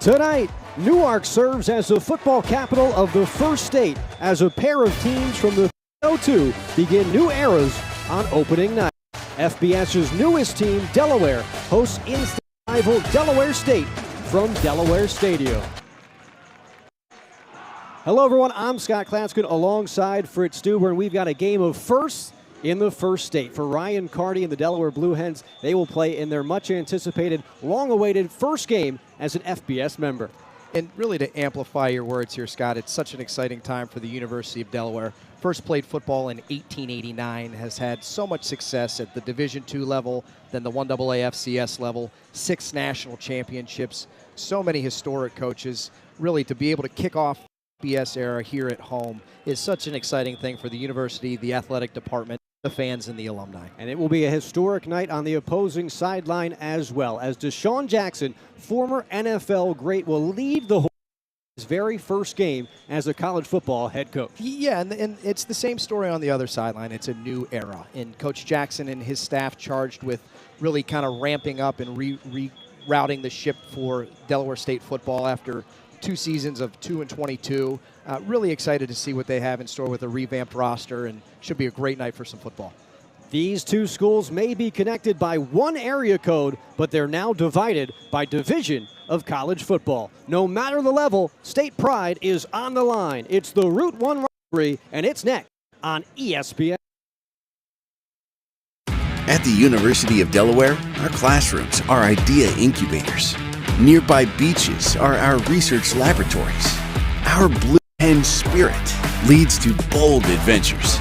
Tonight, Newark serves as the football capital of the first state as a pair of teams from the 302 begin new eras on opening night. FBS's newest team, Delaware, hosts in-state rival Delaware State from Delaware Stadium. Hello everyone, I'm Scott Klatskin alongside Fritz Stuber, and we've got a game of firsts in the first state. For Ryan Carty and the Delaware Blue Hens, they will play in their much anticipated, long-awaited first game as an FBS member. And really, to amplify your words here, Scott, it's such an exciting time for the University of Delaware. First played football in 1889, has had so much success at the Division II level, then the 1AA FCS level, 6 national championships, so many historic coaches. Really, to be able to kick off the FBS era here at home is such an exciting thing for the university, the athletic department, the fans, and the alumni. And it will be a historic night on the opposing sideline as well, as Deshaun Jackson, former NFL great, will lead the his very first game as a college football head coach. Yeah, and it's the same story on the other sideline. It's a new era. And Coach Jackson and his staff charged with really kind of ramping up and rerouting the ship for Delaware State football after 2 seasons of 2-22. Really excited to see what they have in store with a revamped roster, and should be a great night for some football. These two schools may be connected by one area code, but they're now divided by division of college football. No matter the level, state pride is on the line. It's the Route 1 rivalry, and it's next on ESPN. At the University of Delaware, our classrooms are idea incubators. Nearby beaches are our research laboratories. Our Blue Hen spirit leads to bold adventures.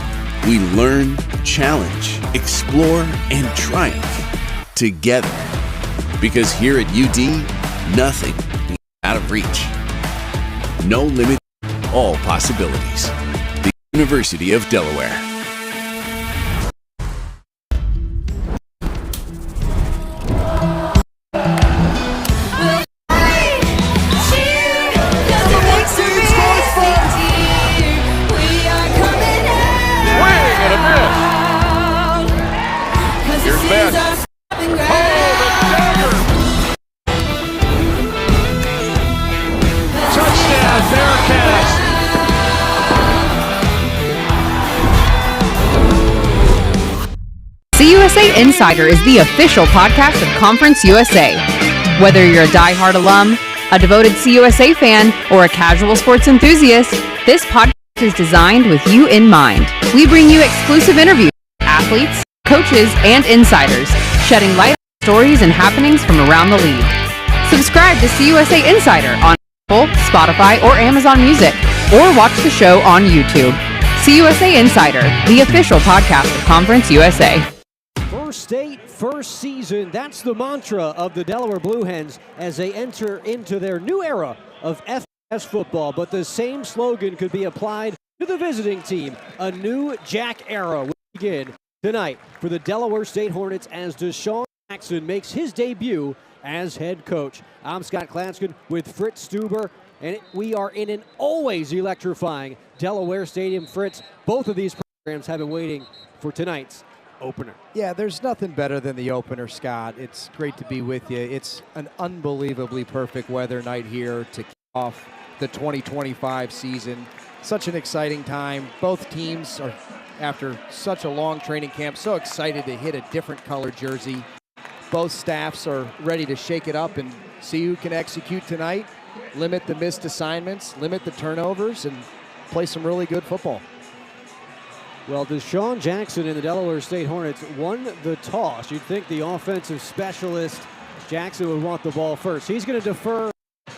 We learn, challenge, explore, and triumph together. Because here at UD, nothing is out of reach. No limit, all possibilities. The University of Delaware. CUSA Insider is the official podcast of Conference USA. Whether you're a diehard alum, a devoted CUSA fan, or a casual sports enthusiast, this podcast is designed with you in mind. We bring you exclusive interviews with athletes, coaches, and insiders, shedding light on stories and happenings from around the league. Subscribe to CUSA Insider on Apple, Spotify, or Amazon Music, or watch the show on YouTube. CUSA Insider, the official podcast of Conference USA. First state, first season. That's the mantra of the Delaware Blue Hens as they enter into their new era of FBS football. But the same slogan could be applied to the visiting team. A new Jack era will begin tonight for the Delaware State Hornets as Deshaun Jackson makes his debut as head coach. I'm Scott Klatskin with Fritz Stuber, and we are in an always electrifying Delaware Stadium. Fritz, both of these programs have been waiting for tonight's opener. Yeah, there's nothing better than the opener, Scott. It's great to be with you. It's an unbelievably perfect weather night here to kick off the 2025 season. Such an exciting time. Both teams are, after such a long training camp, so excited to hit a different color jersey. Both staffs are ready to shake it up and see who can execute tonight, limit the missed assignments, limit the turnovers, and play some really good football. Well, Deshaun Jackson and the Delaware State Hornets won the toss. You'd think the offensive specialist, Jackson, would want the ball first. He's going to defer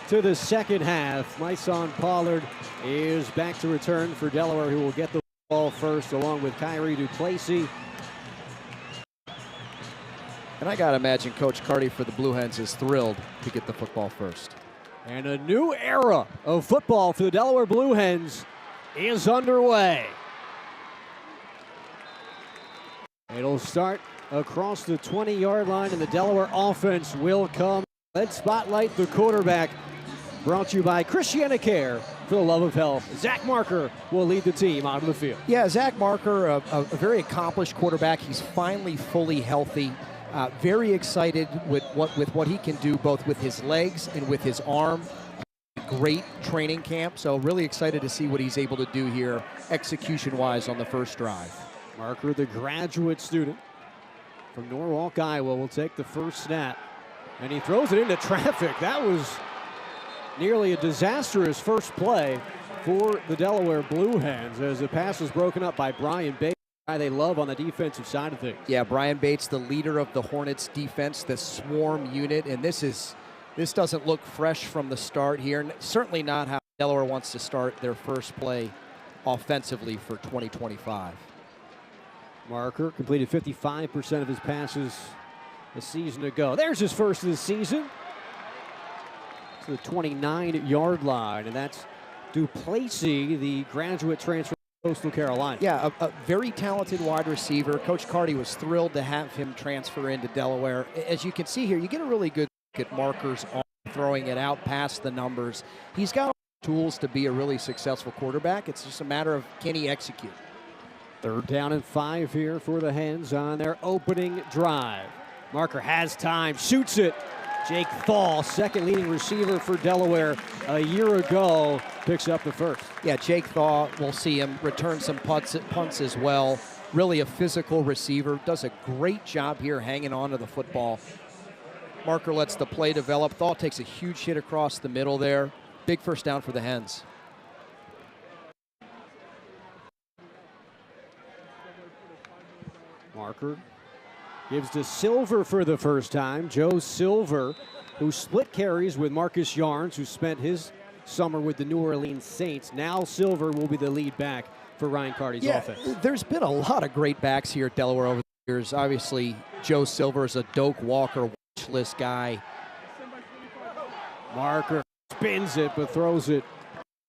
to the second half. Myson Pollard is back to return for Delaware, who will get the ball first, along with Kyrie Duplessis. And I got to imagine Coach Carty for the Blue Hens is thrilled to get the football first. And a new era of football for the Delaware Blue Hens is underway. It'll start across the 20-yard line, and the Delaware offense will come. Let's spotlight the quarterback. Brought to you by Christiana Care for the love of health. Zach Marker will lead the team out of the field. Yeah, Zach Marker, a very accomplished quarterback. He's finally fully healthy. Very excited with what he can do, both with his legs and with his arm. Great training camp, so really excited to see what he's able to do here execution-wise on the first drive. Marker, the graduate student from Norwalk, Iowa, will take the first snap, and he throws it into traffic. That was nearly a disastrous first play for the Delaware Blue Hens as the pass was broken up by Brian Bates, the guy they love on the defensive side of things. Yeah, Brian Bates, the leader of the Hornets defense, the swarm unit, and this doesn't look fresh from the start here. Certainly not how Delaware wants to start their first play offensively for 2025. Marker completed 55% of his passes a season ago. There's his first of the season to the 29-yard line, and that's Duplessis, the graduate transfer from Coastal Carolina. Yeah, a very talented wide receiver. Coach Carty was thrilled to have him transfer into Delaware. As you can see here, you get a really good look at Marker's arm, throwing it out past the numbers. He's got tools to be a really successful quarterback. It's just a matter of can he execute. 3rd down and 5 here for the Hens on their opening drive. Marker has time, shoots it. Jake Thal, second leading receiver for Delaware a year ago, picks up the first. Yeah, Jake Thal, we'll see him return some punts as well. Really a physical receiver, does a great job here hanging on to the football. Marker lets the play develop. Thal takes a huge hit across the middle there. Big first down for the Hens. Marker gives to Silver for the first time. Joe Silver, who split carries with Marcus Yarns, who spent his summer with the New Orleans Saints. Now Silver will be the lead back for Ryan Carty's offense. There's been a lot of great backs here at Delaware over the years. Obviously, Joe Silver is a Doak Walker watch list guy. Marker spins it, but throws it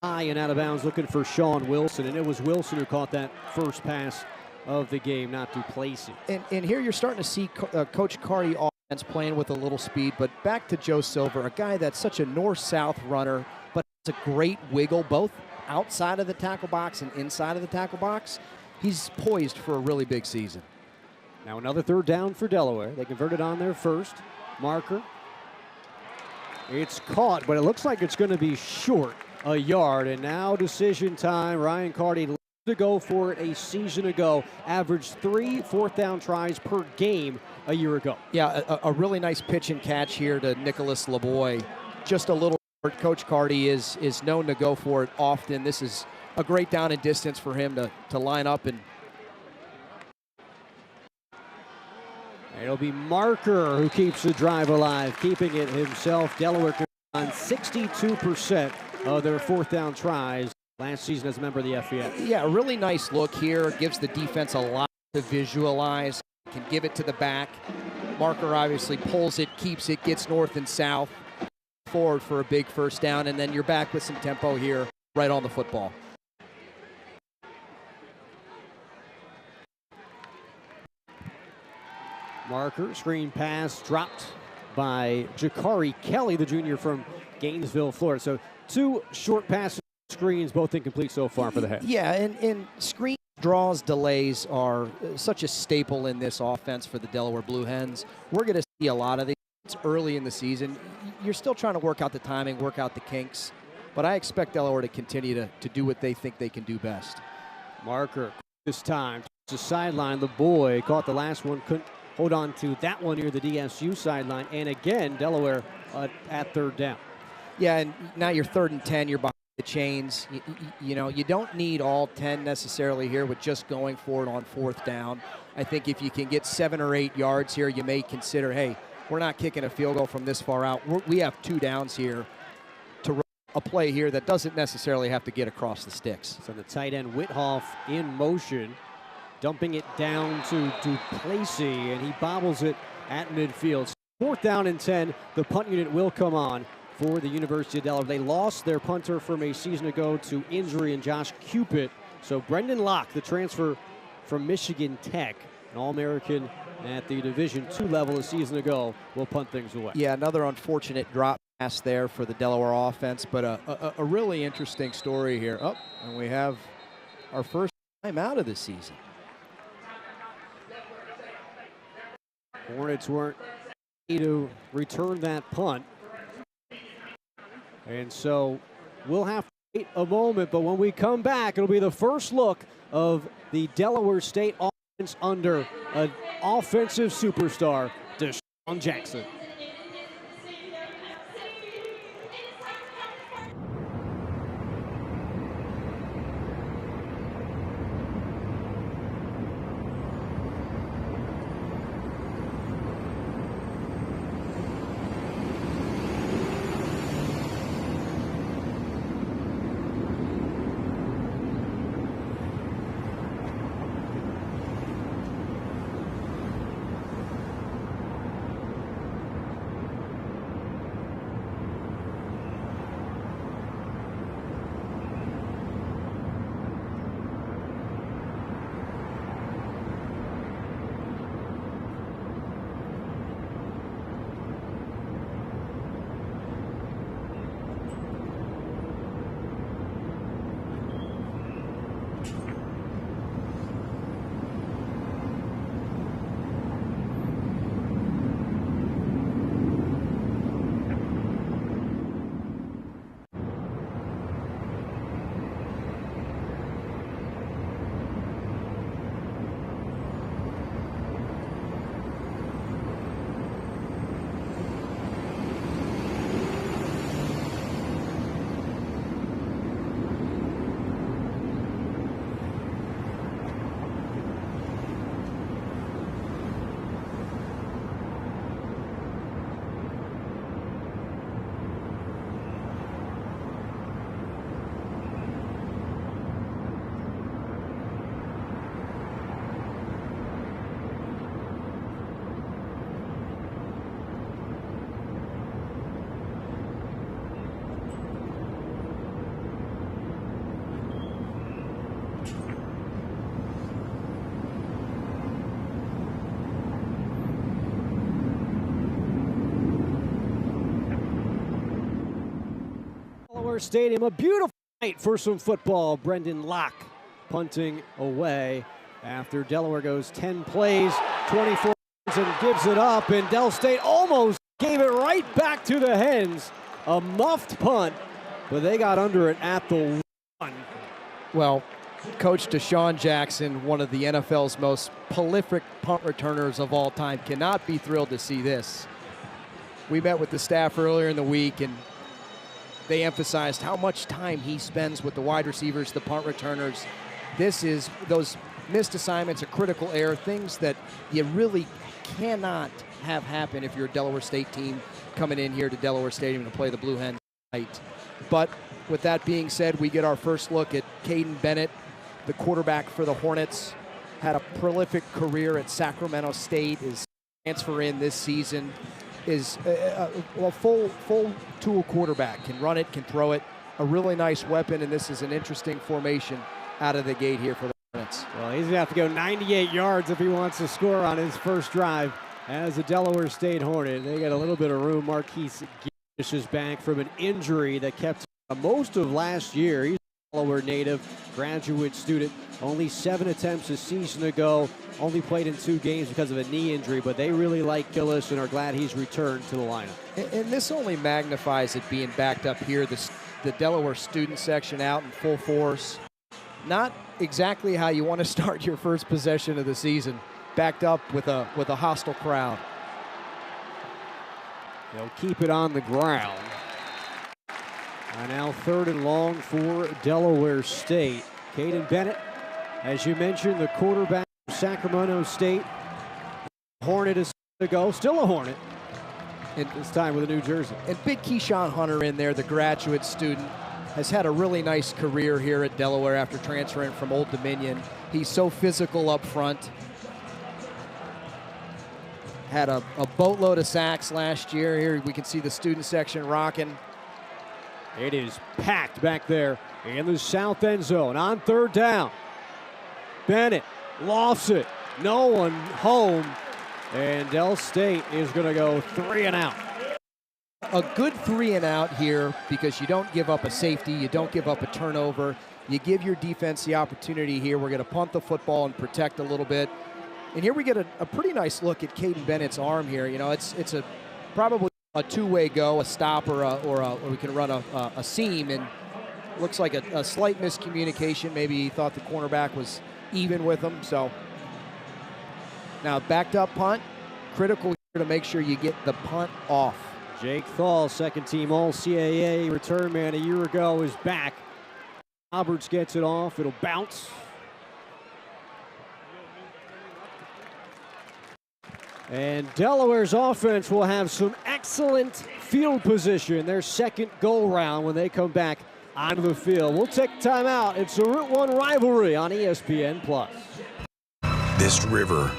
high and out of bounds, looking for Sean Wilson, and it was Wilson who caught that first pass of the game, not Duplessis. And here you're starting to see Coach Carty offense playing with a little speed, but back to Joe Silver, a guy that's such a north-south runner, but has a great wiggle both outside of the tackle box and inside of the tackle box. He's poised for a really big season. Now another 3rd down for Delaware. They converted on their first. Marker. It's caught, but it looks like it's going to be short a yard, and now decision time. Ryan Carty to go for it a season ago, averaged 3 4th down tries per game a year ago. Yeah, a really nice pitch and catch here to Nicholas LeBoy. Just a little short. Coach Carty is known to go for it often. This is a great down and distance for him to line up. And it'll be Marker who keeps the drive alive, keeping it himself. Delaware on 62% of their 4th down tries last season as a member of the FBS. Yeah, a really nice look here. Gives the defense a lot to visualize. Can give it to the back. Marker obviously pulls it, keeps it, gets north and south. Forward for a big first down, and then you're back with some tempo here right on the football. Marker, screen pass dropped by Jakari Kelly, the junior from Gainesville, Florida. So 2 short passes, screens, both incomplete so far for the Hens. Yeah, and screen draws, delays are such a staple in this offense for the Delaware Blue Hens. We're going to see a lot of these. It's early in the season. You're still trying to work out the timing, work out the kinks, but I expect Delaware to continue to do what they think they can do best. Marker this time to sideline. The boy caught the last one, couldn't hold on to that one near the DSU sideline, and again Delaware at 3rd down. Yeah, and now you're 3rd and 10. You're behind the chains. You know, you don't need all 10 necessarily here with just going for it on 4th down. I think if you can get 7 or 8 yards here, you may consider, hey, we're not kicking a field goal from this far out. We have 2 downs here to run a play here that doesn't necessarily have to get across the sticks. So the tight end Whithoff in motion, dumping it down to Duplessis, and he bobbles it at midfield. 4th down and 10. The punt unit will come on for the University of Delaware. They lost their punter from a season ago to injury in Josh Cupid. So Brendan Locke, the transfer from Michigan Tech, an All-American at the Division II level a season ago, will punt things away. Yeah, another unfortunate drop pass there for the Delaware offense, but a really interesting story here. Oh, and we have our first time out of the season. Hornets weren't able to return that punt. And so we'll have to wait a moment, but when we come back, it'll be the first look of the Delaware State offense under an offensive superstar, Deshaun Jackson. Delaware Stadium, a beautiful night for some football. Brendan Locke punting away after Delaware goes 10 plays, 24 and gives it up, and Del State almost gave it right back to the Hens. A muffed punt, but they got under it at the 1. Well, Coach Deshaun Jackson, one of the NFL's most prolific punt returners of all time, cannot be thrilled to see this. We met with the staff earlier in the week, and they emphasized how much time he spends with the wide receivers, the punt returners. This is those missed assignments, a critical error, things that you really cannot have happen if you're a Delaware State team coming in here to Delaware Stadium to play the Blue Hens tonight. But with that being said, we get our first look at Caden Bennett, the quarterback for the Hornets. Had a prolific career at Sacramento State. His transfer in this season is a full tool quarterback. Can run it, can throw it. A really nice weapon, and this is an interesting formation out of the gate here for the Hornets. Well, he's going to have to go 98 yards if he wants to score on his first drive as a Delaware State Hornet. They got a little bit of room. Marquise Gish is back from an injury that kept most of last year. He's a Delaware native, graduate student. Only 7 attempts a season ago. Only played in 2 games because of a knee injury, but they really like Gillis and are glad he's returned to the lineup. And this only magnifies it being backed up here. The Delaware student section out in full force. Not exactly how you want to start your first possession of the season. Backed up with a hostile crowd. They'll keep it on the ground. And now 3rd and long for Delaware State. Caden Bennett, as you mentioned, the quarterback of Sacramento State. Hornet is to go, still a Hornet. And this time with a New Jersey. And big Keyshawn Hunter in there, the graduate student, has had a really nice career here at Delaware after transferring from Old Dominion. He's so physical up front. Had a boatload of sacks last year. Here we can see the student section rocking. It is packed back there in the south end zone on 3rd down. Bennett lofts it. No one home. And Del State is going to go 3 and out. A good 3 and out here because you don't give up a safety. You don't give up a turnover. You give your defense the opportunity here. We're going to punt the football and protect a little bit. And here we get a pretty nice look at Caden Bennett's arm here. You know, it's probably a two-way go, a stop or we can run a seam, and looks like a slight miscommunication. Maybe he thought the cornerback was even with him. So now backed up punt, critical here to make sure you get the punt off. Jake Thal, second-team All-CAA return man a year ago, is back. Roberts gets it off. It'll bounce. And Delaware's offense will have some excellent field position, their second go-round when they come back onto the field. We'll take time out. It's a Route 1 rivalry on ESPN+. This river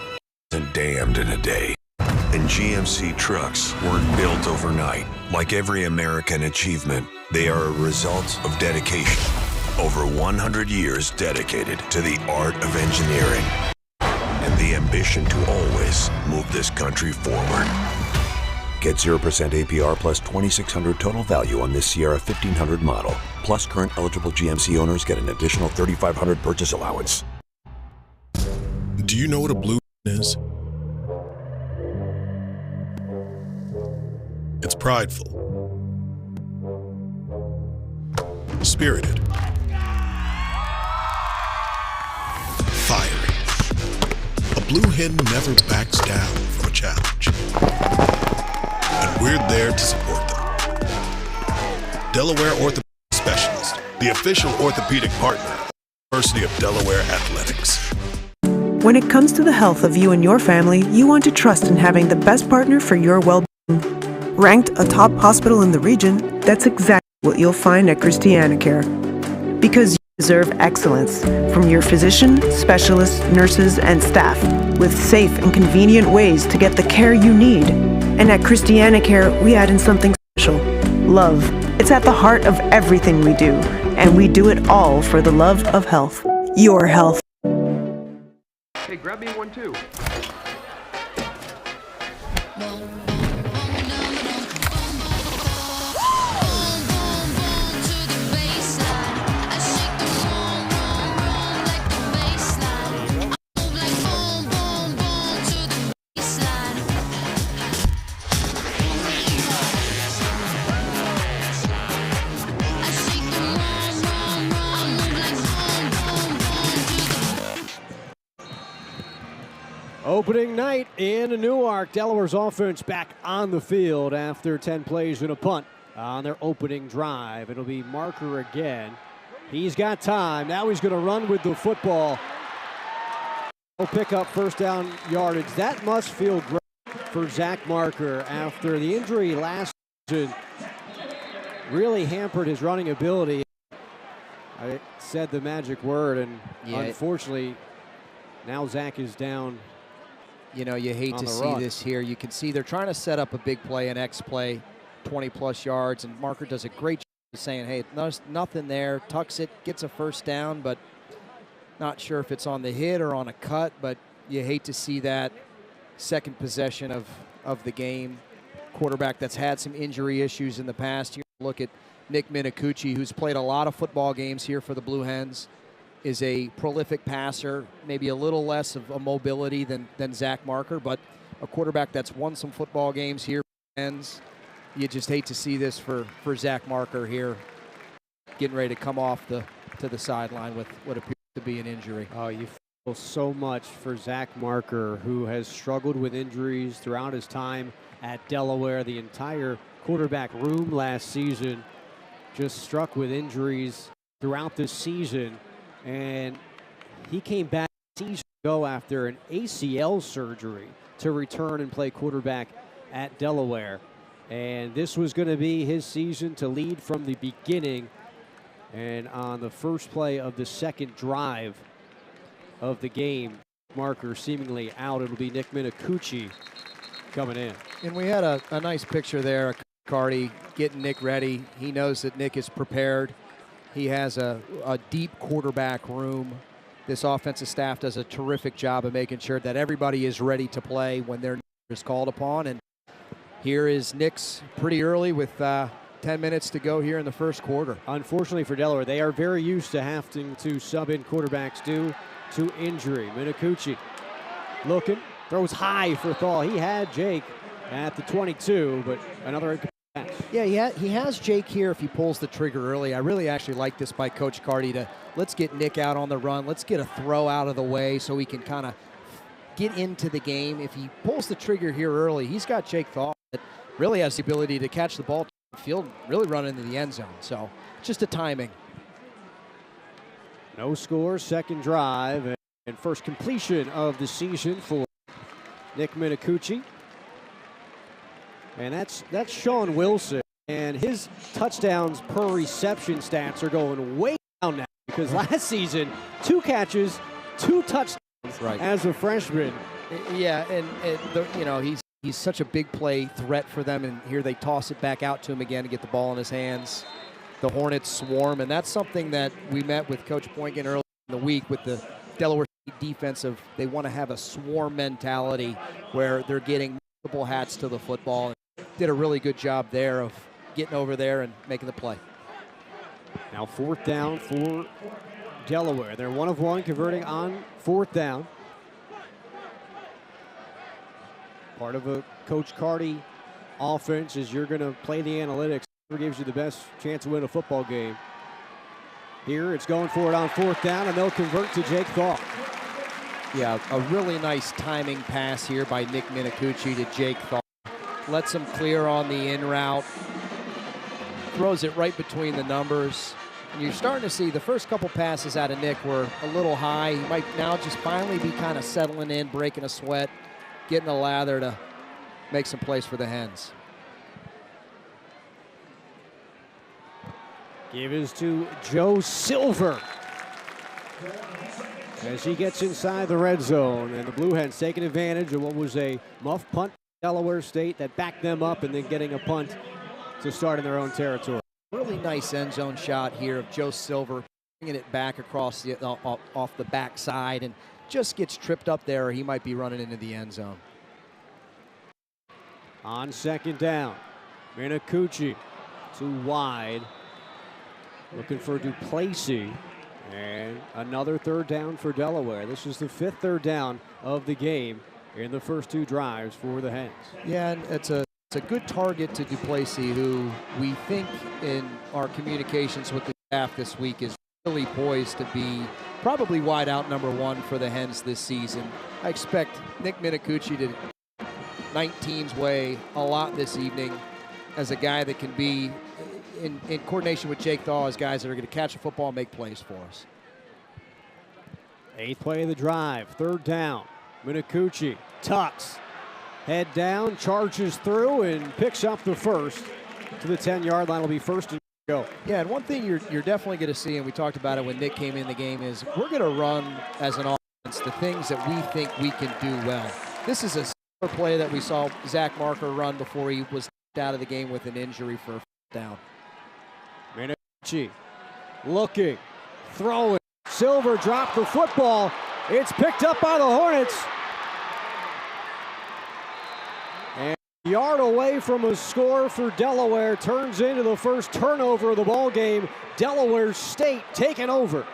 isn't dammed in a day. And GMC trucks weren't built overnight. Like every American achievement, they are a result of dedication. Over 100 years dedicated to the art of engineering. And the ambition to always move this country forward. Get 0% APR plus $2,600 total value on this Sierra 1500 model. Plus, current eligible GMC owners get an additional $3,500 purchase allowance. Do you know what a blue is? It's prideful, spirited, fiery. A blue hen never backs down from a challenge. And we're there to support them. Delaware Orthopedic Specialist, the official orthopedic partner of the University of Delaware Athletics. When it comes to the health of you and your family, you want to trust in having the best partner for your well-being. Ranked a top hospital in the region, that's exactly what you'll find at Christiana. Because you deserve excellence from your physician, specialists, nurses, and staff, with safe and convenient ways to get the care you need. And at Christiana Care, we add in something special: love. It's at the heart of everything we do, and we do it all for the love of health. Your health. Hey, grab me one too. Opening night in Newark. Delaware's offense back on the field after 10 plays and a punt on their opening drive. It'll be Marker again. He's got time. Now he's going to run with the football. He'll pick up first down yardage. That must feel great for Zach Marker after the injury last season really hampered his running ability. I said the magic word, and unfortunately, now Zach is down. You know, you hate to see this here. You can see they're trying to set up a big play, an X play, 20-plus yards, and Marker does a great job of saying, hey, there's nothing there, tucks it, gets a first down, but not sure if it's on the hit or on a cut, but you hate to see that second possession of the game. Quarterback that's had some injury issues in the past. You look at Nick Minicucci, who's played a lot of football games here for the Blue Hens, is a prolific passer, maybe a little less of a mobility than Zach Marker, but a quarterback that's won some football games here. You just hate to see this for Zach Marker here, getting ready to come off to the sideline with what appears to be an injury. Oh, you feel so much for Zach Marker, who has struggled with injuries throughout his time at Delaware. The entire quarterback room last season just struck with injuries throughout this season. And he came back a season ago after an ACL surgery to return and play quarterback at Delaware. And this was going to be his season to lead from the beginning. And on the first play of the second drive of the game, Marker seemingly out. It'll be Nick Minicucci coming in. And we had a nice picture there. Cardi getting Nick ready. He knows that Nick is prepared. He has a deep quarterback room. This offensive staff does a terrific job of making sure that everybody is ready to play when their name is called upon. And here is Nick's pretty early with 10 minutes to go here in the first quarter. Unfortunately for Delaware, they are very used to having to sub in quarterbacks due to injury. Minicucci looking, throws high for Thaw. He had Jake at the 22, but another incomplete pass. Yeah, he has Jake here if he pulls the trigger early. I really actually like this by Coach Carty to let's get Nick out on the run. Let's get a throw out of the way so he can kind of get into the game. If he pulls the trigger here early, he's got Jake Thaw that really has the ability to catch the ball field, really run into the end zone. So just a timing. No score, second drive, and first completion of the season for Nick Minicucci. And that's Sean Wilson. And his touchdowns per reception stats are going way down now because last season, 2 catches, 2 touchdowns as a freshman. Yeah, and he's such a big play threat for them, and here they toss it back out to him again to get the ball in his hands. The Hornets swarm, and that's something that we met with Coach Boynton early in the week with the Delaware State defensive. They want to have a swarm mentality where they're getting multiple hats to the football. And did a really good job there of getting over there and making the play. Now 4th down for Delaware. They're 1 of 1 converting on 4th down. Part of a Coach Carty offense is you're going to play the analytics. Whoever gives you the best chance to win a football game. Here it's going for it on 4th down, and they'll convert to Jake Thaw. Yeah, a really nice timing pass here by Nick Minicucci to Jake Thaw. Lets him clear on the in route. Throws it right between the numbers. And you're starting to see the first couple passes out of Nick were a little high. He might now just finally be kind of settling in, breaking a sweat, getting a lather to make some plays for the Hens. Give is to Joe Silver as he gets inside the red zone, and the Blue Hens taking advantage of what was a muff punt Delaware State that backed them up, and then getting a punt to start in their own territory. Really nice end zone shot here of Joe Silver, bringing it back across the off the backside, and just gets tripped up there, or he might be running into the end zone. On 2nd down, Minicucci too wide. Looking for Duplessis, and another 3rd down for Delaware. This is the 5th 3rd down of the game in the first 2 drives for the Hens. Yeah, and it's a good target to Duplessis, who we think in our communications with the staff this week is really poised to be probably wide out number 1 for the Hens this season. I expect Nick Minicucci to 19's way a lot this evening as a guy that can be in coordination with Jake Thaw as guys that are going to catch the football and make plays for us. 8th play of the drive, 3rd down. Minicucci tucks, head down, charges through, and picks up the first to the 10-yard line. Will be first and go. Yeah, and one thing you're definitely going to see, and we talked about it when Nick came in the game, is we're going to run as an offense the things that we think we can do well. This is a similar play that we saw Zach Marker run before he was out of the game with an injury for a down. Minicucci looking, throwing. Silver dropped the football. It's picked up by the Hornets. And a yard away from a score for Delaware turns into the first turnover of the ball game. Delaware State taking over.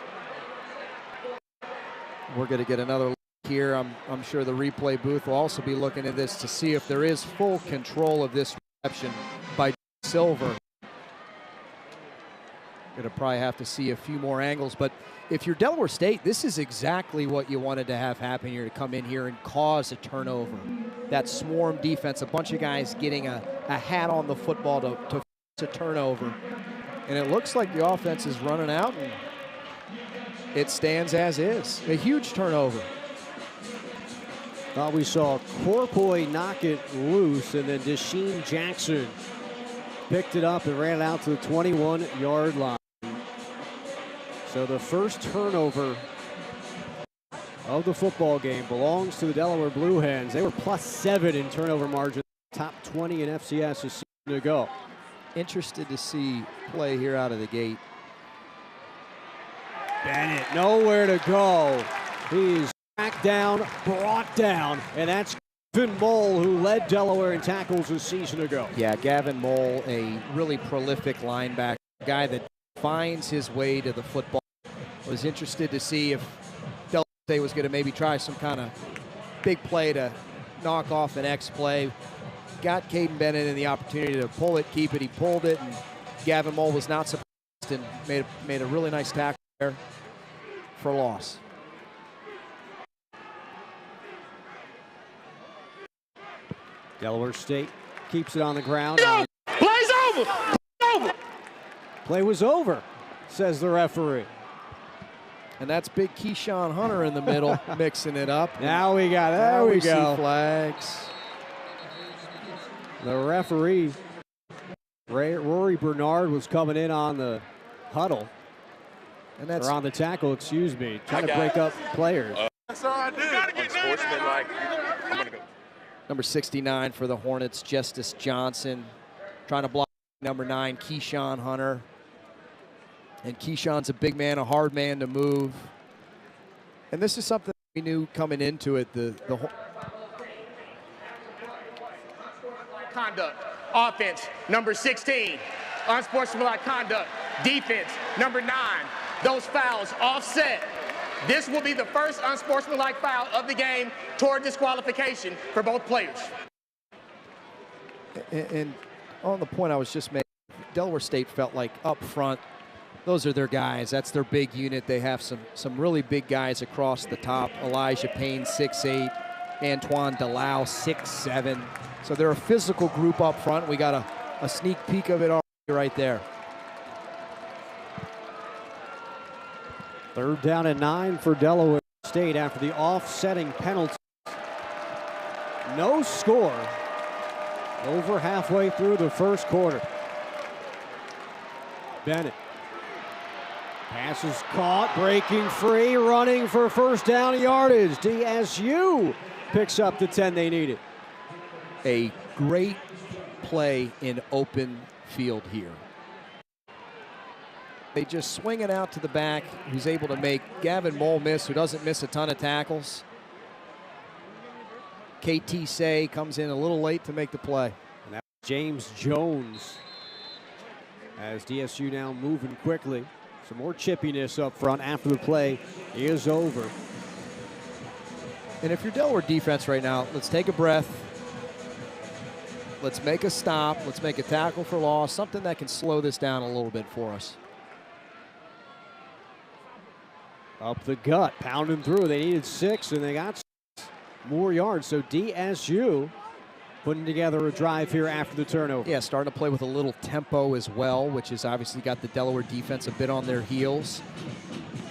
We're going to get another look here. I'm sure the replay booth will also be looking at this to see if there is full control of this reception by Silver. Going to probably have to see a few more angles, but if you're Delaware State, this is exactly what you wanted to have happen here, to come in here and cause a turnover. That swarm defense, a bunch of guys getting a hat on the football to turnover. And it looks like the offense is running out, and it stands as is. A huge turnover. Thought we saw Corpoy knock it loose, and then Desheen Jackson picked it up and ran it out to the 21-yard line. So the first turnover of the football game belongs to the Delaware Blue Hens. They were +7 in turnover margin, top 20 in FCS a season ago. Interested to see play here out of the gate. Bennett nowhere to go. He's tracked down, brought down, and that's Gavin Mole, who led Delaware in tackles a season ago. Yeah, Gavin Mole, a really prolific linebacker, a guy that finds his way to the football. Was interested to see if Delaware State was going to maybe try some kind of big play to knock off an X play. Got Caden Bennett in the opportunity to pull it, keep it. He pulled it, and Gavin Moll was not surprised and made a really nice tackle there for a loss. Delaware State keeps it on the ground. Play's over! Play was over, says the referee. And that's big Keyshawn Hunter in the middle, mixing it up. Now we got it. There now we see go. Flags. The referee, Rory Bernard, was coming in on the huddle. And that's or on the tackle, excuse me, trying to break up players. That's all I did. Unsportsmanlike. I'm going to go. number 69 for the Hornets, Justice Johnson, trying to block number 9, Keyshawn Hunter. And Keyshawn's a big man, a hard man to move. And this is something we knew coming into it. Conduct. Offense, number 16. Unsportsmanlike conduct. Defense, number 9. Those fouls offset. This will be the first unsportsmanlike foul of the game toward disqualification for both players. And on the point I was just making, Delaware State felt like up front, those are their guys. That's their big unit. They have some really big guys across the top. Elijah Payne, 6'8", Antoine Delau, 6'7". So they're a physical group up front. We got a sneak peek of it already right there. 3rd down and 9 for Delaware State after the offsetting penalty. No score over halfway through the first quarter. Bennett. Pass is caught, breaking free, running for first down yardage. DSU picks up the 10 they needed. A great play in open field here. They just swing it out to the back, who's able to make Gavin Moll miss, who doesn't miss a ton of tackles. KT Say comes in a little late to make the play. And that's James Jones. As DSU now moving quickly. Some more chippiness up front after the play is over. And if you're Delaware defense right now, let's take a breath. Let's make a stop. Let's make a tackle for loss, something that can slow this down a little bit for us. Up the gut, pounding through. They needed 6, and they got 6 more yards. So DSU putting together a drive here after the turnover. Yeah, starting to play with a little tempo as well, which has obviously got the Delaware defense a bit on their heels.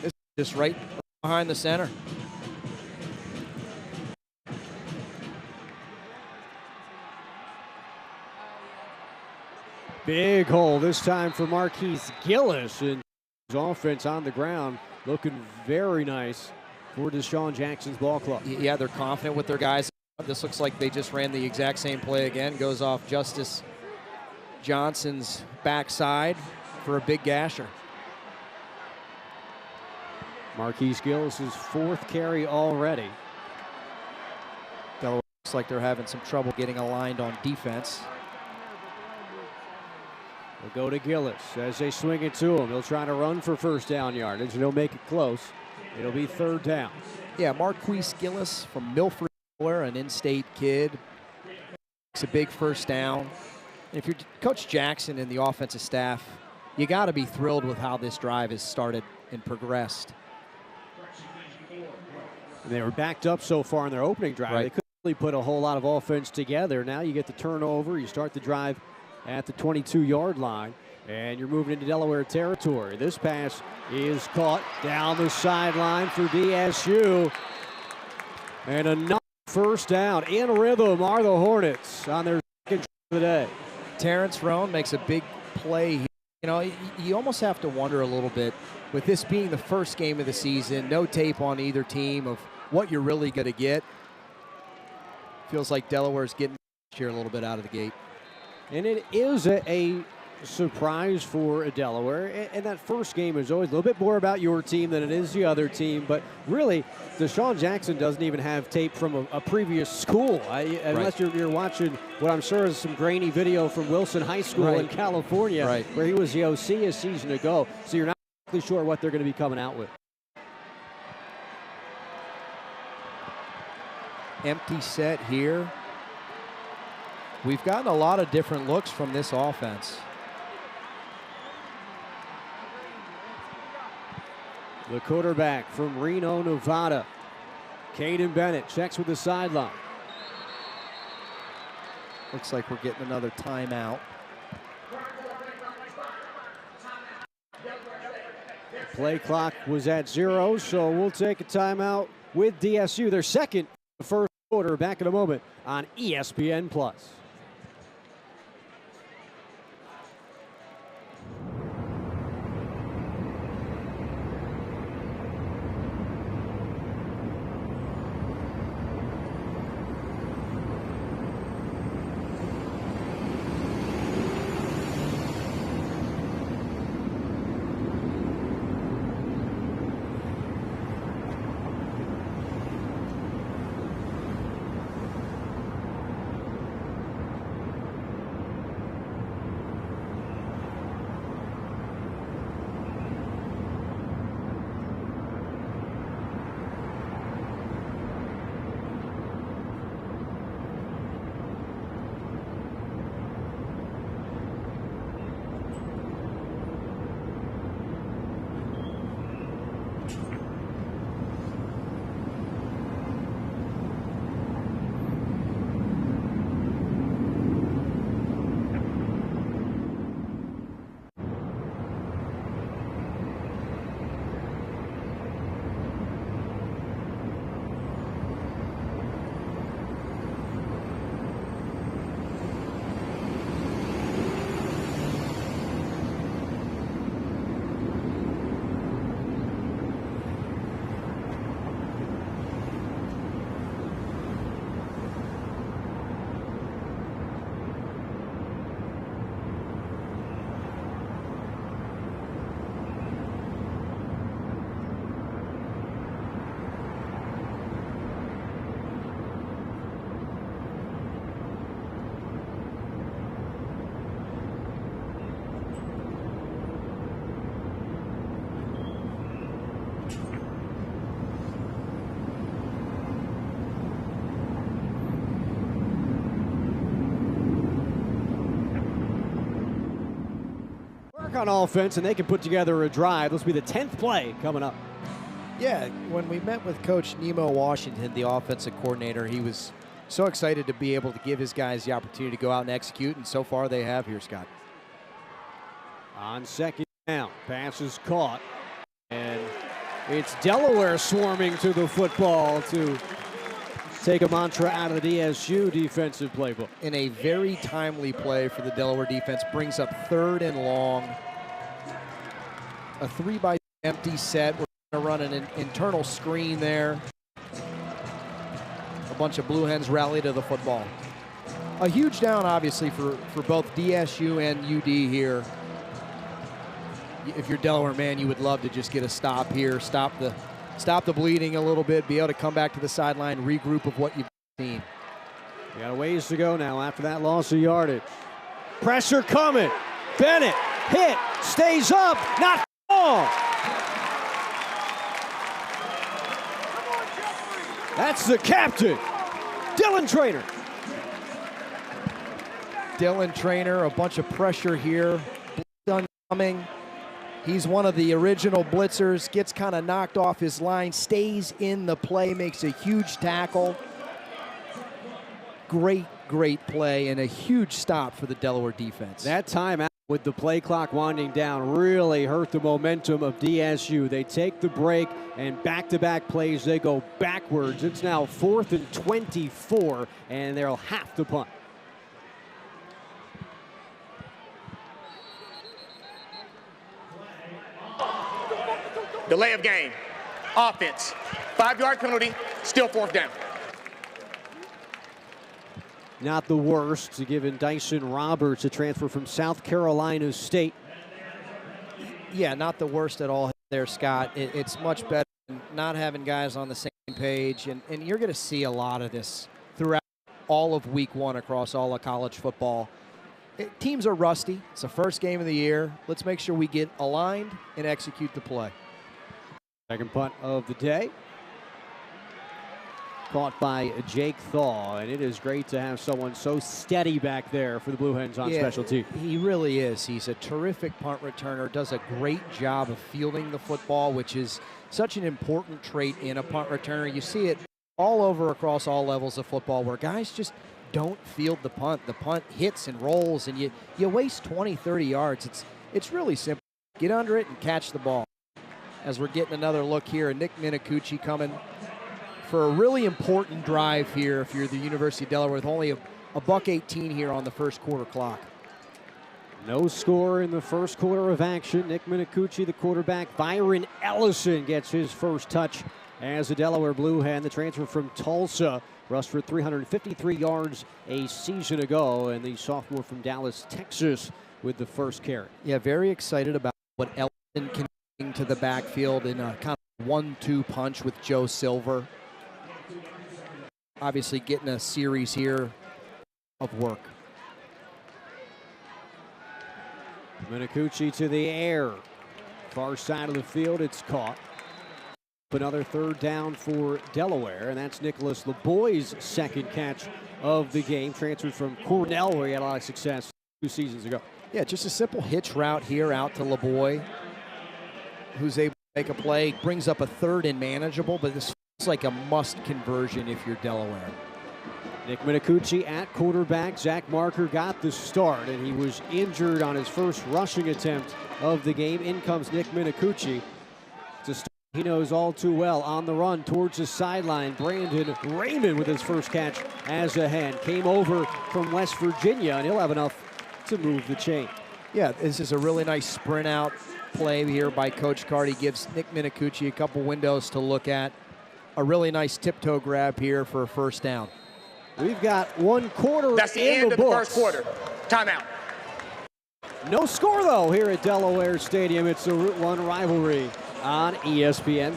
This is just right behind the center. Big hole this time for Marquise Gillis, and his offense on the ground looking very nice for Deshaun Jackson's ball club. Yeah, they're confident with their guys. This looks like they just ran the exact same play again. Goes off Justice Johnson's backside for a big gasher. Marquise Gillis' 4th carry already. Delaware looks like they're having some trouble getting aligned on defense. They'll go to Gillis as they swing it to him. He'll try to run for first down yardage, and he'll make it close. It'll be 3rd down. Yeah, Marquise Gillis from Milford, an in-state kid. It's a big first down. And if you're Coach Jackson and the offensive staff, you got to be thrilled with how this drive has started and progressed. And they were backed up so far in their opening drive. Right. They couldn't really put a whole lot of offense together. Now you get the turnover. You start the drive at the 22-yard line, and you're moving into Delaware territory. This pass is caught down the sideline for DSU. And another first down. In rhythm are the Hornets on their 2nd drive of the day. Terrence Roan makes a big play. You know, you almost have to wonder a little bit, with this being the first game of the season, no tape on either team, of what you're really going to get. Feels like Delaware's getting here a little bit out of the gate. And it is a surprise for Delaware. And that first game is always a little bit more about your team than it is the other team. But really, Deshaun Jackson doesn't even have tape from a previous school. Unless you're watching what I'm sure is some grainy video from Wilson High School in California, where he was the OC a season ago. So you're not really sure what they're going to be coming out with. empty set here. We've gotten a lot of different looks from this offense. The quarterback from Reno, Nevada, Caden Bennett, checks with the sideline. Looks like we're getting another timeout. The play clock was at 0, so we'll take a timeout with DSU. Their second the first quarter. Back in a moment on ESPN+. On offense, and they can put together a drive. This will be the 10th play coming up. Yeah, when we met with Coach Nemo Washington, the offensive coordinator, he was so excited to be able to give his guys the opportunity to go out and execute, and so far they have here, Scott. On second down, pass is caught, and it's Delaware swarming to the football to take a mantra out of the DSU defensive playbook. In a very timely play for the Delaware defense, brings up 3rd and long. A 3-by empty set. We're going to run an internal screen there. A bunch of Blue Hens rally to the football. A huge down, obviously, for both DSU and UD here. If you're Delaware, man, you would love to just get a stop here, stop the bleeding a little bit, be able to come back to the sideline, regroup of what you've seen. We got a ways to go now after that loss of yardage. Pressure coming. Bennett hit, stays up, not long. That's the captain, Dylan Traynor. Dylan Traynor, a bunch of pressure here. Blitz coming. He's one of the original blitzers, gets kind of knocked off his line, stays in the play, makes a huge tackle. Great, great play and a huge stop for the Delaware defense. That timeout with the play clock winding down really hurt the momentum of DSU. They take the break, and back-to-back plays, they go backwards. It's now 4th and 24, and they'll have to punt. Delay of game. Offense. 5-yard penalty, still 4th down. Not the worst, given Dyson Roberts, a transfer from South Carolina State. Yeah, not the worst at all there, Scott. It's much better than not having guys on the same page, and you're going to see a lot of this throughout all of week 1 across all of college football. Teams are rusty. It's the first game of the year. Let's make sure we get aligned and execute the play. Second punt of the day. caught by Jake Thaw, and it is great to have someone so steady back there for the Blue Hens on special teams. He really is. He's a terrific punt returner, does a great job of fielding the football, which is such an important trait in a punt returner. You see it all over across all levels of football where guys just don't field the punt. The punt hits and rolls, and you waste 20, 30 yards. It's really simple. Get under it and catch the ball. As we're getting another look here, Nick Minicucci coming for a really important drive here if you're the University of Delaware with only a $1:18 here on the first quarter clock. No score in the first quarter of action. Nick Minicucci, the quarterback. Byron Ellison gets his first touch as a Delaware Blue Hen. The transfer from Tulsa rushed for 353 yards a season ago, and the sophomore from Dallas, Texas, with the first carry. Yeah, very excited about what Ellison can bring to the backfield in a kind of 1-2 punch with Joe Silver. Obviously getting a series here of work. Minicucci to the air. Far side of the field, it's caught. Another third down for Delaware, and that's Nicholas LeBoy's second catch of the game. Transferred from Cornell, where he had a lot of success 2 seasons ago. Yeah, just a simple hitch route here out to LeBoy, who's able to make a play. Brings up a third and manageable, but this feels like a must conversion if you're Delaware. Nick Minicucci at quarterback. Zach Marker got the start, and he was injured on his first rushing attempt of the game. In comes Nick Minicucci to start. He knows all too well on the run towards the sideline. Brandon Raymond with his first catch as a hen. Came over from West Virginia, and he'll have enough to move the chain. Yeah, this is a really nice sprint out play here by Coach Carty. Gives Nick Minicucci a couple windows to look at. A really nice tiptoe grab here for a first down. We've got 1 quarter. That's the in end the of the books. first quarter. Timeout. No score, though, here at Delaware Stadium. It's a Route 1 rivalry on ESPN+.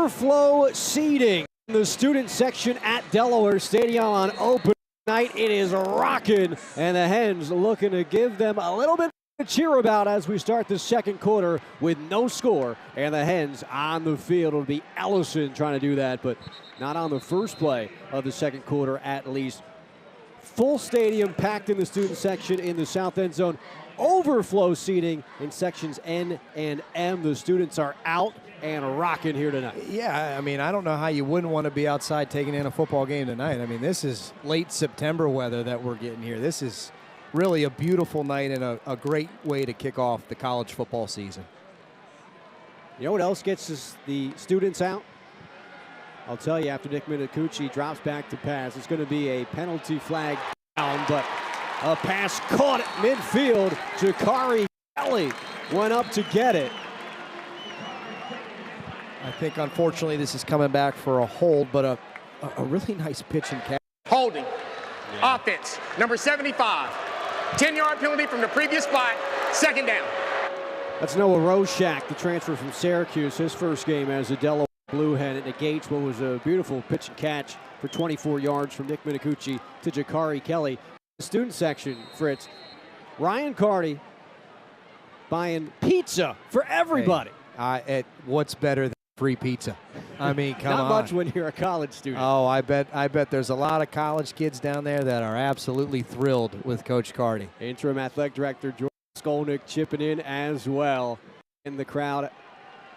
overflow seating in the student section at Delaware Stadium on open night. It is rocking, and the Hens looking to give them a little bit to cheer about as we start the second quarter with no score, and the Hens on the field. It'll be Ellison trying to do that, but not on the first play of the second quarter at least. Full stadium packed in the student section in the south end zone. Overflow seating in sections N and M. The students are out and rocking here tonight. Yeah, I mean, I don't know how you wouldn't want to be outside taking in a football game tonight. I mean, this is late September weather that we're getting here. This is really a beautiful night and a great way to kick off the college football season. You know what else gets the students out? I'll tell you, after Nick Minicucci drops back to pass, it's going to be a penalty flag down, but a pass caught at midfield. Jakari Kelly went up to get it. I think, unfortunately, this is coming back for a hold, but a really nice pitch and catch. Holding. Yeah. Offense, number 75. 10-yard penalty from the previous spot. Second down. That's Noah Roshak, the transfer from Syracuse. His first game as a Delaware Blue Hen. It negates what was a beautiful pitch and catch for 24 yards from Nick Minicucci to Jakari Kelly. The student section, Fritz. Ryan Carty buying pizza for everybody. Hey, what's better than free pizza? I mean, come on. Not much when you're a college student. Oh, I bet there's a lot of college kids down there that are absolutely thrilled with Coach Carty. Interim athletic director George Skolnick chipping in as well. And the crowd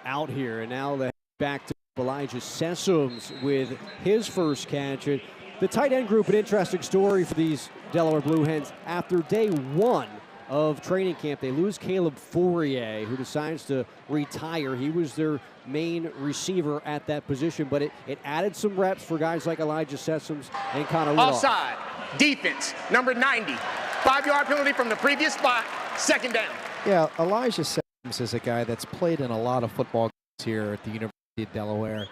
out here. And now they're back to Elijah Sessoms with his first catch. And the tight end group, an interesting story for these Delaware Blue Hens. After day one of training camp, they lose Caleb Fourier, who decides to retire. He was their main receiver at that position, but it added some reps for guys like Elijah Sessoms and Connor Woodall. Offside. Defense, number 90. 5-yard penalty from the previous spot. Second down. Yeah, Elijah Sessoms is a guy that's played in a lot of football games here at the University of Delaware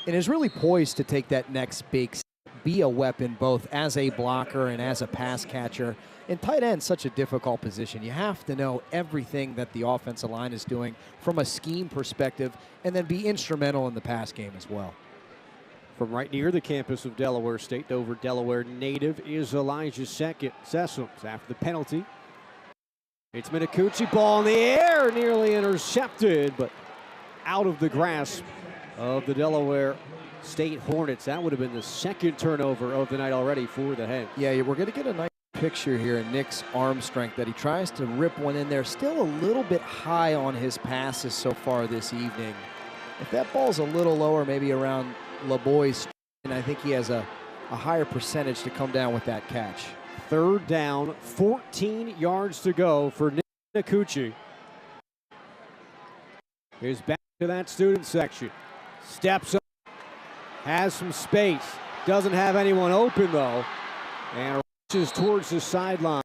and is really poised to take that next big step, be a weapon both as a blocker and as a pass catcher. And tight end, such a difficult position. You have to know everything that the offensive line is doing from a scheme perspective and then be instrumental in the pass game as well. From right near the campus of Delaware State, Dover, Delaware native is Elijah Sessoms. After the penalty, it's Minicucci, ball in the air, nearly intercepted, but out of the grasp of the Delaware State Hornets. That would have been the second turnover of the night already for the Hens. Yeah, we're going to get a nice picture here in Nick's arm strength that he tries to rip one in there. Still a little bit high on his passes so far this evening. If that ball's a little lower, maybe around LeBoy's, and I think he has a higher percentage to come down with that catch. Third down, 14 yards to go for Nick Minicucci. He's back to that student section. Steps up, has some space. Doesn't have anyone open though, and rushes towards the sideline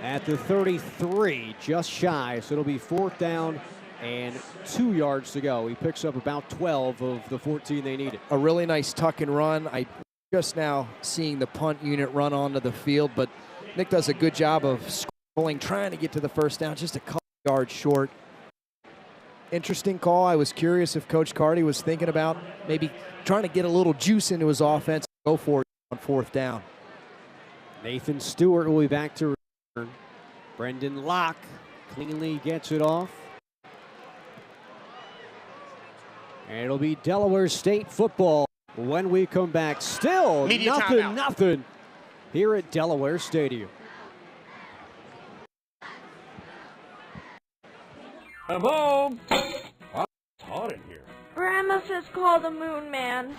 at the 33, just shy. So it'll be fourth down and 2 yards to go. He picks up about 12 of the 14 they needed. A really nice tuck and run. I just now seeing the punt unit run onto the field, but Nick does a good job of scrolling, trying to get to the first down, just a couple yards short. Interesting call. I was curious if Coach Carty was thinking about maybe trying to get a little juice into his offense. Go for it on fourth down. Nathan Stewart will be back to return. Brendan Locke cleanly gets it off. And it'll be Delaware State football when we come back. Still nothing here at Delaware Stadium. I'm home. Wow, it's hot in here. Grandma says call the Moon Man.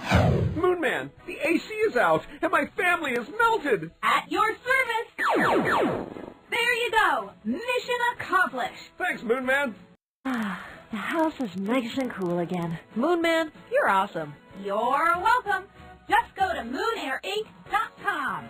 Moon Man, the AC is out and my family is melted. At your service. There you go. Mission accomplished. Thanks, Moon Man. The house is nice and cool again. Moon Man, you're awesome. You're welcome. Just go to moonair8.com.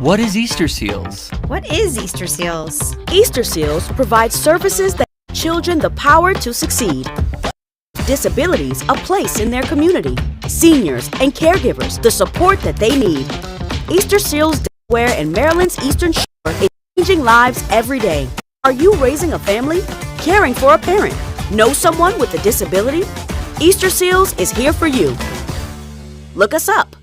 What is Easter Seals? What is Easter Seals? Easter Seals provides services that give children the power to succeed. Disabilities a place in their community. Seniors and caregivers the support that they need. Easter Seals Delaware and Maryland's Eastern Shore is changing lives every day. Are you raising a family? Caring for a parent? Know someone with a disability? Easter Seals is here for you. Look us up.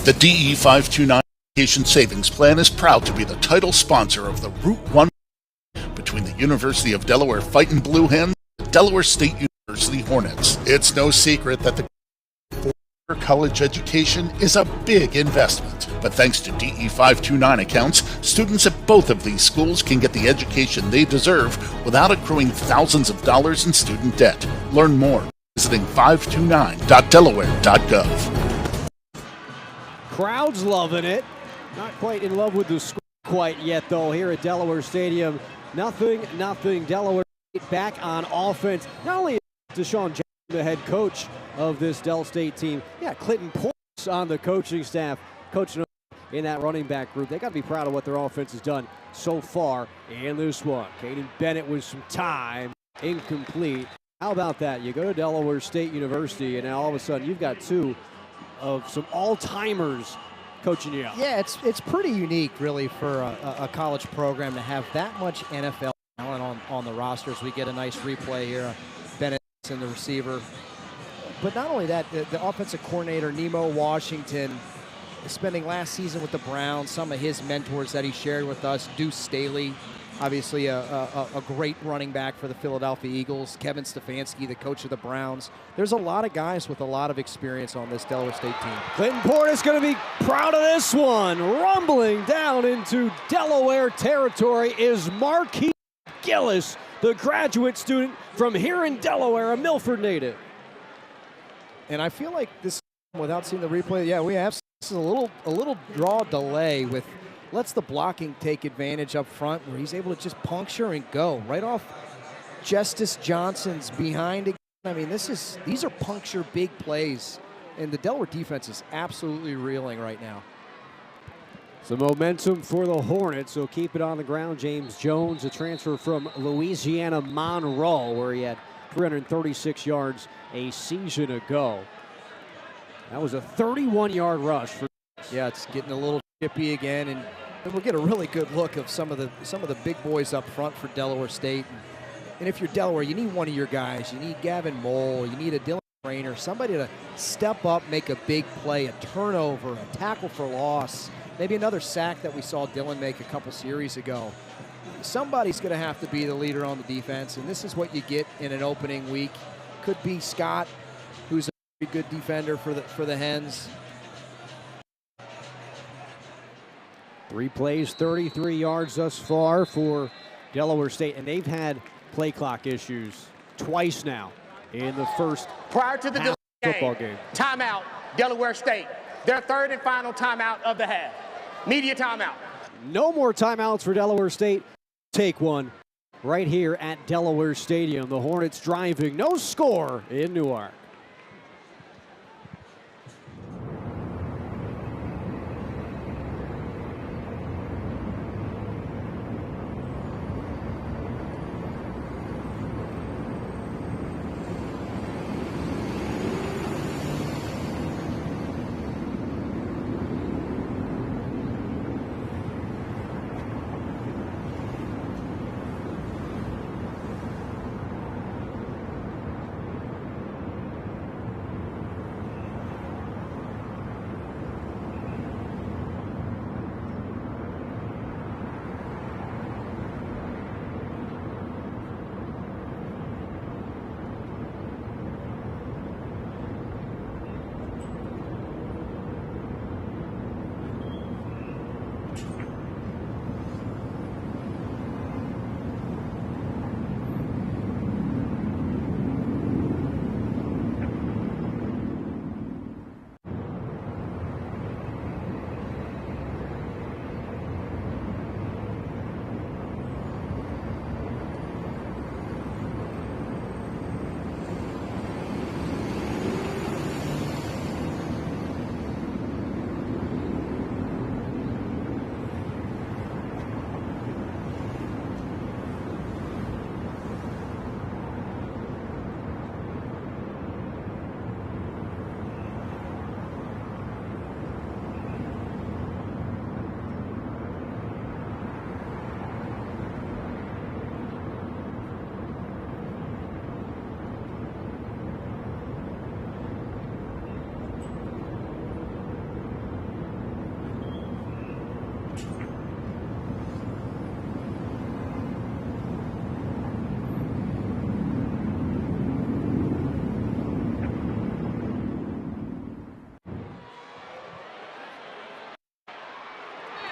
The DE 529 Education Savings Plan is proud to be the title sponsor of the Route 1 between the University of Delaware Fightin' Blue Hens and the Delaware State University Hornets. It's no secret that the four-year college education is a big investment. But thanks to DE 529 accounts, students at both of these schools can get the education they deserve without accruing thousands of dollars in student debt. Learn more visiting 529.delaware.gov. Crowd's loving it. Not quite in love with the score quite yet, though, here at Delaware Stadium. Nothing. Delaware back on offense. Not only is Deshaun Jackson the head coach of this Del State team, Clinton Portis on the coaching staff, coaching in that running back group. They got to be proud of what their offense has done so far in this one. Caden Bennett with some time, incomplete. How about that? You go to Delaware State University, and now all of a sudden you've got two of some all-timers coaching you up. Yeah, it's pretty unique, really, for a college program to have that much NFL talent on the rosters. We get a nice replay here. Bennett and the receiver. But not only that, the offensive coordinator, Nemo Washington, spending last season with the Browns, some of his mentors that he shared with us, Deuce Staley, obviously a great running back for the Philadelphia Eagles, Kevin Stefanski, the coach of the Browns. There's a lot of guys with a lot of experience on this Delaware State team. Clinton Portis going to be proud of this one. Rumbling down into Delaware territory is Marquis Gillis, the graduate student from here in Delaware, a Milford native. And I feel like this, without seeing the replay, we have this is a little draw delay with lets the blocking take advantage up front where he's able to just puncture and go right off Justice Johnson's behind again. I mean, these are puncture big plays, and the Delaware defense is absolutely reeling right now. Some momentum for the Hornets, so keep it on the ground. James Jones, a transfer from Louisiana Monroe, where he had 336 yards a season ago. That was a 31-yard rush. Yeah, it's getting a little chippy again, and we'll get a really good look of some of the big boys up front for Delaware State. And if you're Delaware, you need one of your guys. You need Gavin Mole. You need a Dylan Trainer, somebody to step up, make a big play, a turnover, a tackle for loss, maybe another sack that we saw Dylan make a couple series ago. Somebody's going to have to be the leader on the defense, and this is what you get in an opening week. Could be Scott, who's a pretty good defender for the Hens. 3 plays, 33 yards thus far for Delaware State, and they've had play clock issues twice now in the first prior to the football game. Timeout, Delaware State. Their third and final timeout of the half. Media timeout. No more timeouts for Delaware State. Take one right here at Delaware Stadium. The Hornets driving, no score in Newark.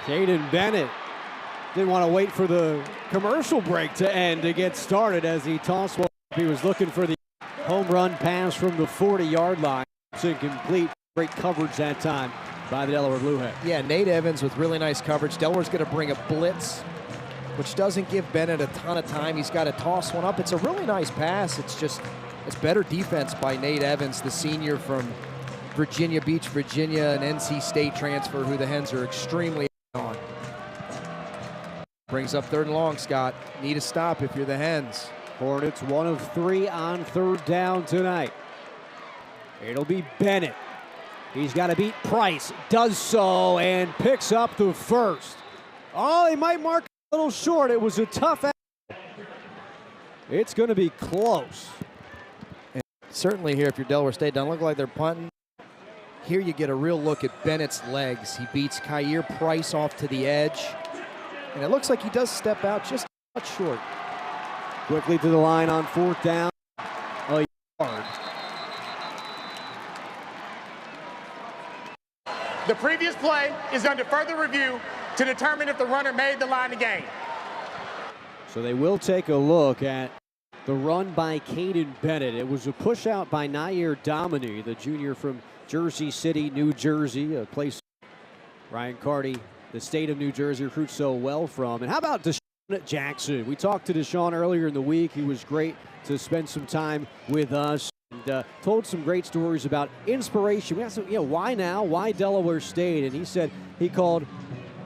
Caden Bennett didn't want to wait for the commercial break to end to get started as he tossed one. He was looking for the home run pass from the 40-yard line. It's incomplete. Great coverage that time by the Delaware Blue Hens. Yeah, Nate Evans with really nice coverage. Delaware's going to bring a blitz, which doesn't give Bennett a ton of time. He's got to toss one up. It's a really nice pass. It's better defense by Nate Evans, the senior from Virginia Beach, Virginia, an NC State transfer who the Hens are extremely on. Brings up 3rd and long, Scott. Need a stop if you're the Hens. Hornets 1 of 3 on 3rd down tonight. It'll be Bennett. He's got to beat Price. Does so and picks up the first. Oh, he might mark a little short. It was a tough act. It's going to be close. And certainly here, if you're Delaware State, doesn't look like they're punting. Here you get a real look at Bennett's legs. He beats Kyer Price off to the edge. And it looks like he does step out just a touch short. Quickly to the line on 4th down. A yard. The previous play is under further review to determine if the runner made the line of game. So they will take a look at the run by Caden Bennett. It was a push out by Nair Domini, the junior from Jersey City, New Jersey, a place Ryan Carty, the state of New Jersey, recruits so well from. And how about Deshaun Jackson? We talked to Deshaun earlier in the week. He was great to spend some time with us and told some great stories about inspiration. We asked him, why now? Why Delaware State? And he said he called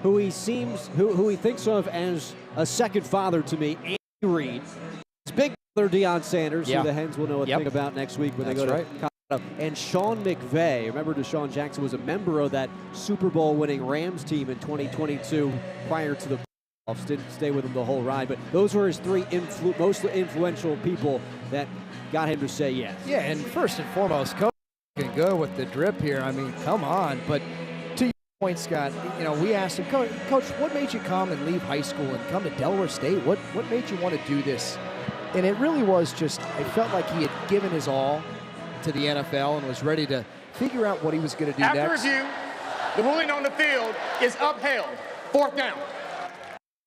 who he thinks of as a second father to me, Andy Reid. His big brother, Deion Sanders, who the Hens will know a thing about next week when they go to Colorado. And Sean McVay. Remember, Deshaun Jackson was a member of that Super Bowl winning Rams team in 2022 prior to the playoffs. Didn't stay with him the whole ride, but those were his 3 most influential people that got him to say yes. Yeah, and first and foremost, Coach can go with the drip here. I mean, come on. But to your point, Scott, we asked him, Coach, what made you come and leave high school and come to Delaware State? What made you want to do this? And it really was just, I felt like he had given his all to the NFL and was ready to figure out what he was going to do next. After review, the ruling on the field is upheld. 4th down.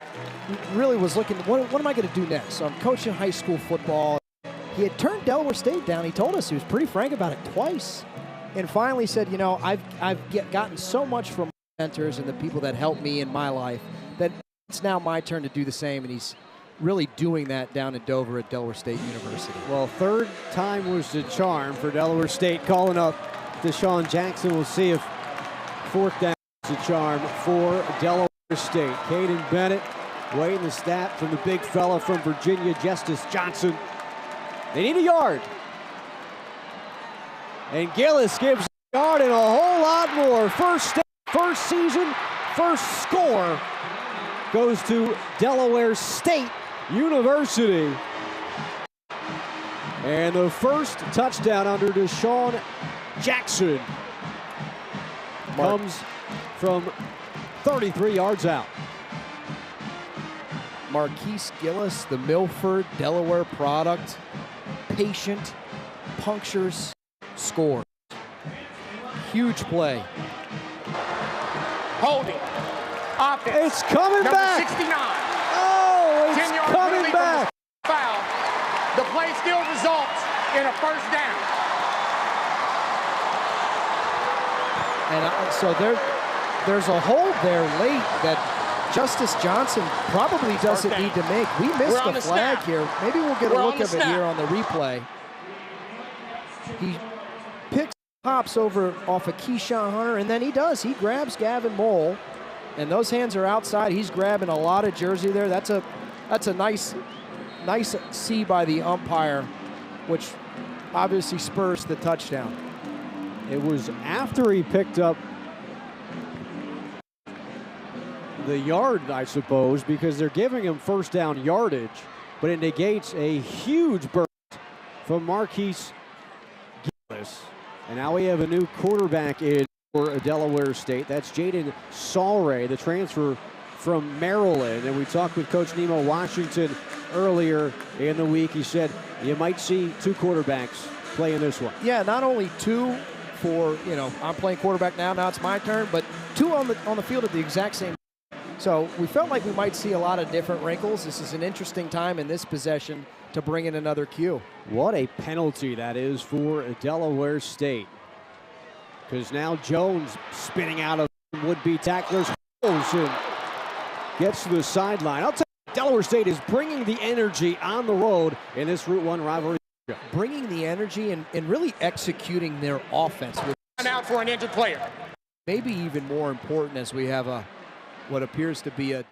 He really was looking, what am I going to do next? So I'm coaching high school football. He had turned Delaware State down. He told us, he was pretty frank about it twice. And finally said, I've gotten so much from my mentors and the people that helped me in my life that it's now my turn to do the same. And he's really doing that down in Dover at Delaware State University. Well, 3rd time was the charm for Delaware State, calling up Deshaun Jackson. We'll see if 4th down is the charm for Delaware State. Caden Bennett waiting the snap from the big fella from Virginia, Justice Johnson. They need a yard. And Gillis gives a yard and a whole lot more. First season, first score goes to Delaware State University. And the first touchdown under Deshaun Jackson comes from 33 yards out. Marquise Gillis, the Milford, Delaware product, patient, punctures, scores. Huge play. Holding. Offense. It's coming Number back. 69. Oh, it's coming back. Foul. The play still results in a 1st down. And so there's a hold there late that Justice Johnson probably doesn't need to make. We missed the flag here. Maybe we'll get a look of it here on the replay. He picks hops over off of Keyshawn Hunter, and then he does. He grabs Gavin Mole, and those hands are outside. He's grabbing a lot of jersey there. That's a nice see by the umpire, which obviously spurs the touchdown. It was after he picked up the yard, I suppose, because they're giving him 1st down yardage, but it negates a huge burst from Marquise Gillis. And now we have a new quarterback in for Delaware State. That's Jaden Salray, the transfer from Maryland. And we talked with Coach Nemo Washington earlier in the week. He said you might see 2 quarterbacks play in this one. Yeah, not only 2 for, I'm playing quarterback now it's my turn, but 2 on the field at the exact same time. So we felt like we might see a lot of different wrinkles. This is an interesting time in this possession to bring in another cue. What a penalty that is for Delaware State. Because now Jones spinning out of would-be tacklers and gets to the sideline. I'll tell you, Delaware State is bringing the energy on the road in this Route 1 rivalry. Bringing the energy and really executing their offense. Out for an injured player. Maybe even more important as we have what appears to be a...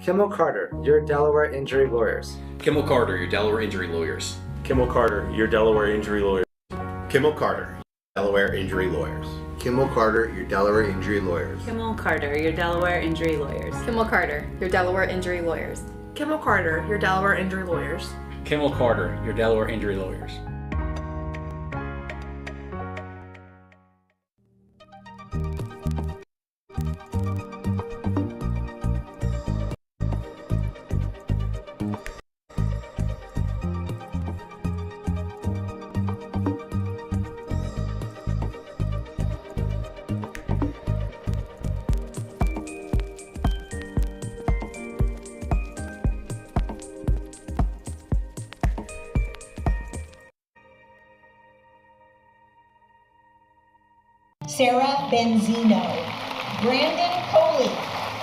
Kimmel Carter, your Delaware injury lawyers. Kimmel Carter, your Delaware injury lawyers. Kimmel Carter, your Delaware injury lawyers. Kimmel Carter, Delaware injury lawyers. Kimmel Carter, your Delaware injury lawyers. Kimmel Carter, your Delaware injury lawyers. Kimmel Carter, your Delaware injury lawyers. Kimmel Carter, your Delaware injury lawyers. Kimmel Carter, your Delaware injury lawyers. Sarah Benzino, Brandon Coley,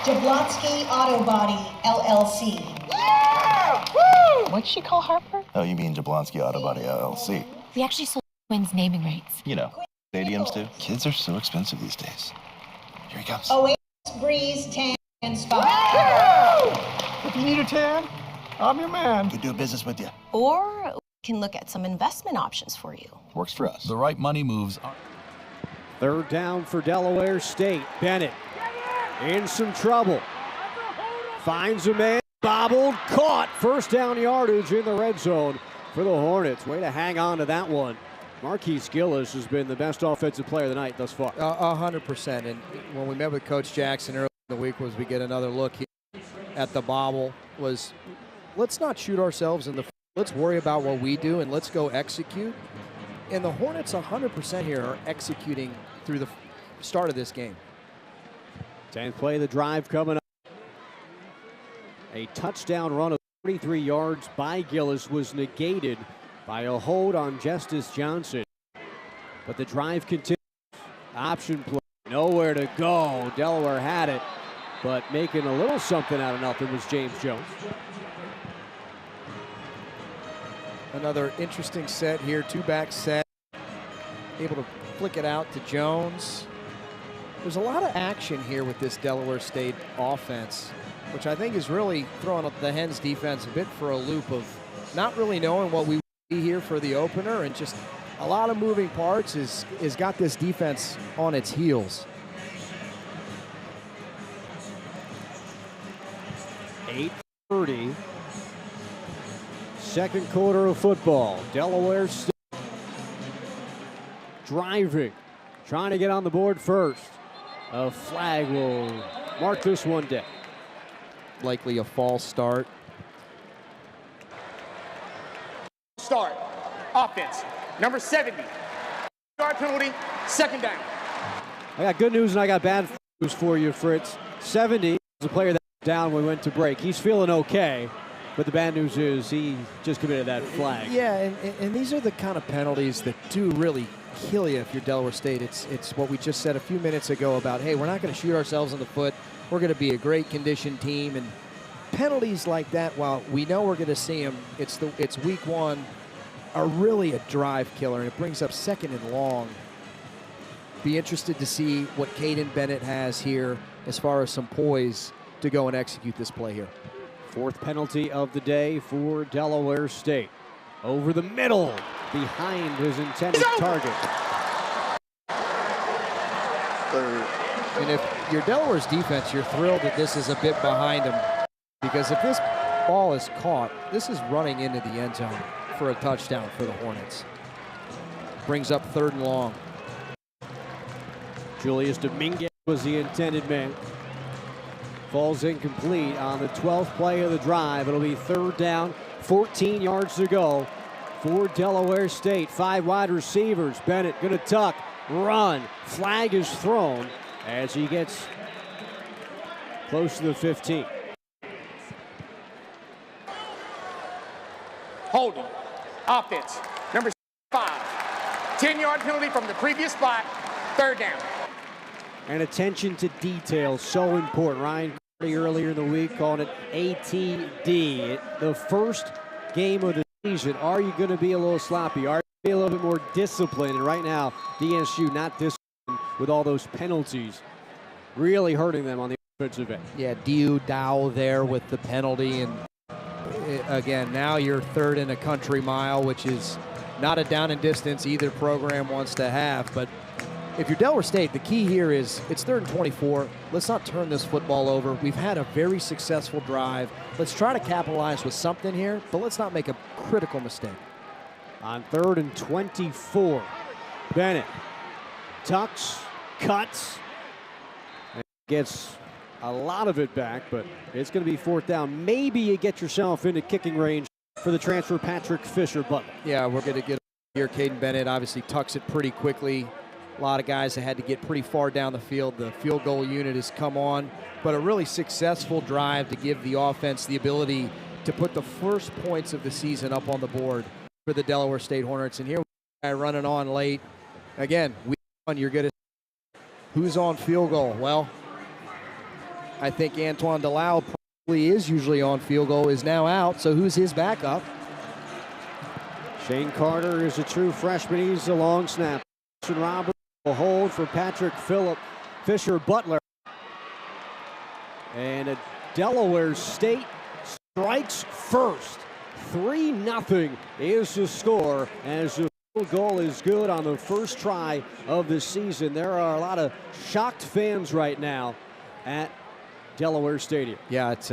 Jablonski Auto Body, LLC. Yeah! Woo! What'd she call Harper? Oh, you mean Jablonski Auto Body, LLC. We actually sold twins naming rights. You know, stadiums do. Kids are so expensive these days. Here he comes. Oasis Breeze Tan and Spa. Yeah! If you need a tan, I'm your man. Could do business with you. Or we can look at some investment options for you. Works for us. The right money moves are... Third down for Delaware State. Bennett in some trouble. Finds a man, bobbled, caught. First down yardage in the red zone for the Hornets. Way to hang on to that one. Marquise Gillis has been the best offensive player of the night thus far. 100%. And when we met with Coach Jackson earlier in the week was we get another look at the bobble was let's not shoot ourselves in the foot. Let's worry about what we do and let's go execute. And the Hornets 100% here are executing through the start of this game. 10th play of the drive coming up. A touchdown run of 33 yards by Gillis was negated by a hold on Justice Johnson. But the drive continues. Option play, nowhere to go. Delaware had it, but making a little something out of nothing was James Jones. Another interesting set here, two-back set. Able to flick it out to Jones. There's a lot of action here with this Delaware State offense, which I think is really throwing up the Hens defense a bit for a loop of not really knowing what we see here for the opener, and just a lot of moving parts is got this defense on its heels. 8:30. Second quarter of football. Delaware State driving, trying to get on the board first. A flag will mark this one dead. Likely a false start. Start. Offense. Number 70. Yard penalty. Second down. I got good news and I got bad news for you, Fritz. 70 is a player that was down when we went to break. He's feeling okay. But the bad news is he just committed that flag. Yeah, and these are the kind of penalties that do really kill you if you're Delaware State. It's what we just said a few minutes ago about, hey, we're not going to shoot ourselves in the foot. We're going to be a great conditioned team. And penalties like that, while we know we're going to see them, it's week one, are really a drive killer, and it brings up 2nd and long. Be interested to see what Caden Bennett has here as far as some poise to go and execute this play here. 4th penalty of the day for Delaware State. Over the middle, behind his intended target. And if you're Delaware's defense, you're thrilled that this is a bit behind them, because if this ball is caught, this is running into the end zone for a touchdown for the Hornets. Brings up 3rd and long. Julius Dominguez was the intended man. Falls incomplete on the 12th play of the drive. It'll be 3rd down, 14 yards to go for Delaware State. 5 wide receivers. Bennett gonna tuck, run. Flag is thrown as he gets close to the 15. Holding. Offense. Number 5. 10-yard penalty from the previous spot. 3rd down. And attention to detail, so important. Ryan Carty earlier in the week called it ATD. The first game of the season. Are you going to be a little sloppy? Are you going to be a little bit more disciplined? And right now, DSU not disciplined with all those penalties. Really hurting them on the offensive end. Yeah, Diu Dow there with the penalty. And again, now you're 3rd in a country mile, which is not a down and distance either program wants to have. But if you're Delaware State, the key here is it's 3rd and 24. Let's not turn this football over. We've had a very successful drive. Let's try to capitalize with something here, but let's not make a critical mistake. On 3rd and 24, Bennett tucks, cuts, and gets a lot of it back, but it's going to be 4th down. Maybe you get yourself into kicking range for the transfer Patrick Fisher-Butler. Yeah, we're going to get here. Caden Bennett obviously tucks it pretty quickly. A lot of guys that had to get pretty far down the field. The field goal unit has come on, but a really successful drive to give the offense the ability to put the first points of the season up on the board for the Delaware State Hornets. And here we have a guy running on late. Again, week one, you're going to who's on field goal? Well, I think Antoine Delau probably is usually on field goal, is now out. So who's his backup? Shane Carter is a true freshman. He's a long snap. Robert will hold for Patrick Fisher-Butler. And a Delaware State strikes first. 3-0 is the score as the field goal is good on the first try of the season. There are a lot of shocked fans right now at Delaware Stadium. Yeah, it's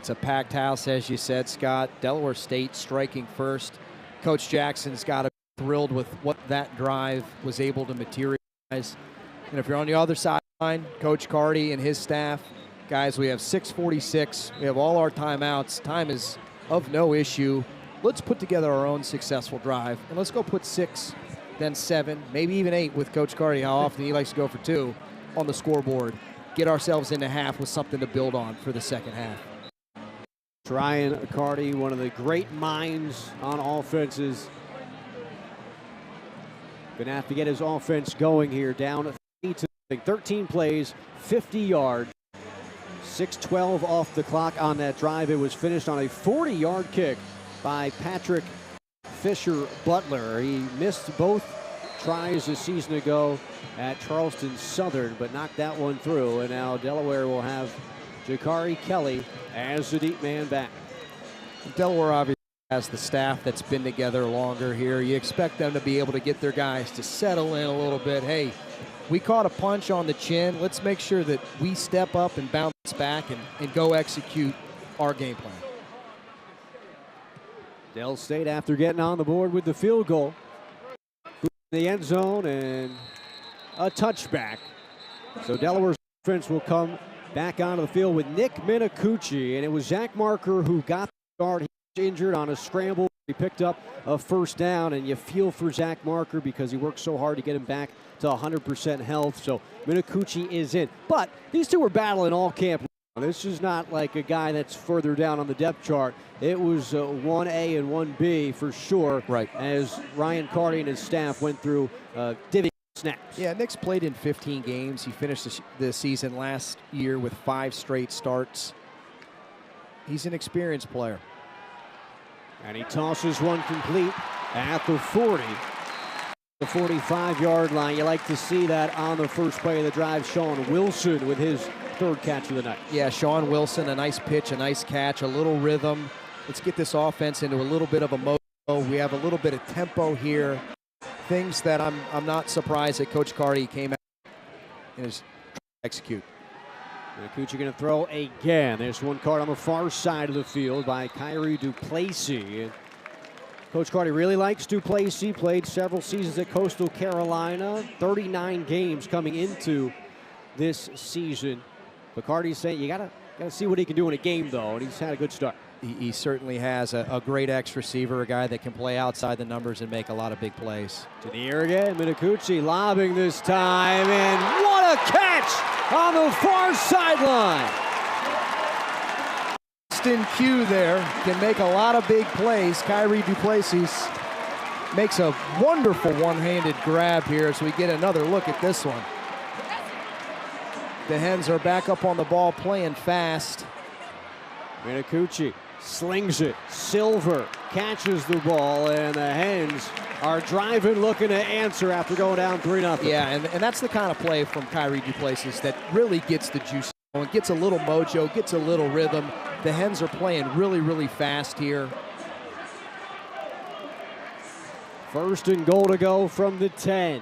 a packed house, as you said, Scott. Delaware State striking first. Coach Jackson's got to be thrilled with what that drive was able to materialize. And if you're on the other sideline, Coach Carty and his staff, guys, we have 6:46. We have all our timeouts. Time is of no issue. Let's put together our own successful drive, and let's go put 6, then 7, maybe even 8 with Coach Carty, how often he likes to go for 2 on the scoreboard. Get ourselves into half with something to build on for the second half. Ryan Carty, one of the great minds on offenses. Gonna have to get his offense going here, down 13 plays, 50 yards. 6:12 off the clock on that drive. It was finished on a 40-yard kick by Patrick Fisher-Butler. He missed both tries a season ago at Charleston Southern, but knocked that one through. And now Delaware will have Jakari Kelly as the deep man back. Delaware obviously has the staff that's been together longer here. You expect them to be able to get their guys to settle in a little bit. Hey, we caught a punch on the chin. Let's make sure that we step up and bounce back and go execute our game plan. Del State, after getting on the board with the field goal, in the end zone and a touchback. So Delaware's offense will come back onto the field with Nick Minicucci, and it was Zach Marker who got the start. He was injured on a scramble. He picked up a first down, and you feel for Zach Marker because he worked so hard to get him back to 100% health. So Minicucci is in. But these two were battling all camp. This is not like a guy that's further down on the depth chart. It was 1A and 1B for sure. Right. As Ryan Carty and his staff went through divvy snaps. Yeah, Nick's played in 15 games. He finished the season last year with 5 straight starts. He's an experienced player. And he tosses one complete at the 40. The 45-yard line. You like to see that on the first play of the drive. Sean Wilson with his third catch of the night. Yeah, Sean Wilson, a nice pitch, a nice catch, a little rhythm. Let's get this offense into a little bit of a mode. We have a little bit of tempo here. Things that I'm not surprised that Coach Carty came out and is trying to execute. Minicucci going to throw again. There's one caught on the far side of the field by Kyrie Duplessis. Coach Carty really likes Duplessis, played several seasons at Coastal Carolina, 39 games coming into this season. But Carty's saying you gotta see what he can do in a game, though, and he's had a good start. He certainly has a great X receiver, a guy that can play outside the numbers and make a lot of big plays. To the air again, Minicucci lobbing this time, and what a catch on the far sideline. Q there can make a lot of big plays. Kyrie Duplessis makes a wonderful one-handed grab here as we get another look at this one. The Hens are back up on the ball playing fast. Minicucci slings it. Silver catches the ball, and the Hens are driving, looking to answer after going down 3-0. Yeah, and that's the kind of play from Kyrie Duplessis that really gets the juice going, gets a little mojo, gets a little rhythm. The Hens are playing really, really fast here. First and goal to go from the 10.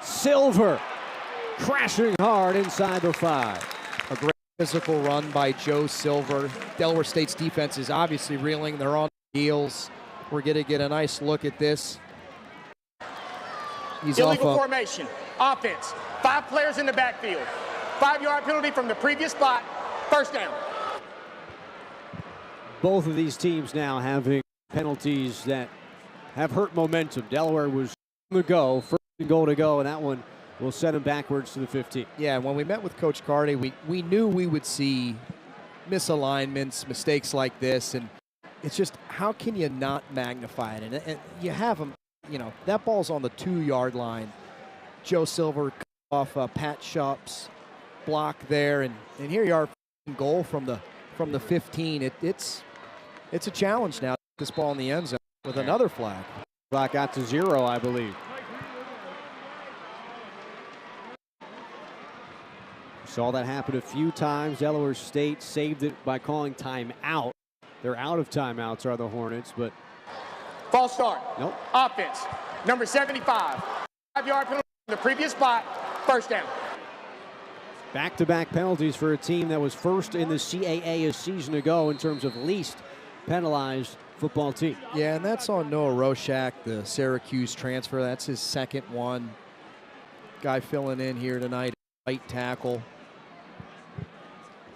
Silver crashing hard inside the 5. A great physical run by Joe Silver. Delaware State's defense is obviously reeling. They're on their heels. We're going to get a nice look at this. He's illegal formation. Offense. 5 players in the backfield. 5-yard penalty from the previous spot. First down. Both of these teams now having penalties that have hurt momentum. Delaware was on the go, first and goal to go, and that one will send them backwards to the 15. Yeah, when we met with Coach Carty, we knew we would see misalignments, mistakes like this, and it's just how can you not magnify it? And you have them, that ball's on the 2-yard line. Joe Silver cut off Pat Shup's block there, and here you are, goal from the 15. It's a challenge now. This ball in the end zone with another flag. Clock out to 0, I believe. Saw that happen a few times. Delaware State saved it by calling timeout. They're out of timeouts, are the Hornets, but false start. Nope. Offense. Number 75. 5-yard penalty from the previous spot. First down. Back-to-back penalties for a team that was first in the CAA a season ago in terms of least penalized football team. Yeah, and that's on Noah Roshak, the Syracuse transfer. That's his second one. Guy filling in here tonight, right tackle.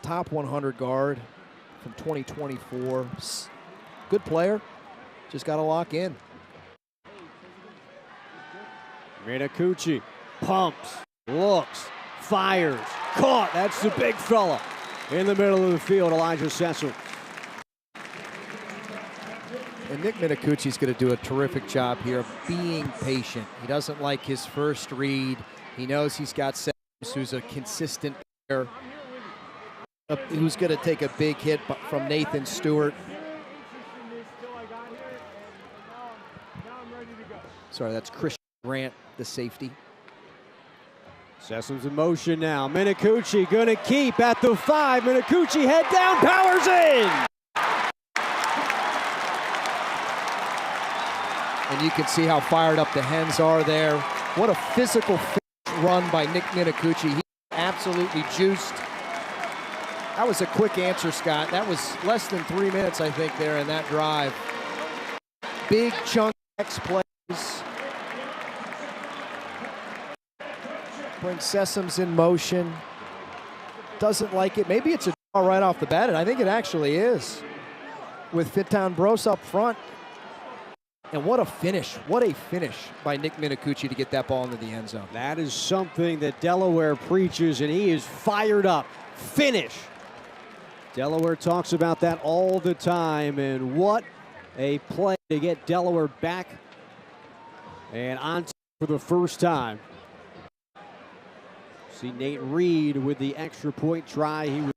Top 100 guard from 2024. Good player, just got to lock in. Minicucci pumps, looks, fires, caught. That's the big fella in the middle of the field, Elijah Sessel. And Nick Minicucci's going to do a terrific job here of being patient. He doesn't like his first read. He knows he's got Sessels, who's a consistent player, who's going to take a big hit from Nathan Stewart. Sorry, that's Christian Grant, the safety. Sessoms in motion now. Minicucci going to keep at the 5. Minicucci head down, powers in. And you can see how fired up the Hens are there. What a physical run by Nick Minicucci. He absolutely juiced. That was a quick answer, Scott. That was less than 3 minutes, I think, there in that drive. Big chunk X plays. Brings Sessoms in motion. Doesn't like it. Maybe it's a draw right off the bat, and I think it actually is. With Fitan Bros up front. And what a finish by Nick Minicucci to get that ball into the end zone. That is something that Delaware preaches, and he is fired up. Finish. Delaware talks about that all the time, and what a play to get Delaware back and on for the first time. See Nate Reed with the extra point try. He was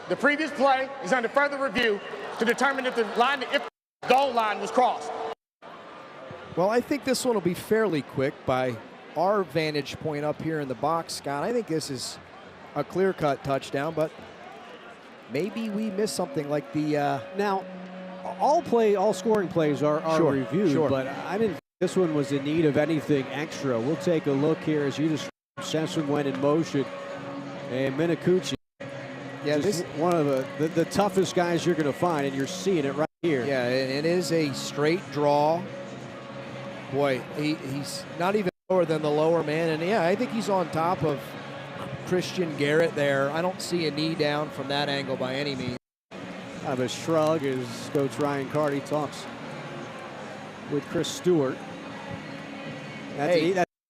The previous play is under further review to determine if the goal line was crossed. Well, I think this one will be fairly quick by our vantage point up here in the box, Scott. I think this is a clear-cut touchdown, but maybe we missed something like the... Now, all scoring plays are reviewed, but I didn't think this one was in need of anything extra. We'll take a look here as you just Sesson went in motion, and Minicucci. Yeah, this is one of the toughest guys you're going to find, and you're seeing it right here. Yeah, it is a straight draw. Boy, he's not even lower than the lower man, and yeah, I think he's on top of Christian Garrett there. I don't see a knee down from that angle by any means. Kind of a shrug as Coach Ryan Carty talks with Chris Stewart.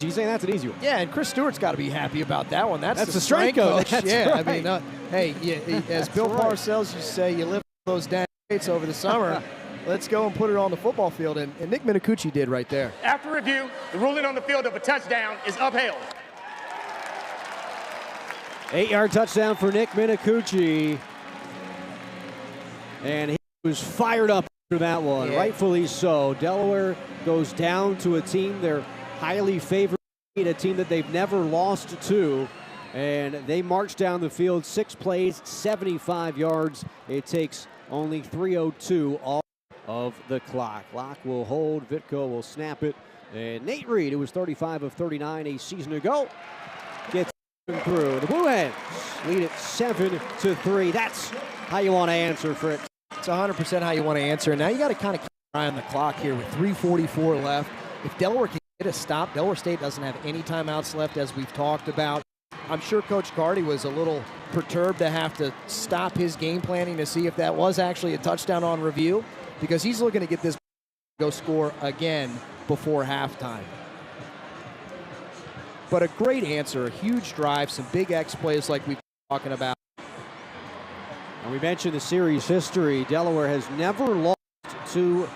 He's saying that's an easy one. Yeah, and Chris Stewart's got to be happy about that one. That's the strength coach. Yeah, right. I mean, hey, as Bill Parcells used to say, you live those damn weights over the summer. Let's go and put it on the football field, and Nick Minicucci did right there. After review, the ruling on the field of a touchdown is upheld. 8-yard touchdown for Nick Minicucci. And he was fired up after that one, rightfully so. Delaware goes down to a team they're highly favored, a team that they've never lost to, and they march down the field, 6 plays, 75 yards. It takes only 3:02 off of the clock. Locke will hold, Vitko will snap it, and Nate Reed, who was 35 of 39 a season ago, gets through. The Blue Hens lead it 7-3. That's how you want to answer for it. It's 100% how you want to answer. Now you got to kind of keep an eye on the clock here with 3:44 left. If Delaware can get a stop, Delaware State doesn't have any timeouts left, as we've talked about. I'm sure Coach Carty was a little perturbed to have to stop his game planning to see if that was actually a touchdown on review, because he's looking to get this go score again before halftime. But a great answer, a huge drive, some big X plays like we've been talking about. And we mentioned the series history. Delaware has never lost to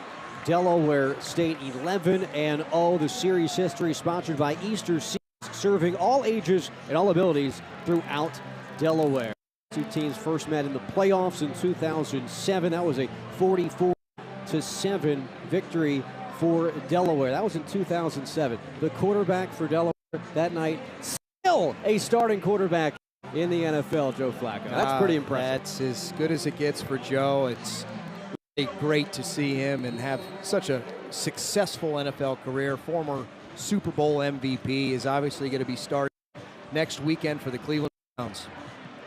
Delaware State, 11-0. The series history sponsored by Easter Seals, serving all ages and all abilities throughout Delaware. Two teams first met in the playoffs in 2007. That was a 44-7 victory for Delaware. That was in 2007. The quarterback for Delaware that night, still a starting quarterback in the NFL, Joe Flacco. That's pretty impressive. That's as good as it gets for Joe. It's really great to see him and have such a successful NFL career. Former Super Bowl MVP is obviously going to be starting next weekend for the Cleveland Browns.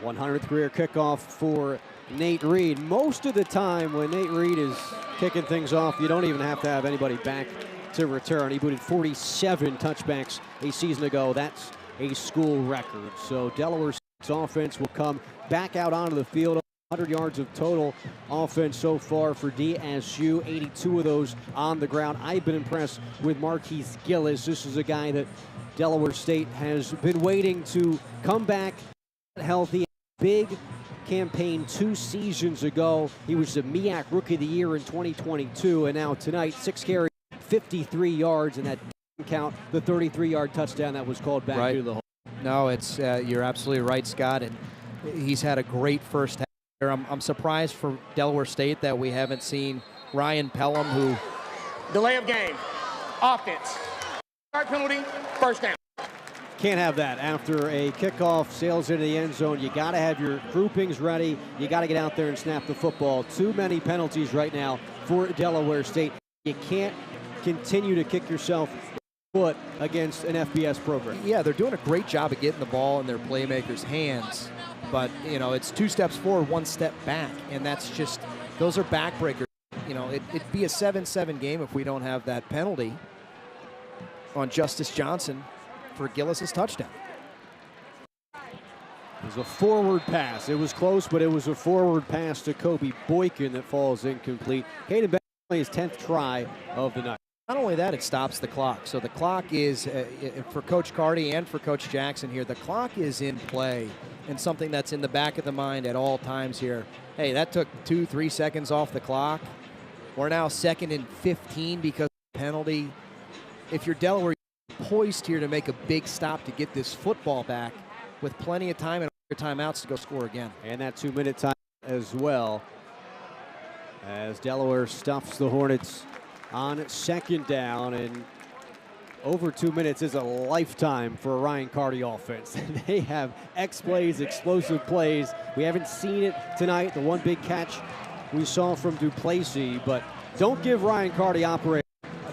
100th career kickoff for Nate Reed. Most of the time when Nate Reed is kicking things off, you don't even have to have anybody back to return. He booted 47 touchbacks a season ago. That's a school record. So Delaware's offense will come back out onto the field. 100 yards of total offense so far for DSU, 82 of those on the ground. I've been impressed with Marquise Gillis. This is a guy that Delaware State has been waiting to come back healthy. Big campaign 2 seasons ago. He was the MEAC Rookie of the Year in 2022, and now tonight, 6 carries, 53 yards, and that didn't count the 33-yard touchdown that was called back to the hole. No, it's you're absolutely right, Scott, and he's had a great first half. I'm surprised for Delaware State that we haven't seen Ryan Pelham, who... Delay of game. Offense. Yard penalty, first down. Can't have that. After a kickoff sails into the end zone, you got to have your groupings ready. You got to get out there and snap the football. Too many penalties right now for Delaware State. You can't continue to kick yourself in the foot against an FBS program. Yeah, they're doing a great job of getting the ball in their playmakers' hands. But, you know, it's 2 steps forward, 1 step back. And that's just, those are backbreakers. You know, it'd be a 7-7 game if we don't have that penalty on Justice Johnson for Gillis' touchdown. It was a forward pass. It was close, but it was a forward pass to Kobe Boykin that falls incomplete. Caden Bennett his 10th try of the night. Not only that, it stops the clock. So the clock is, for Coach Carty and for Coach Jackson here, the clock is in play and something that's in the back of the mind at all times here. Hey, that took 2-3 seconds off the clock. We're now 2nd and 15 because of the penalty. If you're Delaware, you're poised here to make a big stop to get this football back with plenty of time and timeouts to go score again. And that 2-minute time as well, as Delaware stuffs the Hornets on second down, and over 2 minutes is a lifetime for a Ryan Carty offense. They have X plays, explosive plays. We haven't seen it tonight, the one big catch we saw from Duplessis, but don't give Ryan Carty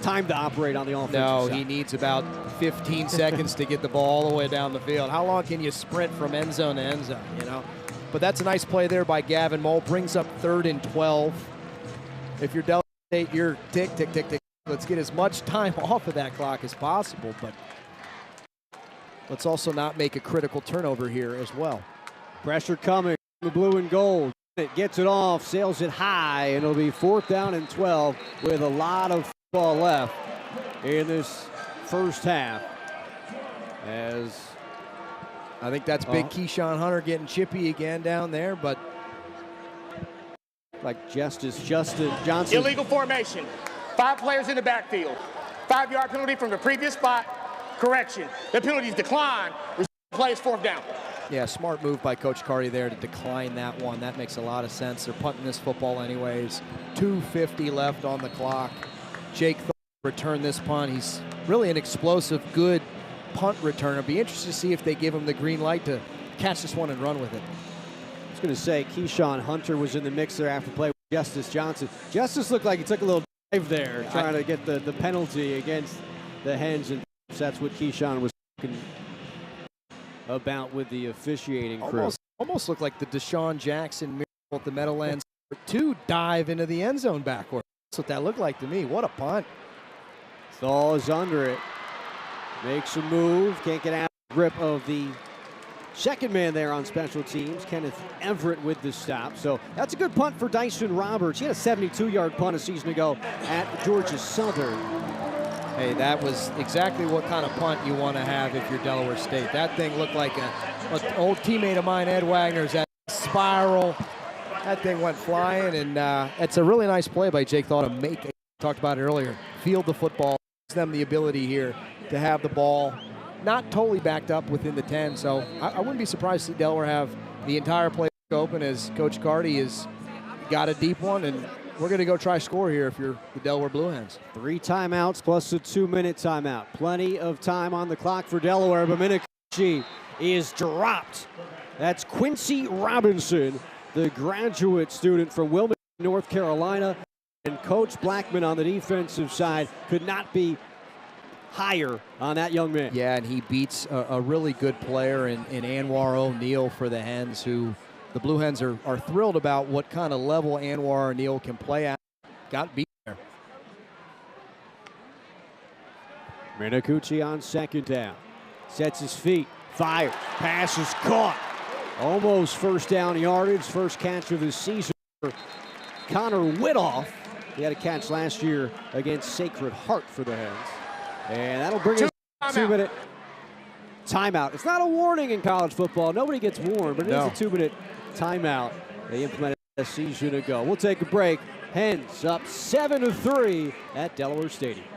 time to operate on the offensive side. No, he needs about 15 seconds to get the ball all the way down the field. How long can you sprint from end zone to end zone, you know? But that's a nice play there by Gavin Mole. Brings up 3rd and 12. If you're Delaware State, you're tick, tick, tick, tick. Let's get as much time off of that clock as possible, but let's also not make a critical turnover here as well. Pressure coming, the blue and gold. It gets it off, sails it high, and it'll be 4th down and 12 with a lot of football left in this first half. As I think that's big Keyshawn Hunter getting chippy again down there, but like Justin Johnson. Illegal formation. 5 players in the backfield. 5-yard penalty from the previous spot. Correction. The penalties decline. Play is 4th down. Yeah, smart move by Coach Carty there to decline that one. That makes a lot of sense. They're punting this football anyways. 2:50 left on the clock. Jake returned this punt. He's really an explosive, good punt returner. Be interested to see if they give him the green light to catch this one and run with it. I was going to say Keyshawn Hunter was in the mix there after play with Justice Johnson. Justice looked like he took a little dive there, trying to get the penalty against the Hens, and that's what Keyshawn was talking about with the officiating crew. Almost looked like the Deshaun Jackson miracle at the Meadowlands 2 dive into the end zone backward. That's what that looked like to me. What a punt. Stahl is under it. Makes a move. Can't get out of the grip of the second man there on special teams. Kenneth Everett with the stop. So that's a good punt for Dyson Roberts. He had a 72-yard punt a season ago at Georgia Southern. Hey, that was exactly what kind of punt you want to have if you're Delaware State. that thing looked like an old teammate of mine, Ed Wagner's, that spiral. That thing went flying, and it's a really nice play by Jake Thaw to make it. Talked about it earlier. Field the football. Gives them the ability here to have the ball not totally backed up within the 10. So I wouldn't be surprised to see Delaware have the entire play open as Coach Carty has got a deep one, and we're going to go try score here if you're the Delaware Blue Hens. 3 timeouts plus a 2-minute timeout. Plenty of time on the clock for Delaware, but Minicucci is dropped. That's Quincy Robinson, the graduate student from Wilmington, North Carolina. And Coach Blackman on the defensive side could not be higher on that young man. Yeah, and he beats a really good player in Anwar O'Neal for the Hens, who the Blue Hens are thrilled about what kind of level Anwar O'Neal can play at. Got beat there. Minicucci on second down. Sets his feet, fires, pass is caught. Almost first down yardage, first catch of the season for Connor Whittoff. He had a catch last year against Sacred Heart for the Hens. And that'll bring us a 2-minute timeout. It's not a warning in college football. Nobody gets warned, but it is a 2-minute timeout. They implemented a season ago. We'll take a break. Hens up 7-3 at Delaware Stadium.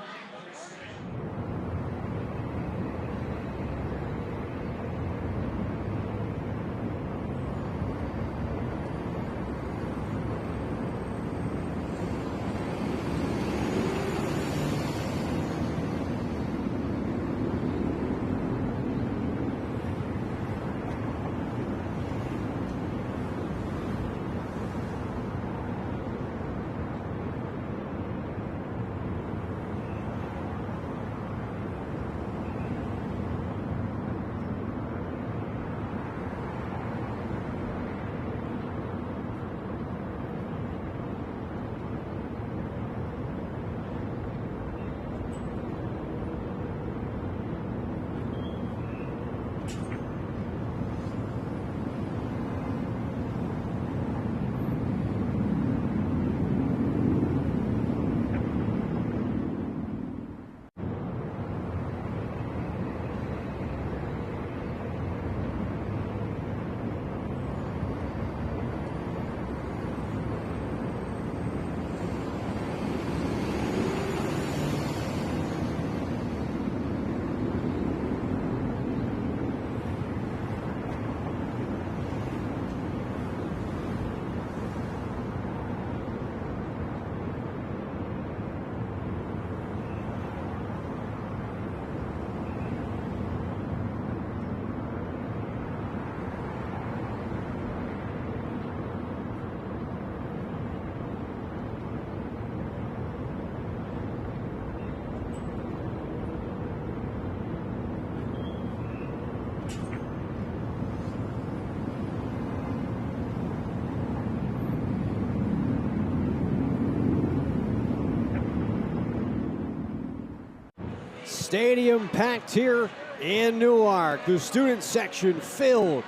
Stadium packed here in Newark. The student section filled,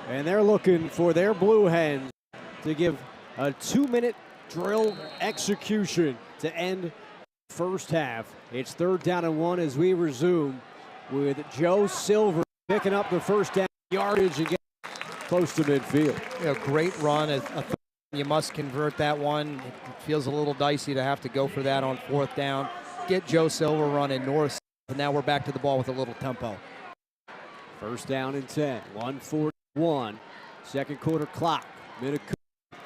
and they're looking for their Blue Hens to give a 2-minute drill execution to end first half. It's 3rd down and 1 as we resume with Joe Silver picking up the first down yardage and getting close to midfield. Yeah, great run. You must convert that one. It feels a little dicey to have to go for that on 4th down. Get Joe Silver running north, and now we're back to the ball with a little tempo. 1st down and 10, 1:41, 2nd quarter clock. Minicucci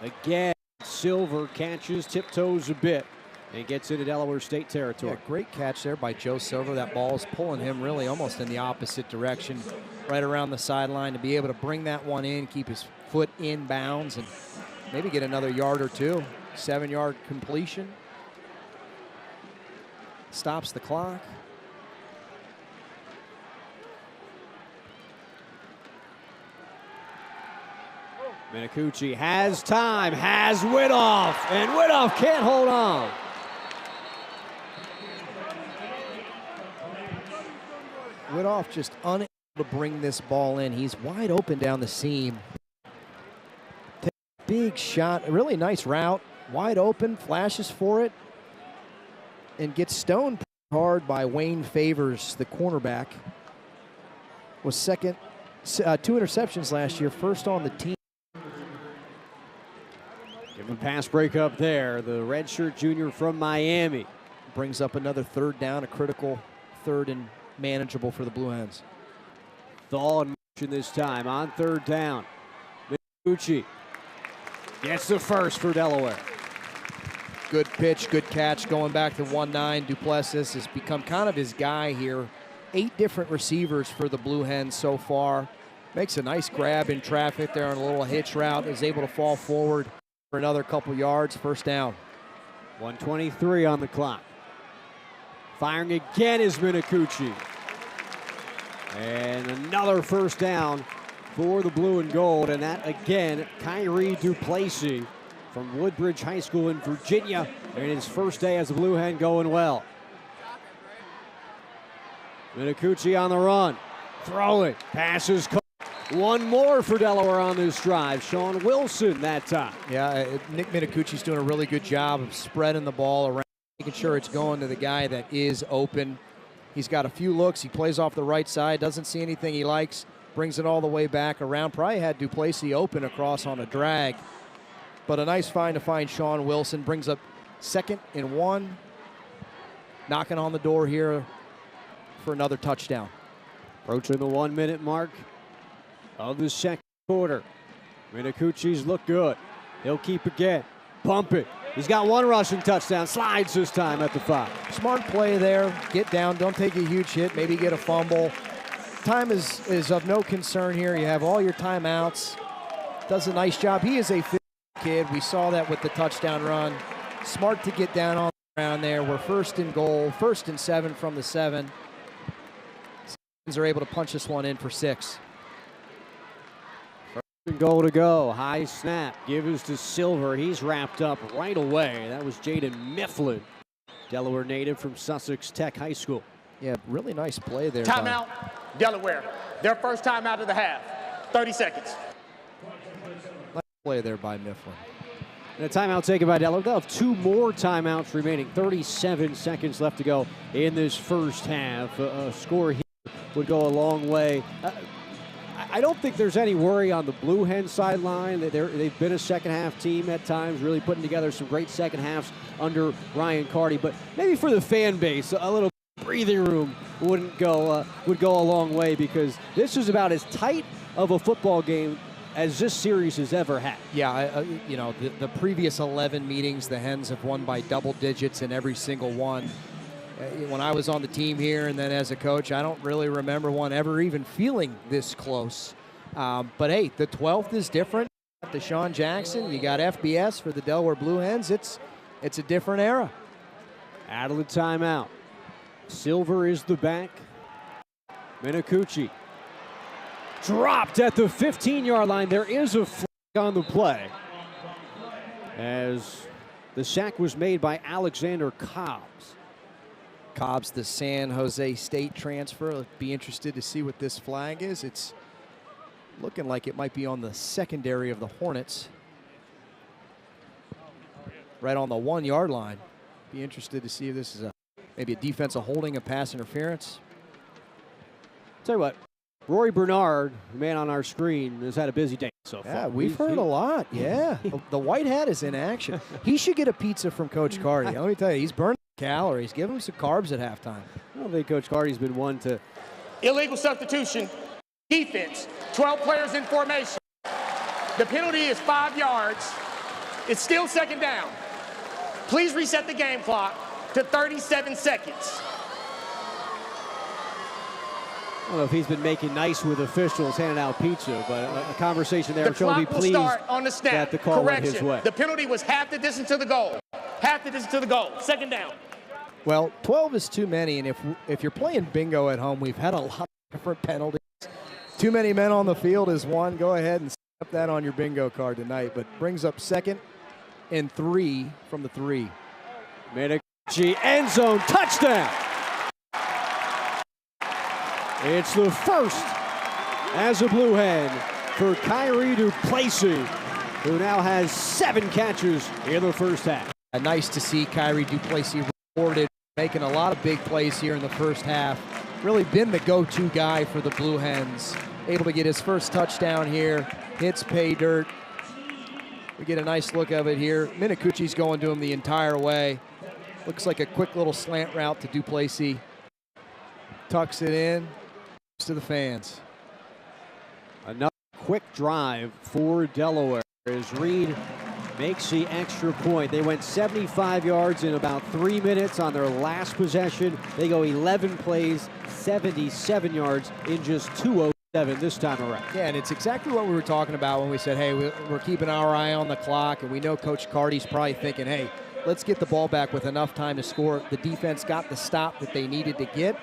again. Silver catches, tiptoes a bit, and gets into Delaware State territory. Yeah, great catch there by Joe Silver. That ball is pulling him really almost in the opposite direction, right around the sideline, to be able to bring that one in, keep his foot in bounds, and maybe get another yard or two. 7-yard completion. Stops the clock. Minicucci has time, has Widoff, and Widoff can't hold on. Widoff just unable to bring this ball in. He's wide open down the seam. Big shot, a really nice route, wide open, flashes for it, and gets stoned hard by Wayne Favors, the cornerback. Was 2 interceptions last year, 1st on the team. Give him a pass break up there. The redshirt junior from Miami brings up another 3rd down, a critical 3rd and manageable for the Blue Hens. Thaw in motion this time on 3rd down. Minicucci gets the first for Delaware. Good pitch, good catch, going back to 1-9. Duplessis has become kind of his guy here. 8 different receivers for the Blue Hens so far. Makes a nice grab in traffic there on a little hitch route. Is able to fall forward for another couple yards. 1st down. 1:23 on the clock. Firing again is Minicucci. And another 1st down for the blue and gold. And that again, Kyrie Duplessis from Woodbridge High School in Virginia. And his first day as a Blue Hen going well. Minicucci on the run. Throwing. Passes. One more for Delaware on this drive. Sean Wilson that time. Yeah, Nick Minicucci's doing a really good job of spreading the ball around, making sure it's going to the guy that is open. He's got a few looks. He plays off the right side, doesn't see anything he likes, brings it all the way back around. Probably had Duplessis open across on a drag. But a nice find to find Sean Wilson. Brings up 2nd and 1. Knocking on the door here for another touchdown. Approaching the 1-minute mark of the 2nd quarter. Minicucci's look good. He'll keep again. Pump it. He's got 1 rushing touchdown. Slides this time at the 5. Smart play there. Get down. Don't take a huge hit. Maybe get a fumble. Time is of no concern here. You have all your timeouts. Does a nice job. He is a fit kid. We saw that with the touchdown run. Smart to get down on the ground there. We're 1st and goal. 1st and 7 from the 7. Are able to punch this one in for 6. Goal to go. High snap. Gives to Silver. He's wrapped up right away. That was Jaden Mifflin, Delaware native from Sussex Tech High School. Yeah, really nice play there. Timeout, Delaware. Their first timeout of the half. 30 seconds. Nice play there by Mifflin. And a timeout taken by Delaware. They'll have 2 more timeouts remaining. 37 seconds left to go in this first half. A score here would go a long way. I don't think there's any worry on the Blue Hen sideline. They've been a second-half team at times, really putting together some great second halves under Ryan Carty. But maybe for the fan base, a little breathing room would go a long way, because this is about as tight of a football game as this series has ever had. Yeah, you know, the previous 11 meetings, the Hens have won by double digits in every single one. When I was on the team here and then as a coach, I don't really remember one ever even feeling this close. But hey, the 12th is different. You got Deshaun Jackson, you got FBS for the Delaware Blue Hens. It's a different era. Out of the timeout. Silver is the back. Minicucci dropped at the 15-yard line. There is a flag on the play, as the sack was made by Alexander Cobbs. Cobb's the San Jose State transfer. I'll be interested to see what this flag is. It's looking like it might be on the secondary of the Hornets. Right on the 1 yard line. Be interested to see if this is maybe a defensive holding, a pass interference. Tell you what, Rory Bernard, the man on our screen, has had a busy day so far. Yeah, we've heard a lot. Yeah, the white hat is in action. He should get a pizza from Coach Cardi. Let me tell you, he's burning calories. Give him some carbs at halftime. I don't think Coach Cardi's been one to. Illegal substitution. Defense. 12 players in formation. The penalty is 5 yards. It's still second down. Please reset the game clock to 37 seconds. I don't know if he's been making nice with officials handing out pizza, but a conversation there. The clock will start on the snap. That the call went his Correction. way. The penalty was half the distance to the goal. Half the distance to the goal. Second down. Well, 12 is too many, and if you're playing bingo at home, we've had a lot of different penalties. Too many men on the field is one. Go ahead and set that on your bingo card tonight, but brings up 2nd and 3 from the 3. Medici, end zone, touchdown! It's the first as a Blue Hen for Kyrie Duplessis, who now has 7 catches in the first half. Nice to see Kyrie Duplessis rewarded, making a lot of big plays here in the first half. Really been the go-to guy for the Blue Hens. Able to get his first touchdown here, hits pay dirt. We get a nice look of it here. Minicucci's going to him the entire way. Looks like a quick little slant route to Duplessis. Tucks it in to the fans. Another quick drive for Delaware as Reed makes the extra point. They went 75 yards in about 3 minutes on their last possession. They go 11 plays, 77 yards in just 2:07 this time around. Yeah, and it's exactly what we were talking about when we said, hey, we're keeping our eye on the clock, and we know Coach Cardi's probably thinking, hey, let's get the ball back with enough time to score. The defense got the stop that they needed to get,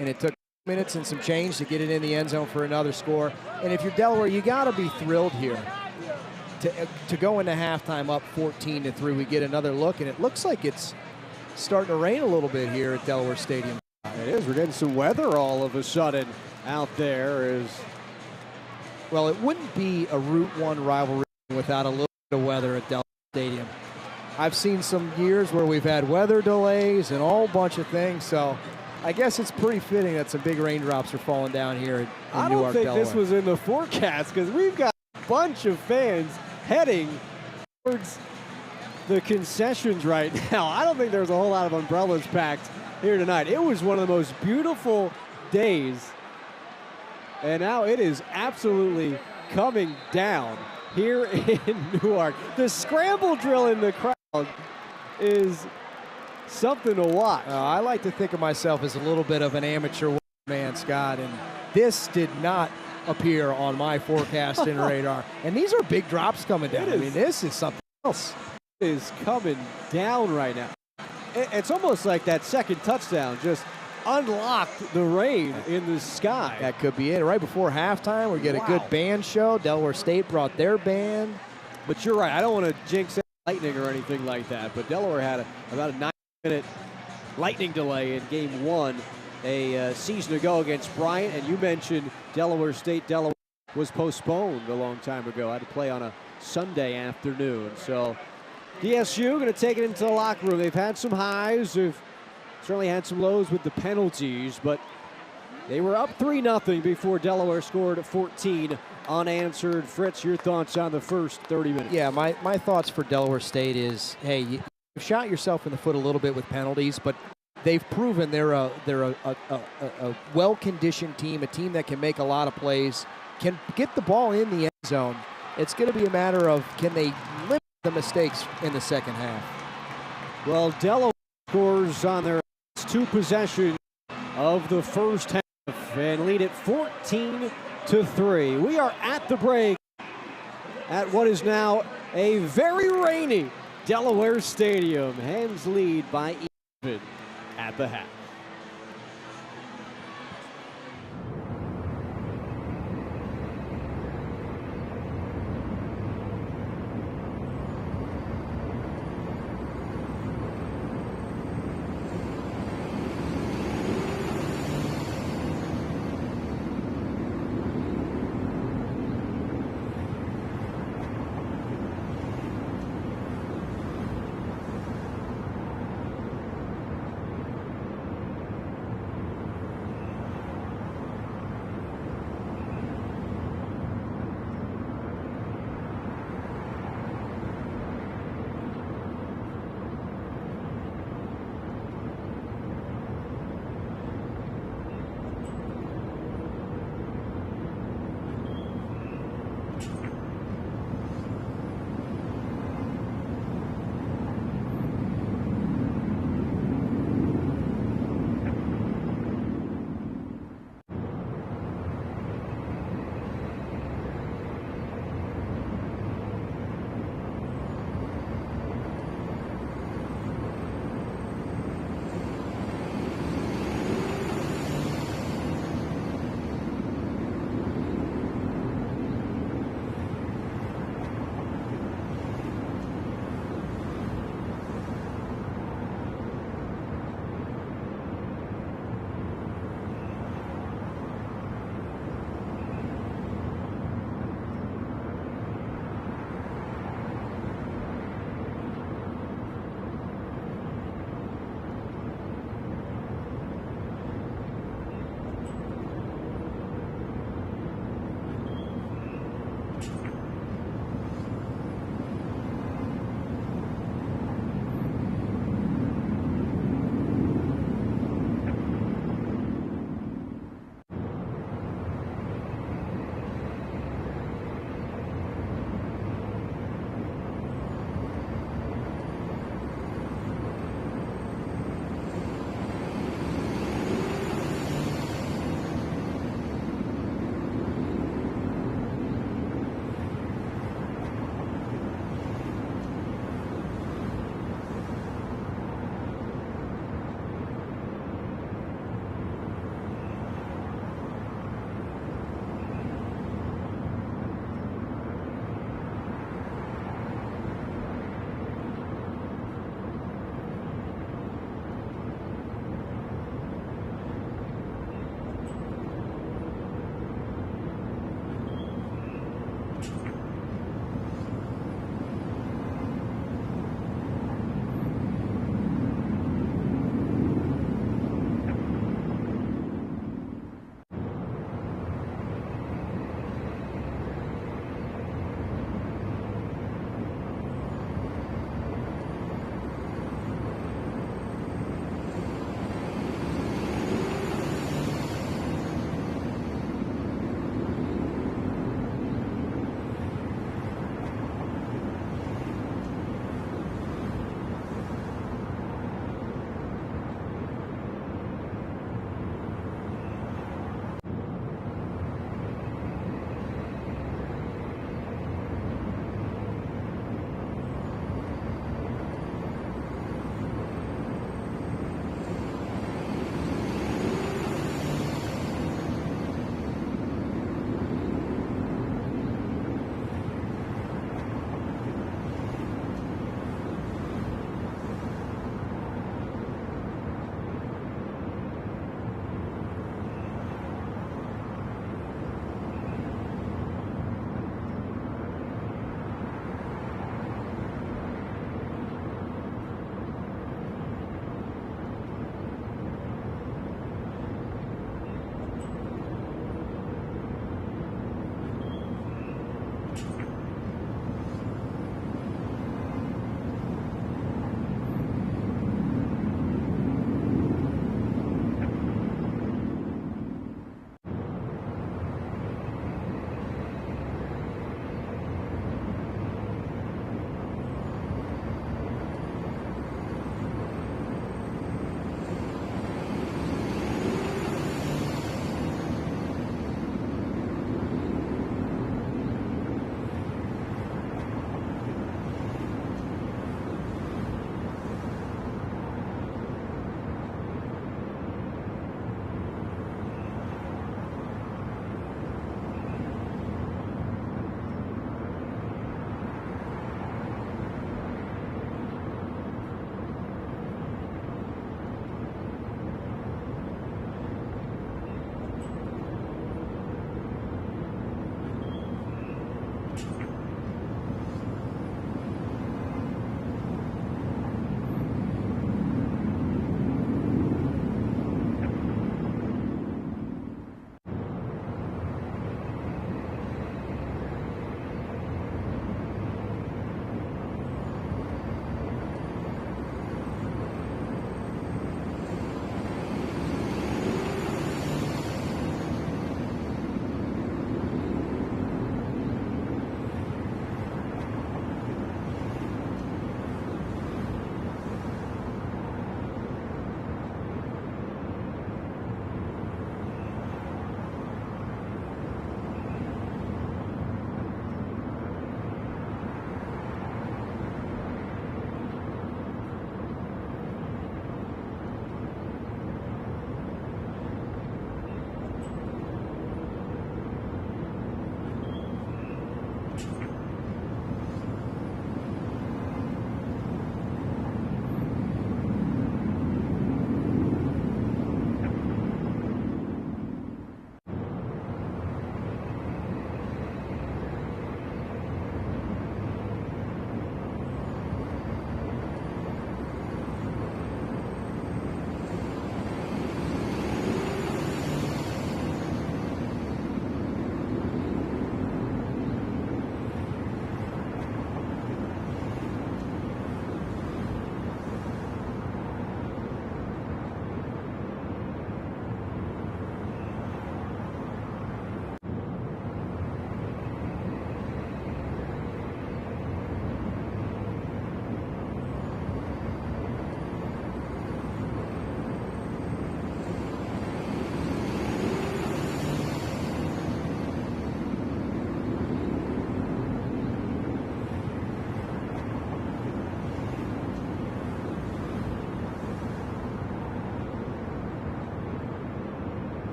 and it took minutes and some change to get it in the end zone for another score. And if you're Delaware, you got to be thrilled here to go into halftime up 14-3. We get another look, and it looks like it's starting to rain a little bit here at Delaware Stadium. It is. We're getting some weather all of a sudden out there. Well, it wouldn't be a Route 1 rivalry without a little bit of weather at Delaware Stadium. I've seen some years where we've had weather delays and a whole bunch of things, so I guess it's pretty fitting that some big raindrops are falling down here in Newark, I don't think Delaware. this was in the forecast because we've got a bunch of fans heading towards the concessions right now. I don't think there's a whole lot of umbrellas packed here tonight. It was one of the most beautiful days, and now it is absolutely coming down here in Newark. The scramble drill in the crowd is something to watch. I like to think of myself as a little bit of an amateur man, Scott, and this did not appear on my forecasting radar. And these are big drops coming down. I mean, this is something else. It is coming down right now. It's almost like that second touchdown just unlocked the rain in the sky. That could be it. Right before halftime, we get a good band show. Delaware State brought their band. But you're right. I don't want to jinx lightning or anything like that. But Delaware had about a 9-minute lightning delay in game 1 a season ago against Bryant. And you mentioned Delaware State. Delaware was postponed a long time ago. I had to play on a Sunday afternoon. So DSU going to take it into the locker room. They've had some highs. They've certainly had some lows with the penalties, but they were up 3-0 before Delaware scored at 14 unanswered. Fritz, your thoughts on the first 30 minutes? Yeah, my thoughts for Delaware State is, hey, you shot yourself in the foot a little bit with penalties, but they've proven they're a well-conditioned team, a team that can make a lot of plays, can get the ball in the end zone. It's going to be a matter of can they limit the mistakes in the second half. Well, Delaware scores on their 2 possessions of the first half and lead it 14-3. We are at the break at what is now a very rainy Delaware Stadium. Hens lead by even at the half.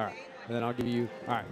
All right. And then I'll give you, all right.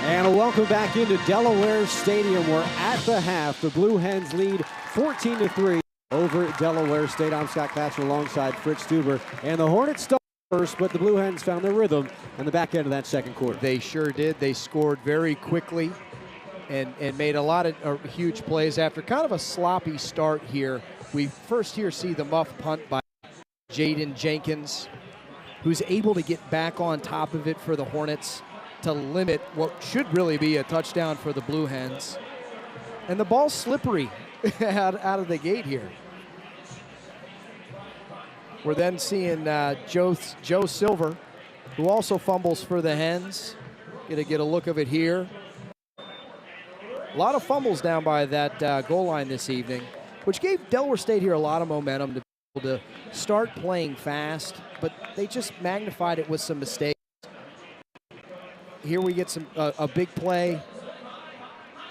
And welcome back into Delaware Stadium, where at the half, the Blue Hens lead 14-3 over Delaware State. I'm Scott Klatcher alongside Fritz Stuber. And the Hornets start first, but the Blue Hens found their rhythm in the back end of that second quarter. They sure did. They scored very quickly and made a lot of huge plays after kind of a sloppy start here. We first here see the muff punt by Jaden Jenkins, who's able to get back on top of it for the Hornets to limit what should really be a touchdown for the Blue Hens. And the ball's slippery out of the gate here. We're then seeing Joe Silver, who also fumbles for the Hens. Gonna get a look of it here. A lot of fumbles down by that goal line this evening, which gave Delaware State here a lot of momentum to be able to start playing fast, but they just magnified it with some mistakes. Here we get a big play,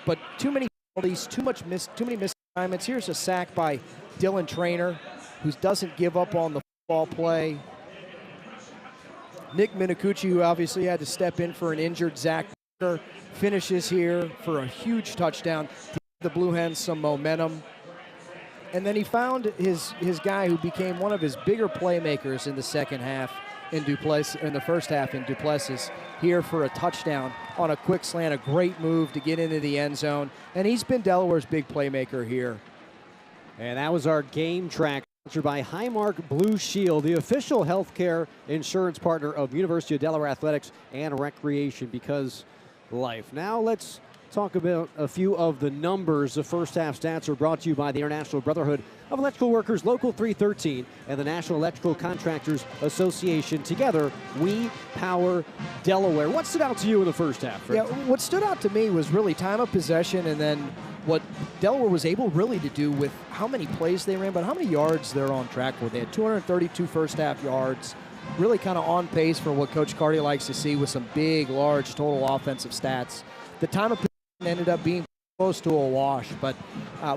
but too many penalties, too many missed assignments. Here's a sack by Dylan Traynor, who doesn't give up on the football play. Nick Minicucci, who obviously had to step in for an injured Zach Parker, finishes here for a huge touchdown to give the Blue Hens some momentum. And then he found his guy who became one of his bigger playmakers in the second half in the first half in Duplessis, here for a touchdown on a quick slant, a great move to get into the end zone. And he's been Delaware's big playmaker here. And that was our game track, sponsored by Highmark Blue Shield, the official healthcare insurance partner of University of Delaware Athletics and Recreation, because life. Now let's talk about a few of the numbers. The first half stats are brought to you by the International Brotherhood of Electrical Workers, Local 313, and the National Electrical Contractors Association. Together, we power Delaware. What stood out to you in the first half, Fred? Yeah, what stood out to me was really time of possession, and then what Delaware was able really to do with how many plays they ran, but how many yards they're on track for. They had 232 first half yards, really kind of on pace for what Coach Carty likes to see with some big, large total offensive stats. The time of possession ended up being close to a wash, but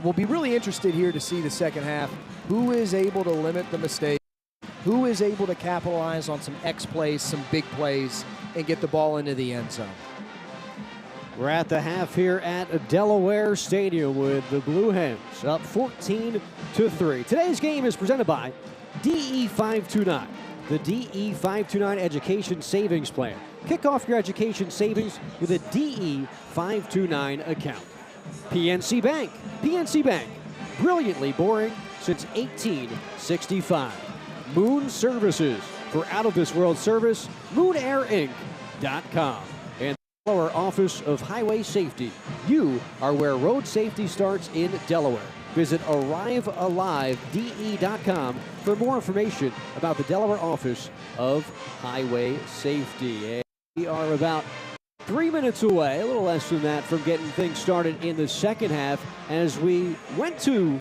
we'll be really interested here to see the second half. Who is able to limit the mistakes? Who is able to capitalize on some X plays, some big plays, and get the ball into the end zone? We're at the half here at Delaware Stadium with the Blue Hens up 14-3. Today's game is presented by DE 529, the DE 529 Education Savings Plan. Kick off your education savings with a DE 529 account. PNC Bank. PNC Bank. Brilliantly boring since 1865. Moon Services. For out-of-this-world service, MoonAirInc.com. And the Delaware Office of Highway Safety. You are where road safety starts in Delaware. Visit ArriveAliveDE.com for more information about the Delaware Office of Highway Safety. And we are about 3 minutes away, a little less than that, from getting things started in the second half. As we went to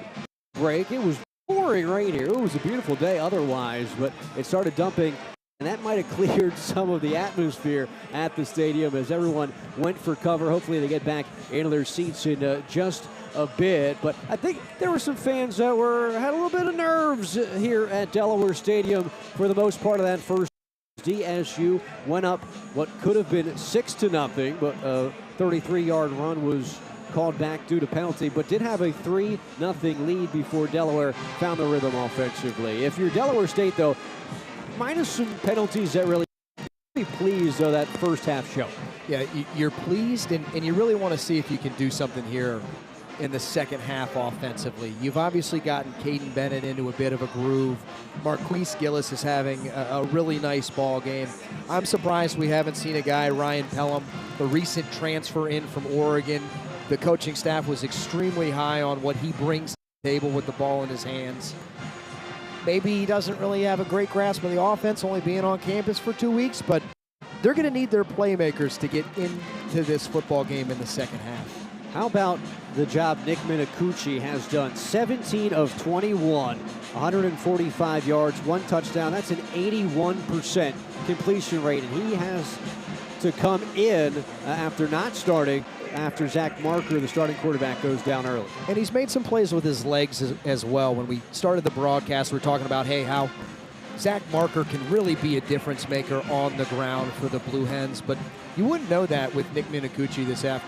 break, it was pouring rain here. It was a beautiful day otherwise, but it started dumping, and that might have cleared some of the atmosphere at the stadium as everyone went for cover. Hopefully they get back into their seats in just a bit, but I think there were some fans that had a little bit of nerves here at Delaware Stadium for the most part of that first. DSU went up what could have been 6-0, but a 33-yard run was called back due to penalty, but did have a 3-0 lead before Delaware found the rhythm offensively. If you're Delaware State, though, minus some penalties that really be pleased though that first half show. Yeah, you're pleased, and you really want to see if you can do something here in the second half offensively. You've obviously gotten Caden Bennett into a bit of a groove. Marquise Gillis is having a really nice ball game. I'm surprised we haven't seen a guy, Ryan Pelham, the recent transfer in from Oregon. The coaching staff was extremely high on what he brings to the table with the ball in his hands. Maybe he doesn't really have a great grasp of the offense, only being on campus for 2 weeks, but they're going to need their playmakers to get into this football game in the second half. How about the job Nick Minicucci has done? 17 of 21, 145 yards, 1 touchdown. That's an 81% completion rate, and he has to come in after not starting after Zach Marker, the starting quarterback, goes down early. And he's made some plays with his legs as well. When we started the broadcast, we were talking about, hey, how Zach Marker can really be a difference maker on the ground for the Blue Hens, but you wouldn't know that with Nick Minicucci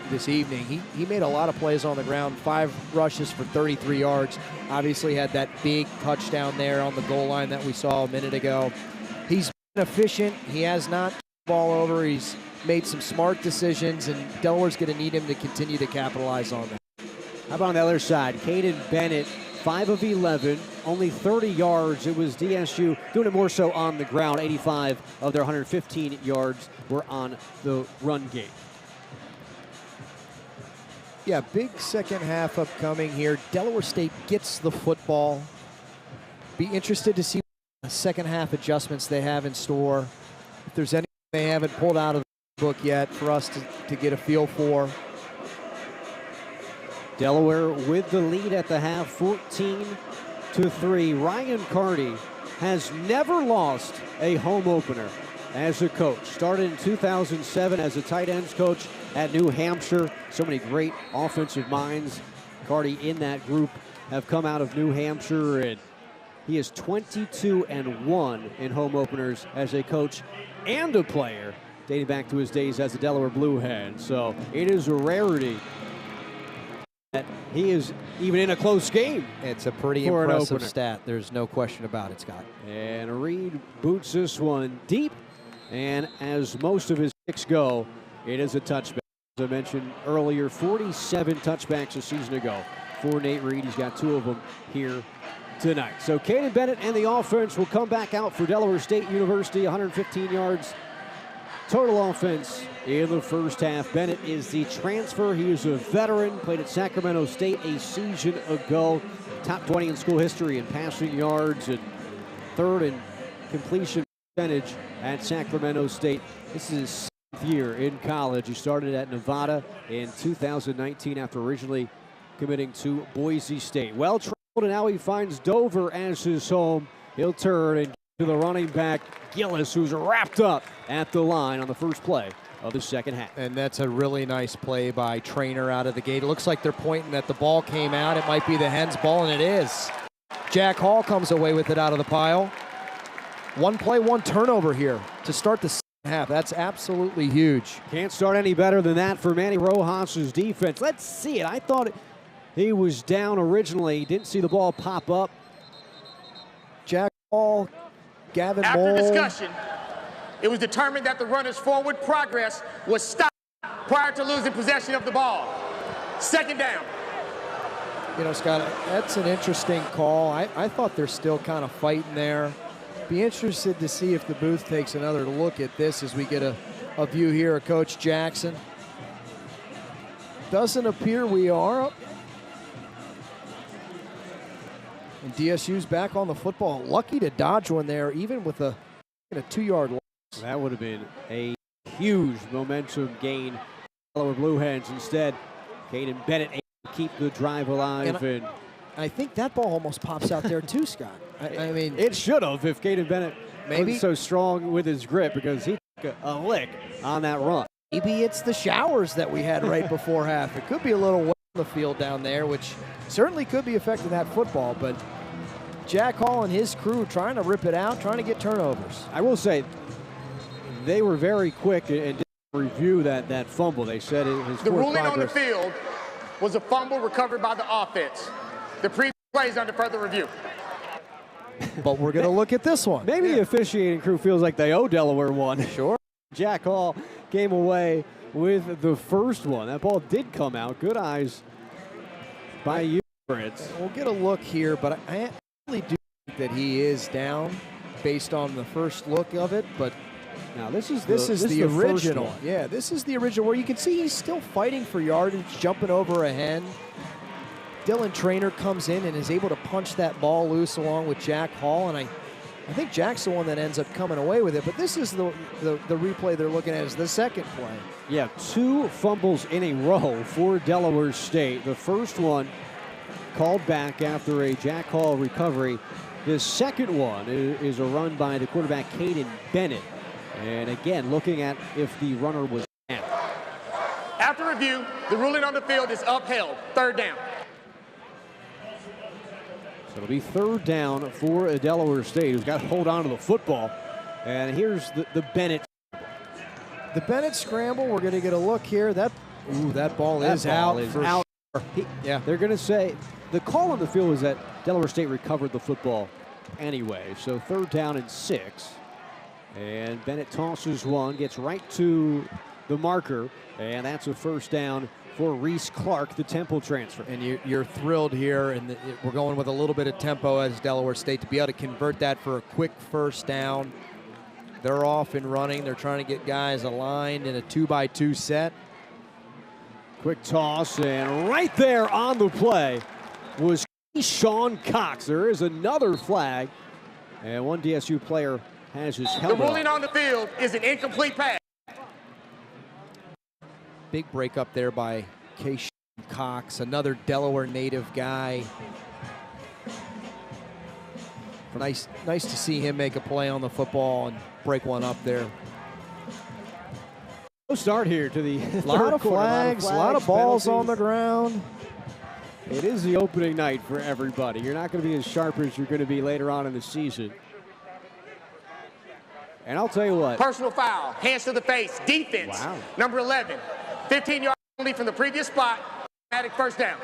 this evening. He made a lot of plays on the ground, 5 rushes for 33 yards. Obviously had that big touchdown there on the goal line that we saw a minute ago. He's been efficient. He has not turned the ball over. He's made some smart decisions, and Delaware's going to need him to continue to capitalize on that. How about on the other side? Caden Bennett, 5 of 11, only 30 yards. It was DSU doing it more so on the ground. 85 of their 115 yards were on the run game. Yeah, big second half upcoming here. Delaware State gets the football. Be interested to see what second half adjustments they have in store. If there's anything they haven't pulled out of the book yet for us to get a feel for. Delaware with the lead at the half, 14-3. Ryan Carty has never lost a home opener as a coach. Started in 2007 as a tight ends coach at New Hampshire. So many great offensive minds. Carty in that group have come out of New Hampshire, and he is 22-1 in home openers as a coach and a player, dating back to his days as a Delaware Blue Hen. So it is a rarity that he is even in a close game. It's a pretty for impressive stat. There's no question about it, Scott. And Reed boots this one deep. And as most of his kicks go, it is a touchback. As I mentioned earlier, 47 touchbacks a season ago for Nate Reed. He's got 2 of them here tonight. So Caden Bennett and the offense will come back out for Delaware State University. 115 yards total offense in the first half. Bennett is the transfer. He is a veteran, played at Sacramento State a season ago. Top 20 in school history in passing yards and 3rd in completion percentage at Sacramento State. This is his 7th year in college. He started at Nevada in 2019 after originally committing to Boise State. Well traveled, and now he finds Dover as his home. He'll turn and to the running back, Gillis, who's wrapped up at the line on the first play of the second half. And that's a really nice play by Trainer out of the gate. It looks like they're pointing that the ball came out. It might be the Hens ball, and it is. Jack Hall comes away with it out of the pile. 1 play, 1 turnover here to start the second half. That's absolutely huge. Can't start any better than that for Manny Rojas' defense. Let's see it. I thought he was down originally. Didn't see the ball pop up. Jack Hall, Gavin After Moll. discussion, it was determined that the runner's forward progress was stopped prior to losing possession of the ball. Second down. You know, Scott, that's an interesting call. I thought they're still kind of fighting there. Be interested to see if the booth takes another look at this as we get a view here of Coach Jackson. Doesn't appear we are. And DSU's back on the football. Lucky to dodge one there, even with a 2-yard loss. That would have been a huge momentum gain. Delaware Blue Hens instead. Caden Bennett able to keep the drive alive. And I think that ball almost pops out there too, Scott. I mean, it should have if Caden Bennett maybe wasn't so strong with his grip, because he took a lick on that run. Maybe it's the showers that we had right before half. It could be a little wet on the field down there, which certainly could be affecting that football. But Jack Hall and his crew trying to rip it out, trying to get turnovers. I will say they were very quick and didn't review that fumble. They said it was The ruling on the field was a fumble recovered by the offense. The previous play is under further review. But we're going to look at this one. Maybe the officiating crew feels like they owe Delaware one. Sure. Jack Hall came away with the first one. That ball did come out. Good eyes by you, Fritz. We'll get a look here, but I really do think that he is down based on the first look of it. But now this is the original. One. Yeah, this is the original where you can see he's still fighting for yardage, jumping over a hen. Dylan Trainer comes in and is able to punch that ball loose along with Jack Hall, and I think Jack's the one that ends up coming away with it. But this is the replay they're looking at is the second play. Yeah, 2 fumbles in a row for Delaware State. The first one called back after a Jack Hall recovery. The second one is a run by the quarterback Caden Bennett. And again, looking at if the runner was down. After review, the ruling on the field is upheld. Third down. So it'll be third down for Delaware State, who's got to hold on to the football. And here's the Bennett. The Bennett scramble, we're going to get a look here. That ball is out. Yeah, they're going to say the call on the field was that Delaware State recovered the football anyway. So third down and 6. And Bennett tosses one, gets right to the marker, and that's a first down for Reese Clark, the Temple transfer. And you're thrilled here, and we're going with a little bit of tempo as Delaware State to be able to convert that for a quick first down. They're off and running. They're trying to get guys aligned in a 2-by-2 set. Quick toss, and right there on the play was Sean Cox. There is another flag, and one DSU player has his helmet. The ruling on the field is an incomplete pass. Big break up there by Sean Cox, another Delaware native guy. Nice to see him make a play on the football and break one up there. No start here to the a lot of flags, a lot of balls on the ground. It is the opening night for everybody. You're not going to be as sharp as you're going to be later on in the season. And I'll tell you what. Personal foul, hands to the face, defense. Wow. Number 11, 15 yards only from the previous spot, automatic first down.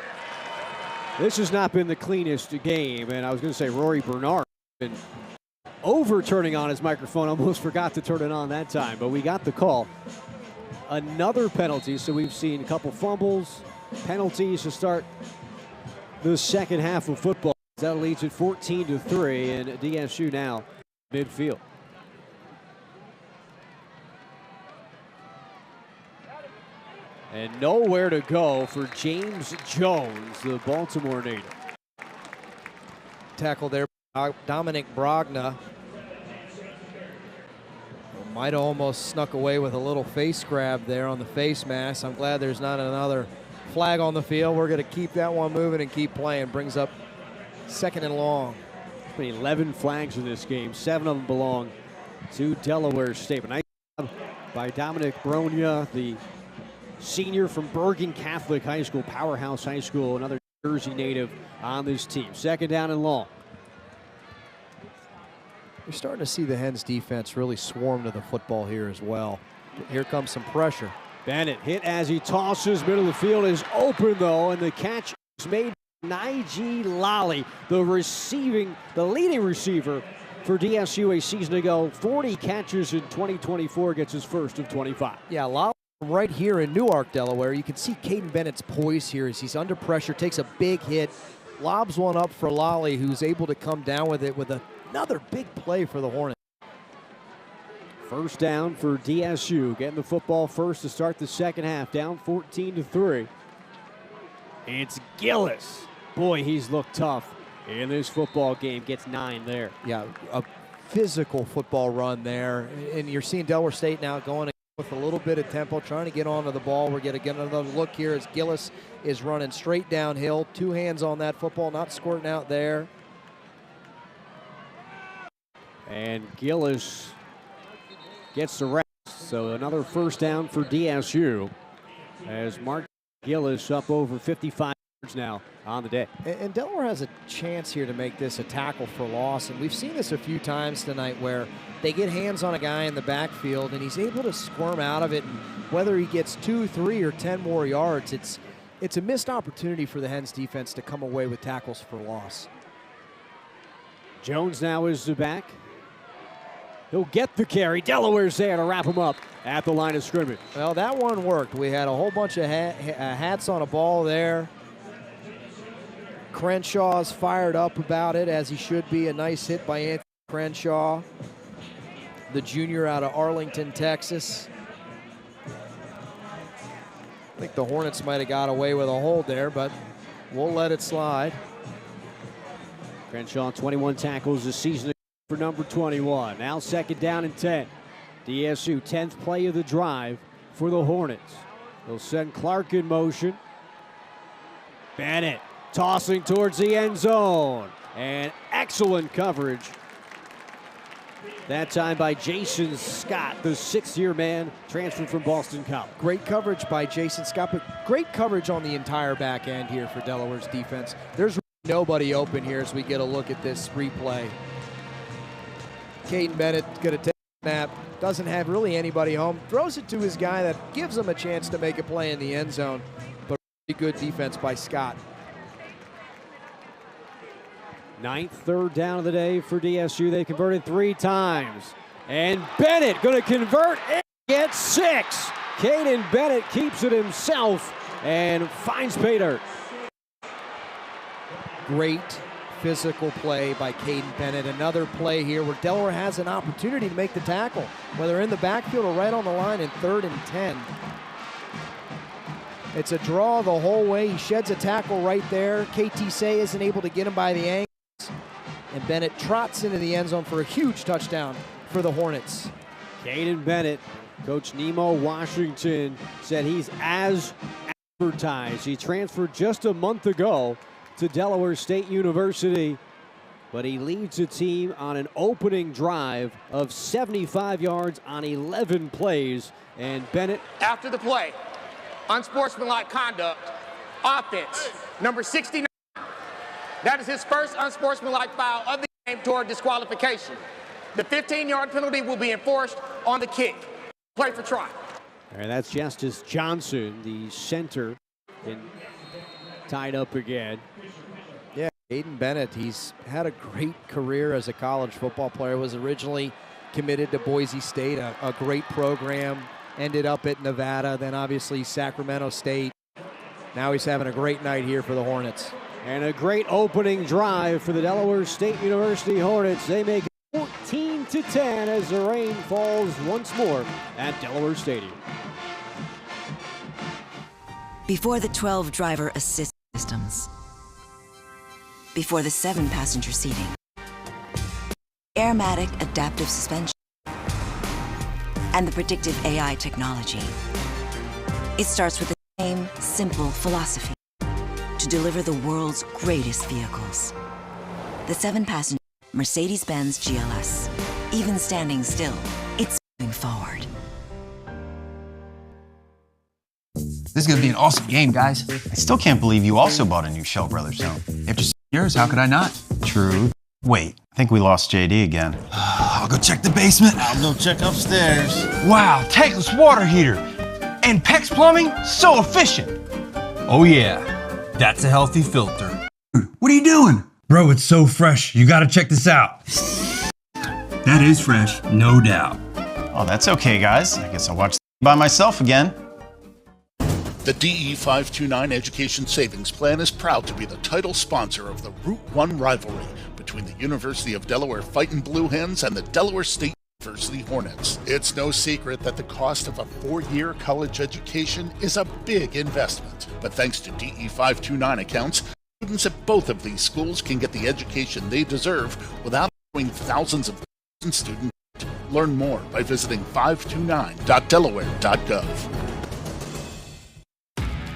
This has not been the cleanest game, and I was going to say Rory Bernard been overturning on his microphone. Almost forgot to turn it on that time, but we got the call. Another penalty, so we've seen a couple fumbles, penalties to start the second half of football. That leads at 14-3, and DSU now midfield. And nowhere to go for James Jones, the Baltimore native. Tackle there, Dominic Brogna. Might have almost snuck away with a little face grab there on the face mask. I'm glad there's not another flag on the field. We're going to keep that one moving and keep playing. Brings up 2nd and long. 11 flags in this game. 7 of them belong to Delaware State. But nice job by Dominic Brogna, the senior from Bergen Catholic High School, Powerhouse High School, another Jersey native on this team. 2nd down and long. We're starting to see the Hens defense really swarm to the football here as well. Here comes some pressure. Bennett hit as he tosses. Middle of the field is open though, and the catch is made by Naiji Lally, the leading receiver for DSU a season ago. 40 catches in 2024, gets his first of 25. Yeah, Lally right here in Newark, Delaware. You can see Caden Bennett's poise here as he's under pressure, takes a big hit, lobs one up for Lally, who's able to come down with it with another big play for the Hornets. First down for DSU, getting the football first to start the second half, down 14-3. It's Gillis. Boy, he's looked tough in this football game, gets 9 there. Yeah, a physical football run there, and you're seeing Delaware State now going with a little bit of tempo, trying to get onto the ball. We're going to get another look here as Gillis is running straight downhill, 2 hands on that football, not squirting out there. And Gillis gets the rest. So another first down for DSU as Mark Gillis up over 55 yards now on the day. And Delaware has a chance here to make this a tackle for loss. And we've seen this a few times tonight where they get hands on a guy in the backfield and he's able to squirm out of it. And whether he gets 2, 3, or 10 more yards, it's a missed opportunity for the Hens defense to come away with tackles for loss. Jones now is the back. He'll get the carry. Delaware's there to wrap him up at the line of scrimmage. Well, that one worked. We had a whole bunch of hats on a ball there. Crenshaw's fired up about it, as he should be. A nice hit by Anthony Crenshaw, the junior out of Arlington, Texas. I think the Hornets might have got away with a hold there, but we'll let it slide. Crenshaw, 21 tackles this season for number 21. Now 2nd down and 10. DSU, 10th play of the drive for the Hornets. They'll send Clark in motion. Bennett tossing towards the end zone. And excellent coverage. That time by Jason Scott, the 6th-year man, transferred from Boston College. Great coverage by Jason Scott, but great coverage on the entire back end here for Delaware's defense. There's nobody open here as we get a look at this replay. Caden Bennett going to take a snap, doesn't have really anybody home, throws it to his guy that gives him a chance to make a play in the end zone, but really good defense by Scott. 9th third down of the day for DSU. They converted 3 times. And Bennett going to convert and get 6. Caden Bennett keeps it himself and finds pay dirt. Great physical play by Caden Bennett. Another play here where Delaware has an opportunity to make the tackle, whether in the backfield or right on the line in 3rd and 10. It's a draw the whole way. He sheds a tackle right there. KT Say isn't able to get him by the ankles. And Bennett trots into the end zone for a huge touchdown for the Hornets. Caden Bennett, Coach Nemo Washington said he's as advertised. He transferred just a month ago to Delaware State University, but he leads the team on an opening drive of 75 yards on 11 plays. And Bennett, after the play, unsportsmanlike conduct, offense, number 69. That is his first unsportsmanlike foul of the game toward disqualification. The 15-yard penalty will be enforced on the kick. Play for try. And that's Justice Johnson, the center, and tied up again. Aiden Bennett, he's had a great career as a college football player, was originally committed to Boise State, a great program, ended up at Nevada, then obviously Sacramento State. Now he's having a great night here for the Hornets. And a great opening drive for the Delaware State University Hornets. They make it 14-10 as the rain falls once more at Delaware Stadium. Before the 12 driver assist systems. Before the 7 passenger seating. Airmatic adaptive suspension. And the predictive AI technology. It starts with the same simple philosophy. To deliver the world's greatest vehicles. The 7-passenger Mercedes-Benz GLS. Even standing still, it's moving forward. This is going to be an awesome game, guys. I still can't believe you also bought a new Shell Brothers home. After 6 years, how could I not? True. Wait, I think we lost JD again. I'll go check the basement. I'll go check upstairs. Wow, tankless water heater. And PEX Plumbing, so efficient. Oh yeah, that's a healthy filter. What are you doing? Bro, it's so fresh. You gotta check this out. That is fresh, no doubt. Oh, that's okay, guys. I guess I'll watch by myself again. The DE 529 Education Savings Plan is proud to be the title sponsor of the Route 1 rivalry between the University of Delaware Fightin' Blue Hens and the Delaware State University Hornets. It's no secret that the cost of a 4-year college education is a big investment. But thanks to DE 529 accounts, students at both of these schools can get the education they deserve without owing thousands of student debt. Learn more by visiting 529.delaware.gov.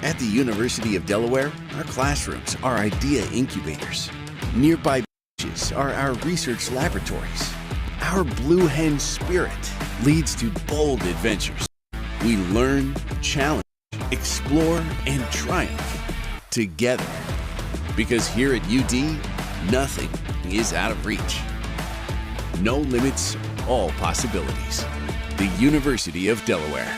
At the University of Delaware, our classrooms are idea incubators. Nearby beaches are our research laboratories. Our Blue Hen spirit leads to bold adventures. We learn, challenge, explore, and triumph together. Because here at UD, nothing is out of reach. No limits, all possibilities. The University of Delaware.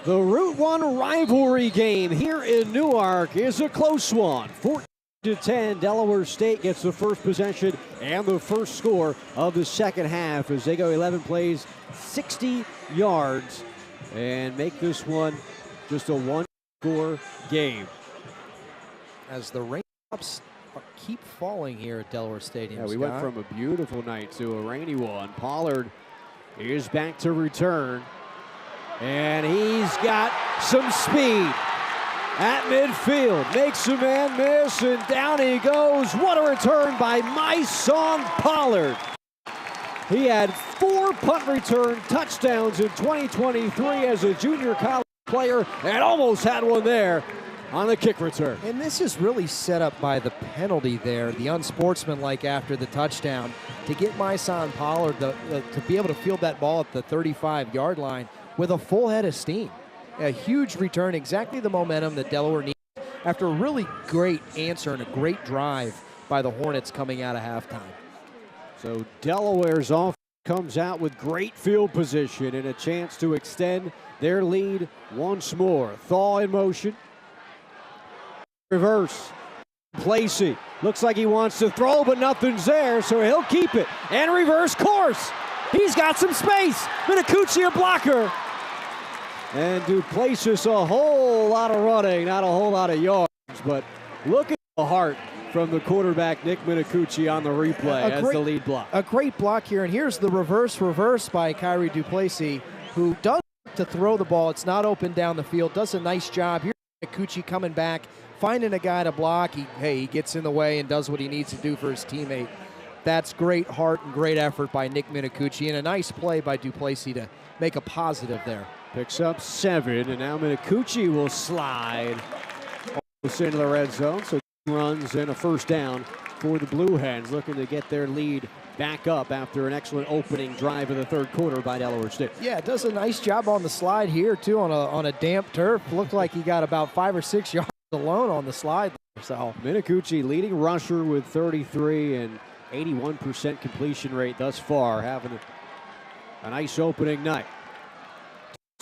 The Route 1 rivalry game here in Newark is a close one. 14-10, Delaware State gets the first possession and the first score of the second half as they go 11 plays, 60 yards, and make this one just a one-score game. As the raindrops keep falling here at Delaware Stadium. Yeah, we Scott. went from a beautiful night to a rainy one. Pollard is back to return. And he's got some speed at midfield. Makes a man miss, and down he goes. What a return by Myson Pollard. He had 4 punt return touchdowns in 2023 as a junior college player, and almost had one there on the kick return. And this is really set up by the penalty there, the unsportsmanlike after the touchdown, to get Myson Pollard to be able to field that ball at the 35-yard line with a full head of steam. A huge return, exactly the momentum that Delaware needs after a really great answer and a great drive by the Hornets coming out of halftime. So Delaware's offense comes out with great field position and a chance to extend their lead once more. Thaw in motion. Reverse. Placey looks like he wants to throw, but nothing's there, so he'll keep it. And reverse course. He's got some space. Minicucci a blocker. And Duplessis a whole lot of running, not a whole lot of yards, but look at the heart from the quarterback, Nick Minicucci, on the replay as the lead block. A great block here, and here's the reverse by Kyrie Duplessis, who does to throw the ball. It's not open down the field, does a nice job. Here's Minicucci coming back, finding a guy to block. He gets in the way and does what he needs to do for his teammate. That's great heart and great effort by Nick Minicucci, and a nice play by Duplessis to make a positive there. Picks up 7, and now Minicucci will slide almost into the red zone. So runs and a first down for the Blue Hens, looking to get their lead back up after an excellent opening drive in the third quarter by Delaware State. Yeah, does a nice job on the slide here, too, on a damp turf. Looked like he got about 5 or 6 yards alone on the slide. So Minicucci, leading rusher with 33 and 81% completion rate thus far, having a nice opening night.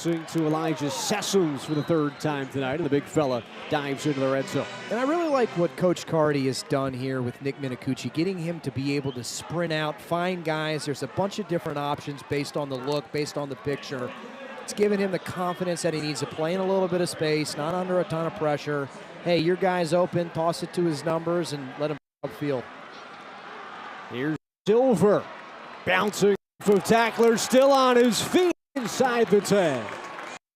bouncing to Elijah Sessoms for the third time tonight, and the big fella dives into the red zone. And I really like what Coach Cardi has done here with Nick Minicucci, getting him to be able to sprint out, find guys. There's a bunch of different options based on the look, based on the picture. It's given him the confidence that he needs to play in a little bit of space, not under a ton of pressure. Hey, your guy's open, toss it to his numbers and let him upfield. Here's Silver, bouncing for tackler, still on his feet inside the 10.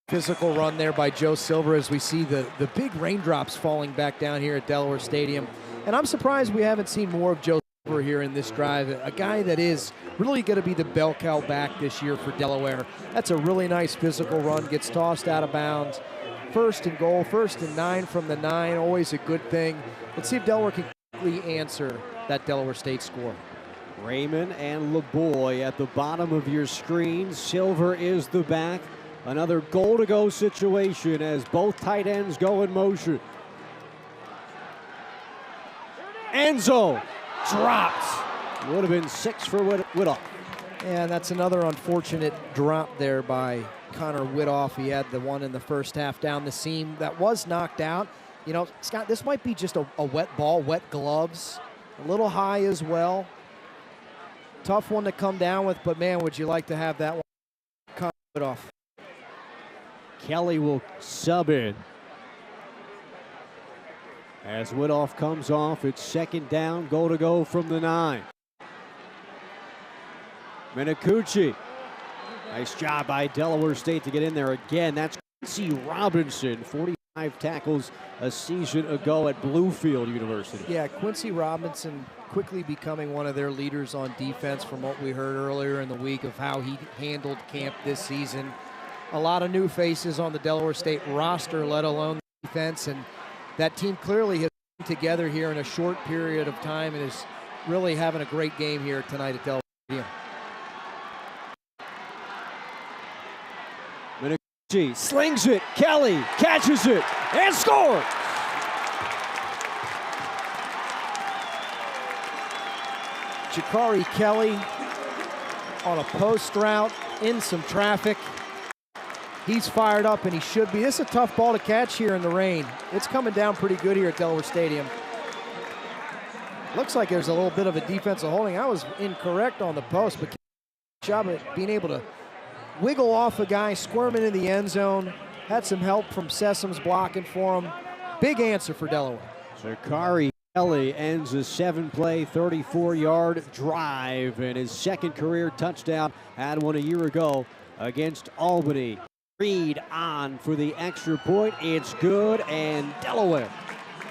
Physical run there by Joe Silver as we see the big raindrops falling back down here at Delaware Stadium. And I'm surprised we haven't seen more of Joe Silver here in this drive, a guy that is really going to be the bell cow back this year for Delaware. That's a really nice physical run, gets tossed out of bounds. First and goal, 1st and 9 from the 9, always a good thing. Let's see if Delaware can quickly answer that Delaware State score. Raymond and LeBoy at the bottom of your screen. Silver is the back. Another goal-to-go situation as both tight ends go in motion. Enzo dropped. Would have been 6 for Whittoff. And that's another unfortunate drop there by Connor Whittoff. He had the one in the first half down the seam that was knocked out. You know, Scott, this might be just a wet ball, wet gloves. A little high as well. Tough one to come down with, but man, would you like to have that one Connor Whittoff. Kelly will sub in. As Whittoff comes off, it's 2nd down, goal to go from the 9. Minicucci. Nice job by Delaware State to get in there again. That's Quincy Robinson, 45 tackles a season ago at Bluefield University. Yeah, Quincy Robinson quickly becoming one of their leaders on defense from what we heard earlier in the week of how he handled camp this season. A lot of new faces on the Delaware State roster, let alone the defense, and that team clearly has come together here in a short period of time and is really having a great game here tonight at Delaware Stadium. Minicucci slings it, Kelly catches it, and scores! Jakari Kelly on a post route in some traffic. He's fired up, and he should be. This is a tough ball to catch here in the rain. It's coming down pretty good here at Delaware Stadium. Looks like there's a little bit of a defensive holding. I was incorrect on the post, but job at being able to wiggle off a guy, squirming in the end zone. Had some help from Sessoms blocking for him. Big answer for Delaware. Jakari Kelly ends a 7-play, 34-yard drive, and his 2nd career touchdown. Had one a year ago against Albany. Reed on for the extra point. It's good, and Delaware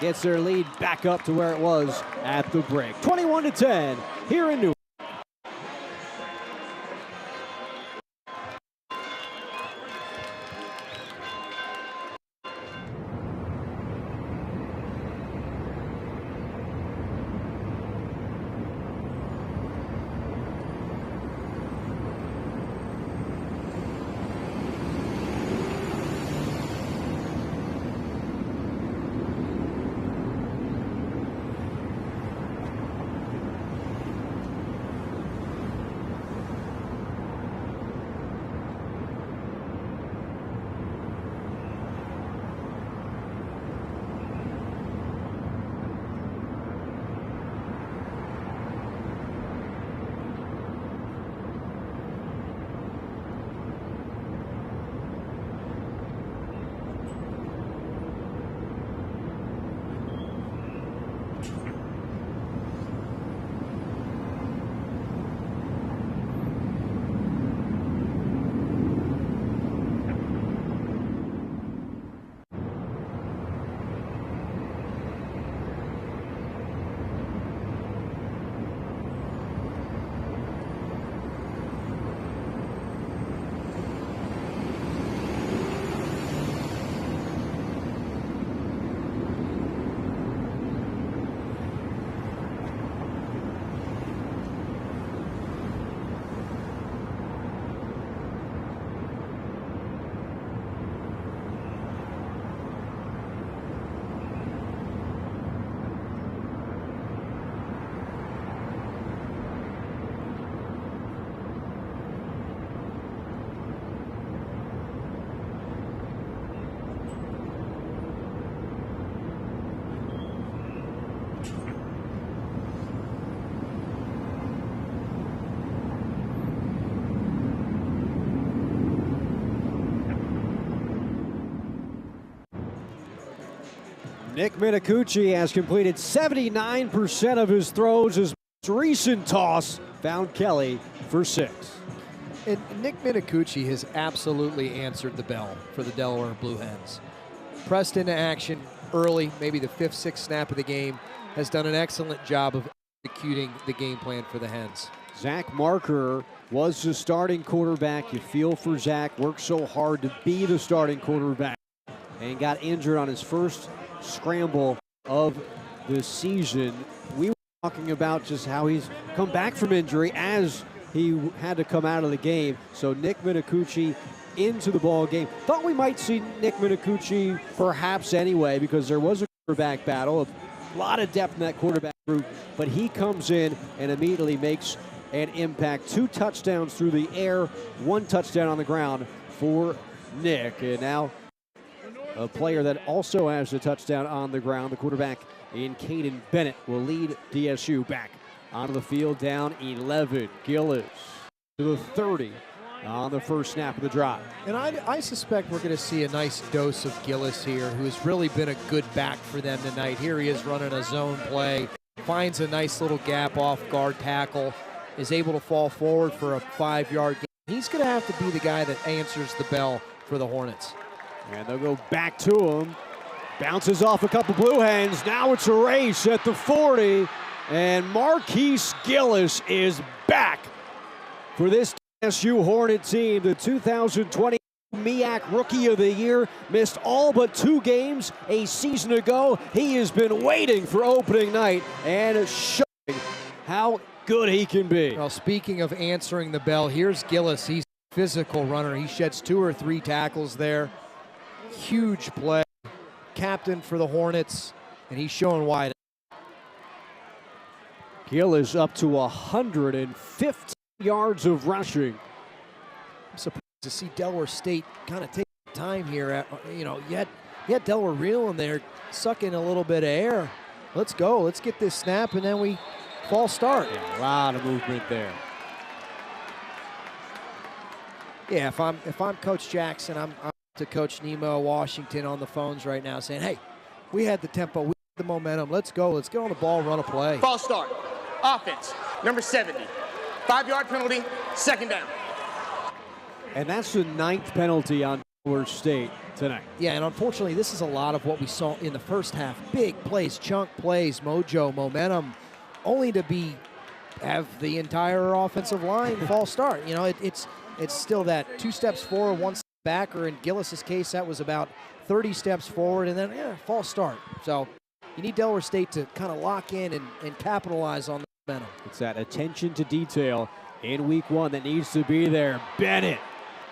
gets their lead back up to where it was at the break. 21-10 here in New York. Nick Minicucci has completed 79% of his throws. His most recent toss found Kelly for 6. And Nick Minicucci has absolutely answered the bell for the Delaware Blue Hens. Pressed into action early, maybe the 5th, 6th snap of the game, has done an excellent job of executing the game plan for the Hens. Zach Marker was the starting quarterback. You feel for Zach, worked so hard to be the starting quarterback and got injured on his first scramble of the season. We were talking about just how he's come back from injury as he had to come out of the game. So Nick Minicucci into the ball game. Thought we might see Nick Minicucci perhaps anyway, because there was a quarterback battle, a lot of depth in that quarterback group, but he comes in and immediately makes an impact. 2 touchdowns through the air, 1 touchdown on the ground for Nick. And now a player that also has a touchdown on the ground, the quarterback in Caden Bennett, will lead DSU back onto the field, down 11. Gillis to the 30 on the first snap of the drive. And I suspect we're going to see a nice dose of Gillis here, who has really been a good back for them tonight. Here he is running a zone play, finds a nice little gap off guard tackle, is able to fall forward for a 5-yard gain. He's going to have to be the guy that answers the bell for the Hornets. And they'll go back to him. Bounces off a couple Blue Hens. Now it's a race at the 40. And Marquise Gillis is back for this DSU Hornet team. The 2020 MEAC Rookie of the Year, missed all but 2 games a season ago. He has been waiting for opening night and showing how good he can be. Well, speaking of answering the bell, here's Gillis. He's a physical runner. He sheds 2 or 3 tackles there. Huge play. Captain for the Hornets, and he's showing why. Gill is up to 150 yards of rushing. I'm surprised to see Delaware State kind of take time here. You had Delaware reeling there, sucking a little bit of air. Let's go. Let's get this snap, and then we false start. Yeah, a lot of movement there. Yeah, if I'm Coach Jackson, I'm to Coach Nemo Washington on the phones right now, saying, "Hey, we had the tempo, we had the momentum. Let's go. Let's get on the ball, run a play." False start. Offense, number 70. 5-yard penalty, 2nd down. And that's the 9th penalty on Delaware State tonight. Yeah, and unfortunately, this is a lot of what we saw in the first half. Big plays, chunk plays, mojo, momentum, only to have the entire offensive line false start. You know, it's still that 2 steps forward, 1 step back, or in Gillis's case, that was about 30 steps forward, and then, false start. So you need Delaware State to kind of lock in and capitalize on the momentum. It's that attention to detail in week 1 that needs to be there. Bennett,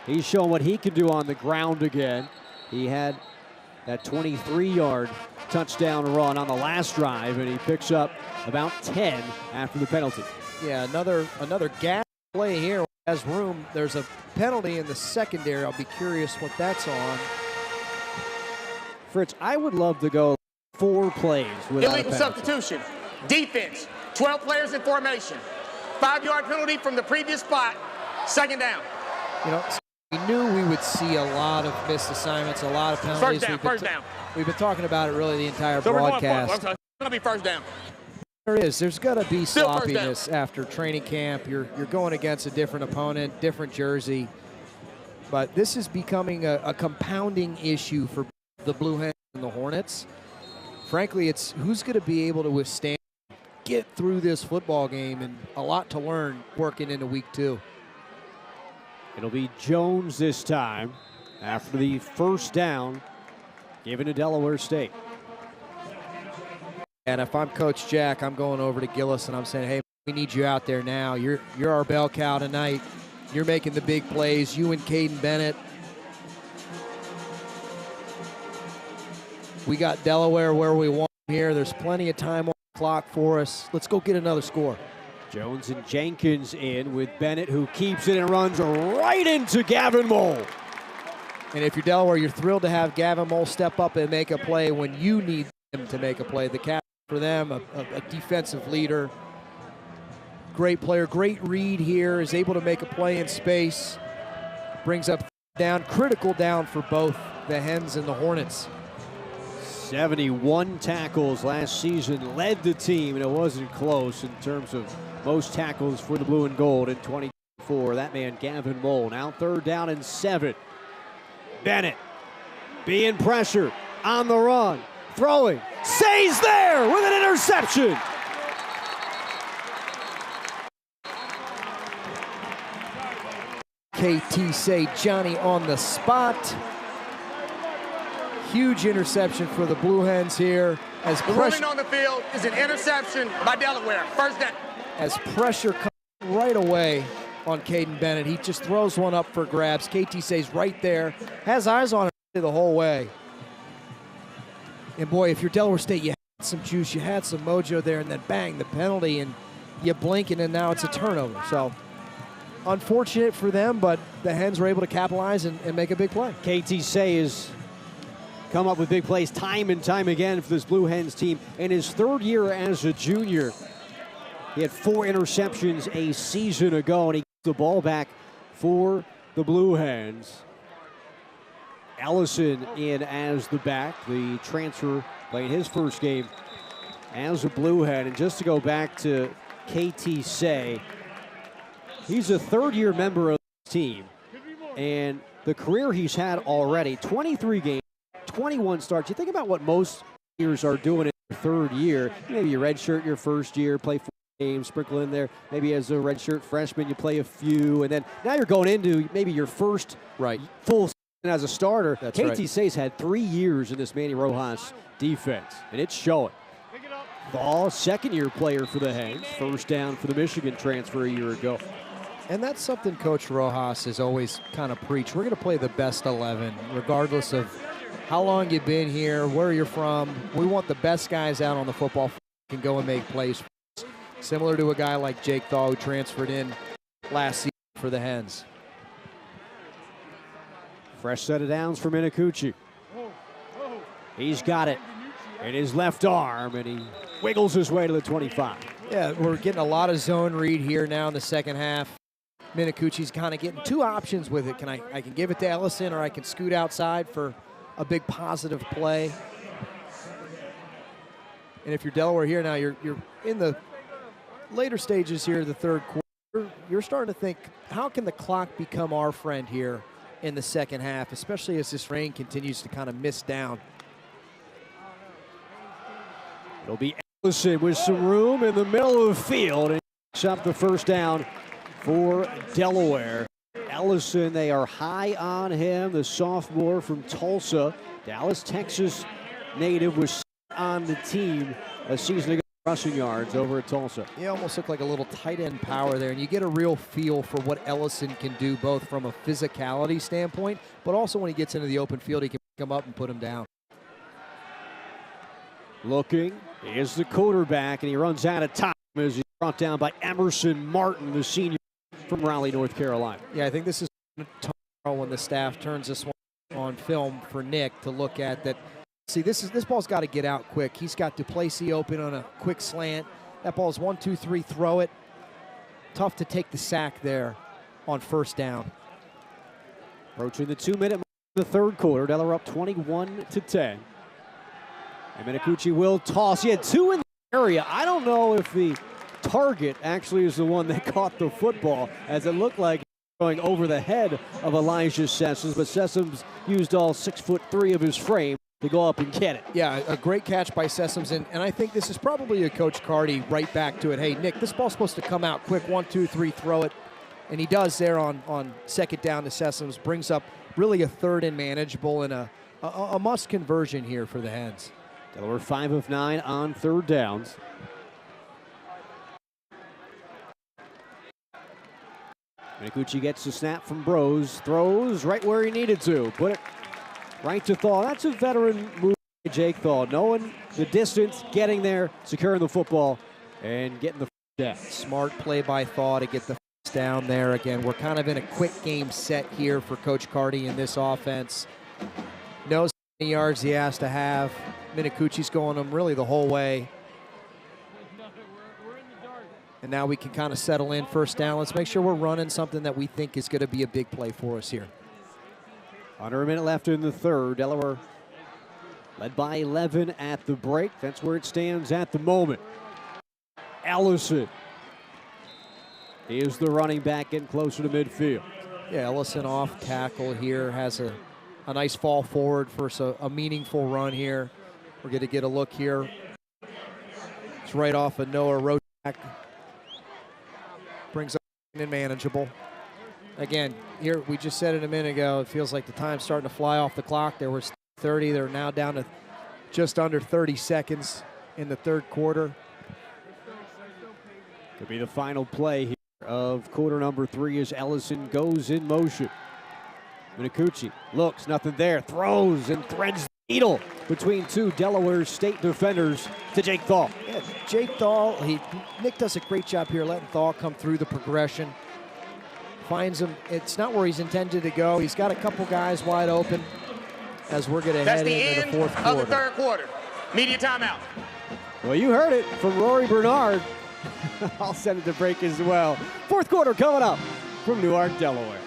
he's showing what he can do on the ground again. He had that 23-yard touchdown run on the last drive, and he picks up about 10 after the penalty. Yeah, another gas play here. Has room. There's a penalty in the secondary. I'll be curious what that's on. Fritz, I would love to go 4 plays without illegal substitution. Defense, 12 players in formation. 5-yard penalty from the previous spot. 2nd down. You know, we knew we would see a lot of missed assignments, a lot of penalties. First down. We've been talking about it really the entire So broadcast. It's going to be 1st down. There's got to be sloppiness after training camp. You're going against a different opponent, different jersey. But this is becoming a compounding issue for the Blue Hens and the Hornets. Frankly, it's who's going to be able to withstand, get through this football game, and a lot to learn working into week 2. It'll be Jones this time after the 1st down given to Delaware State. And if I'm Coach Jack, I'm going over to Gillis and I'm saying, hey, we need you out there now. You're our bell cow tonight. You're making the big plays. You and Caden Bennett. We got Delaware where we want here. There's plenty of time on the clock for us. Let's go get another score. Jones and Jenkins in with Bennett, who keeps it and runs right into Gavin Mole. And if you're Delaware, you're thrilled to have Gavin Mole step up and make a play when you need him to make a play. The captain for them, a defensive leader. Great player, great read here, is able to make a play in space. Brings up down, critical down for both the Hens and the Hornets. 71 tackles last season, led the team, and it wasn't close in terms of most tackles for the blue and gold in 2024. That man, Gavin Moll. Now 3rd down and 7. Bennett being pressured, on the run, throwing, stays there with an interception. KT say Johnny on the spot. Huge interception for the Blue Hens here. As the ruling on the field is an interception by Delaware. 1st down. As pressure comes right away on Caden Bennett, he just throws one up for grabs. KT says right there, has eyes on it the whole way. And boy, if you're Delaware State, you had some juice, you had some mojo there, and then bang, the penalty, and you blink, and now it's a turnover. So unfortunate for them, but the Hens were able to capitalize and make a big play. KT Say has come up with big plays time and time again for this Blue Hens team. In his 3rd year as a junior, he had 4 interceptions a season ago, and he gets the ball back for the Blue Hens. Ellison in as the back, the transfer playing his first game as a Blue Hen. And just to go back to KT Say, he's a 3rd-year member of the team, and the career he's had already, 23 games, 21 starts. You think about what most years are doing in their 3rd year. Maybe you redshirt your 1st year, play 4 games, sprinkle in there. Maybe as a redshirt freshman, you play a few, and then now you're going into maybe your first full season as a starter. That's KT Say's had 3 years in this Manny Rojas defense, and it's showing. Ball, 2nd-year player for the Hens. 1st down for the Michigan transfer a year ago. And that's something Coach Rojas has always kind of preached. We're going to play the best 11, regardless of how long you've been here, where you're from. We want the best guys out on the football field who can go and make plays. Similar to a guy like Jake Thaw, who transferred in last season for the Hens. Fresh set of downs for Minicucci. He's got it in his left arm, and he wiggles his way to the 25. Yeah, we're getting a lot of zone read here now in the 2nd half. Minicucci's kind of getting 2 options with it. I can give it to Ellison, or I can scoot outside for a big positive play. And if you're Delaware here now, you're in the later stages here of the 3rd quarter. You're starting to think, how can the clock become our friend here in the 2nd half, especially as this rain continues to kind of mist down. It'll be Ellison with some room in the middle of the field, and picks up the 1st down for Delaware. Ellison, they are high on him, the sophomore from Tulsa. Dallas, Texas native, was on the team a season ago, rushing yards over at Tulsa. He almost looked like a little tight end power there, and you get a real feel for what Ellison can do, both from a physicality standpoint, but also when he gets into the open field, he can pick him up and put him down. Looking is the quarterback, and he runs out of time as he's brought down by Emerson Martin, the senior from Raleigh, North Carolina. Yeah, I think this is tomorrow when the staff turns this one on film for Nick to look at that. See, this ball's got to get out quick. He's got Duplessis open on a quick slant. That ball's 1, 2, 3, throw it. Tough to take the sack there on 1st down. Approaching the 2-minute mark of the 3rd quarter. Delaware up 21-10. And Minicucci will toss. He had 2 in the area. I don't know if the target actually is the one that caught the football, as it looked like going over the head of Elijah Sessoms, but Sessoms used all 6'3" of his frame to go up and get it. Yeah, a great catch by Sessoms, and I think this is probably a Coach Carty right back to it. Hey, Nick, this ball's supposed to come out quick, 1, 2, 3, throw it. And he does there on 2nd down to Sessoms, brings up really a 3rd and manageable, and a must conversion here for the Hens. Delaware 5 of 9 on 3rd downs. Minicucci gets the snap from Bros, throws right where he needed to, put it right to Thaw. That's a veteran move by Jake Thaw, knowing the distance, getting there, securing the football, and getting the down. Smart play by Thaw to get the down there. Again, we're kind of in a quick game set here for Coach Carty in this offense. Knows how many yards he has to have. Minicucci's going him really the whole way. And now we can kind of settle in 1st down. Let's make sure we're running something that we think is going to be a big play for us here. Under a minute left in the 3rd. Delaware Led by 11 at the break. That's where it stands at the moment. Ellison. He is the running back getting closer to midfield. Yeah, Ellison off tackle here, has a nice fall forward for a meaningful run here. We're going to get a look here. It's right off of Noah Rotak. Brings up in manageable. Again, here we just said it a minute ago, it feels like the time's starting to fly off the clock. There was 30, they're now down to just under 30 seconds in the third quarter. Could be the final play here of quarter number 3 as Ellison goes in motion. Minicucci looks, nothing there, throws and threads the needle between two Delaware State defenders to Jake Thal. Yeah, Jake Thal, Nick does a great job here letting Thal come through the progression. Finds him, it's not where he's intended to go. He's got a couple guys wide open as we're going to head into the fourth quarter. Of the third quarter. Media timeout. Well, you heard it from Rory Bernard. I'll send it to break as well. Fourth quarter coming up from Newark, Delaware.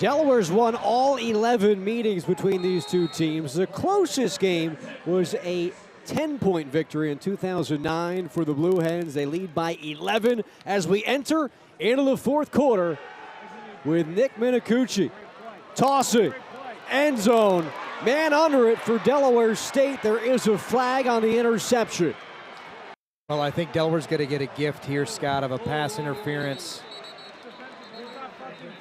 Delaware's won all 11 meetings between these two teams. The closest game was a 10-point victory in 2009 for the Blue Hens. They lead by 11 as we enter into the fourth quarter with Nick Minicucci. Tossing, end zone, man under it for Delaware State. There is a flag on the interception. Well, I think Delaware's going to get a gift here, Scott, of a pass interference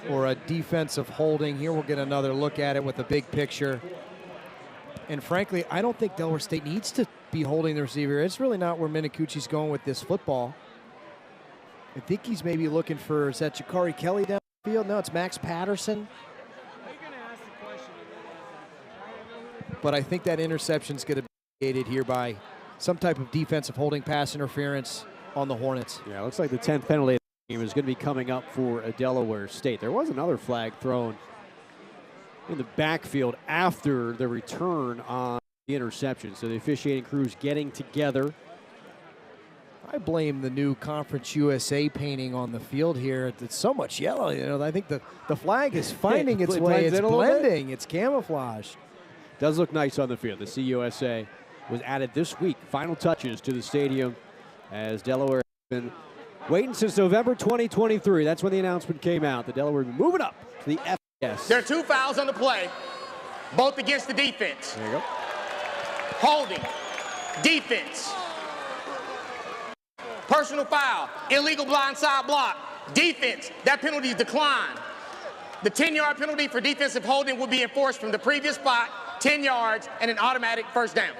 or a defensive holding. Here we'll get another look at it with a big picture. And frankly, I don't think Delaware State needs to be holding the receiver. It's really not where Minicucci's going with this football. I think he's maybe looking for, is that Jakari Kelly downfield? No, it's Max Patterson. but I think that interception is going to be aided here by some type of defensive holding pass interference on the Hornets. Yeah, it looks like the 10th penalty of the game is going to be coming up for Delaware State. There was another flag thrown in the backfield after the return on the interception. So the officiating crews getting together. I blame the new Conference USA painting on the field here. It's so much yellow. You know, I think the flag is finding its way. It's blending. It's camouflage. Does look nice on the field. The CUSA was added this week. Final touches to the stadium as Delaware has been waiting since November 2023. That's when the announcement came out. The Delaware moving up to the FBS. There are 2 fouls on the play, both against the defense. There you go. Holding, defense. Personal foul, illegal blindside block, defense. That penalty is declined. The 10-yard penalty for defensive holding will be enforced from the previous spot, 10 yards, and an automatic first down.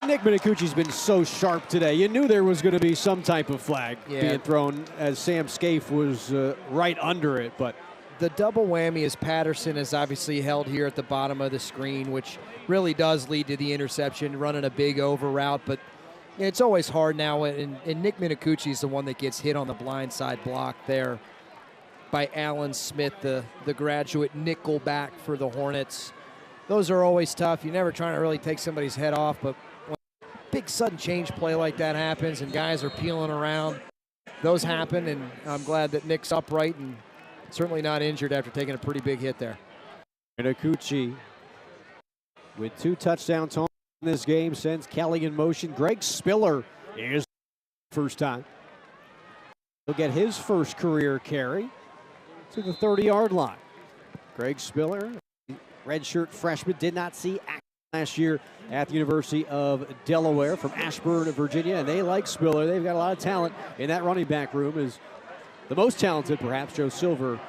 Nick Minicucci's been so sharp today. You knew there was going to be some type of flag being thrown as Sam Scaife was right under it. But the double whammy is Patterson is obviously held here at the bottom of the screen, which really does lead to the interception, running a big over route. But it's always hard now, and Nick Minicucci is the one that gets hit on the blind side block there by Alan Smith, the graduate nickel back for the Hornets. Those are always tough. You're never trying to really take somebody's head off, but when a big sudden change play like that happens and guys are peeling around, those happen, and I'm glad that Nick's upright and certainly not injured after taking a pretty big hit there. Minicucci with 2 touchdowns in this game sends Kelly in motion. Greg Spiller is first time. He'll get his first career carry to the 30-yard line. Greg Spiller, redshirt freshman, did not see action last year at the University of Delaware from Ashburn, Virginia, and they like Spiller. They've got a lot of talent in that running back room. Is the most talented, perhaps, Joe Silver.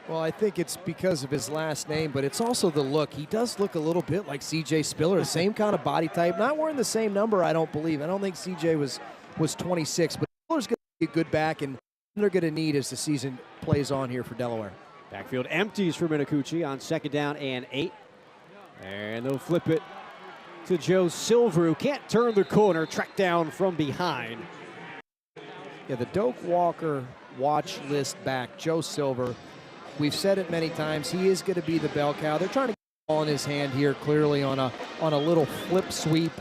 Well, I think it's because of his last name, but it's also the look. He does look a little bit like C.J. Spiller, the same kind of body type. Not wearing the same number, I don't believe. I don't think C.J. was 26, but Spiller's going to be a good back, and they're going to need as the season plays on here for Delaware. Backfield empties for Minicucci on 2nd down and 8. And they'll flip it to Joe Silver, who can't turn the corner, tracked down from behind. Yeah, the Doak Walker watch list back, Joe Silver. We've said it many times. He is going to be the bell cow. They're trying to get the ball in his hand here, clearly on a little flip sweep.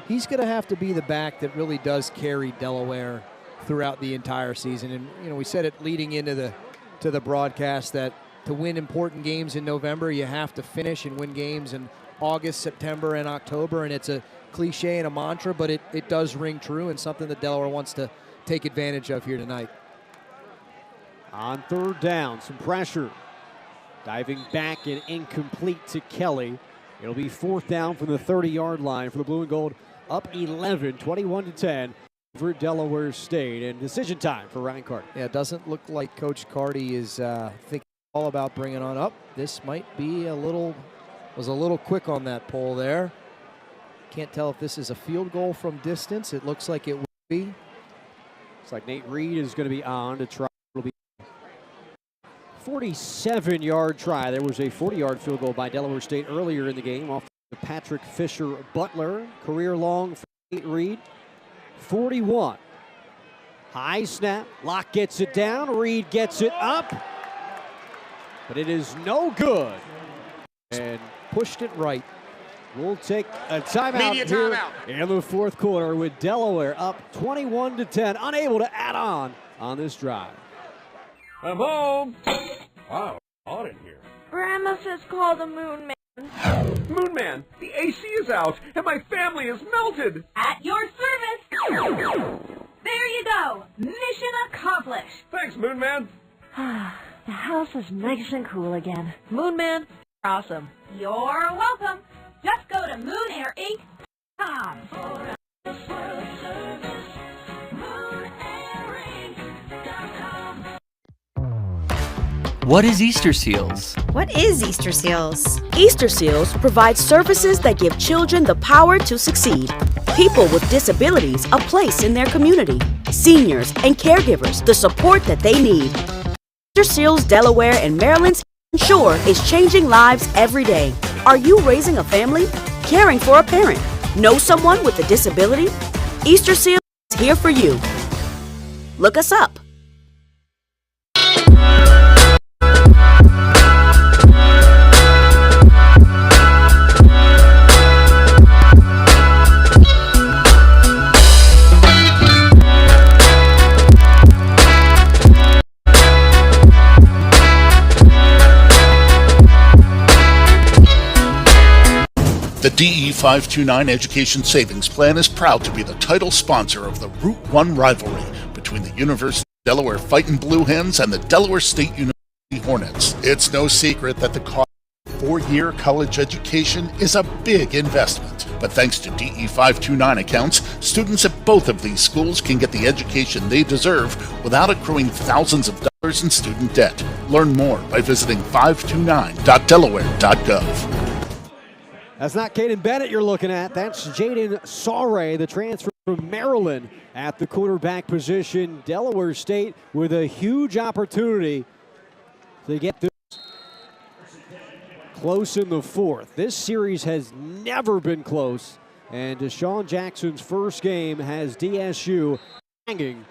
He's going to have to be the back that really does carry Delaware throughout the entire season. And you know, we said it leading into the broadcast that to win important games in November, you have to finish and win games in August, September, and October. And it's a cliche and a mantra, but it does ring true and something that Delaware wants to take advantage of here tonight. On 3rd down, some pressure. Diving back and incomplete to Kelly. It'll be 4th down from the 30-yard line for the Blue and Gold. Up 11, 21-10 for Delaware State. And decision time for Ryan Carty. Yeah, it doesn't look like Coach Carty is thinking all about bringing on up. This might be was a little quick on that pull there. Can't tell if this is a field goal from distance. It looks like it will be. Looks like Nate Reed is going to be on to try. It'll be 47-yard try. There was a 40-yard field goal by Delaware State earlier in the game off the Patrick Fisher Butler. Career long for Nate Reed. 41. High snap. Locke gets it down. Reed gets it up. But it is no good. And pushed it right. We'll take a timeout here in the 4th quarter with Delaware up 21-10, unable to add on this drive. I'm home. Wow, hot in here. Grandma says call the Moon Man. Moon Man, the AC is out and my family is melted. At your service. There you go. Mission accomplished. Thanks, Moon Man. The house is nice and cool again. Moon Man, awesome. You're welcome. Just go to MoonAirInc.com. What is Easter Seals? What is Easter Seals? Easter Seals provides services that give children the power to succeed. People with disabilities a place in their community. Seniors and caregivers the support that they need. Easter Seals Delaware and Maryland's Shore is changing lives every day. Are you raising a family? Caring for a parent? Know someone with a disability? Easter Seals is here for you. Look us up. The DE 529 Education Savings Plan is proud to be the title sponsor of the Route 1 rivalry between the University of Delaware Fightin' Blue Hens and the Delaware State University Hornets. It's no secret that the cost of a 4-year college education is a big investment. But thanks to DE 529 accounts, students at both of these schools can get the education they deserve without accruing thousands of dollars in student debt. Learn more by visiting 529.delaware.gov. That's not Caden Bennett you're looking at. That's Jaden Sauray, the transfer from Maryland at the quarterback position. Delaware State with a huge opportunity to get this close in the fourth. This series has never been close, and Deshaun Jackson's first game has DSU hanging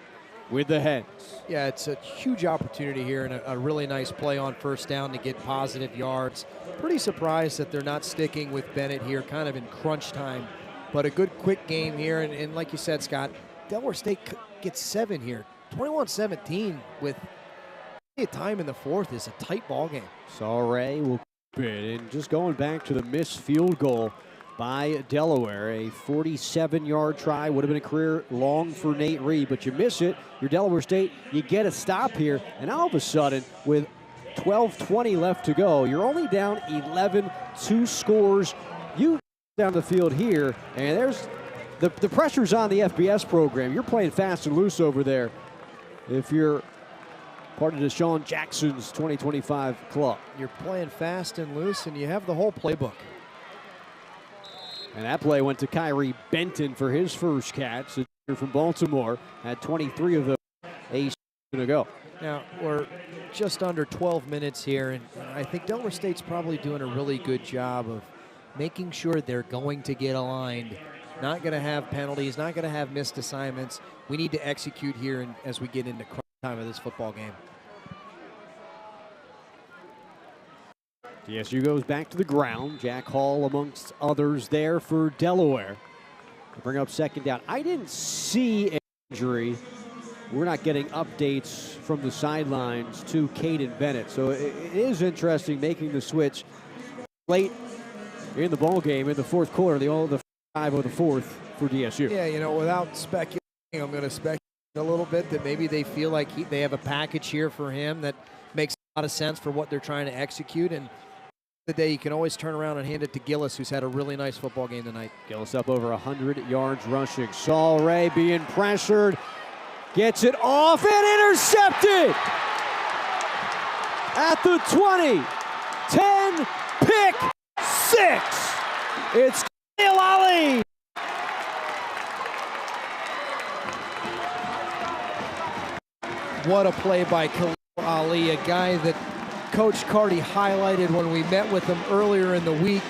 with the Hens. Yeah, it's a huge opportunity here and a really nice play on first down to get positive yards. Pretty surprised that they're not sticking with Bennett here, kind of in crunch time. But a good quick game here, and like you said, Scott, Delaware State gets 7 here. 21-17 with time in the fourth is a tight ball game. Sauray will keep it, and just going back to the missed field goal by Delaware. A 47-yard try would have been a career long for Nate Reed, but you miss it. You're Delaware State, you get a stop here, and all of a sudden, with 12:20 left to go, you're only down 11, 2 scores. You down the field here, and there's the pressure's on the FBS program. You're playing fast and loose over there if you're part of Deshaun Jackson's 2025 club. You're playing fast and loose, and you have the whole playbook. And that play went to Kyrie Benton for his first catch. The junior from Baltimore had 23 of those a season ago. Now, we're just under 12 minutes here, and I think Delaware State's probably doing a really good job of making sure they're going to get aligned. Not going to have penalties, not going to have missed assignments. We need to execute here as we get into crunch time of this football game. DSU goes back to the ground. Jack Hall amongst others there for Delaware. To bring up second down. I didn't see an injury. We're not getting updates from the sidelines to Caden Bennett. So it is interesting making the switch late in the ball game in the fourth quarter, the 5 of the fourth for DSU. Yeah, you know, without speculating, I'm going to speculate a little bit that maybe they feel like they have a package here for him that makes a lot of sense for what they're trying to execute. And the day you can always turn around and hand it to Gillis, who's had a really nice football game tonight. Gillis up over 100 yards rushing. Sauray being pressured. Gets it off and intercepted at the 20. 10, pick 6. It's Khalil Ali. What a play by Khalil Ali, a guy that Coach Carty highlighted when we met with him earlier in the week.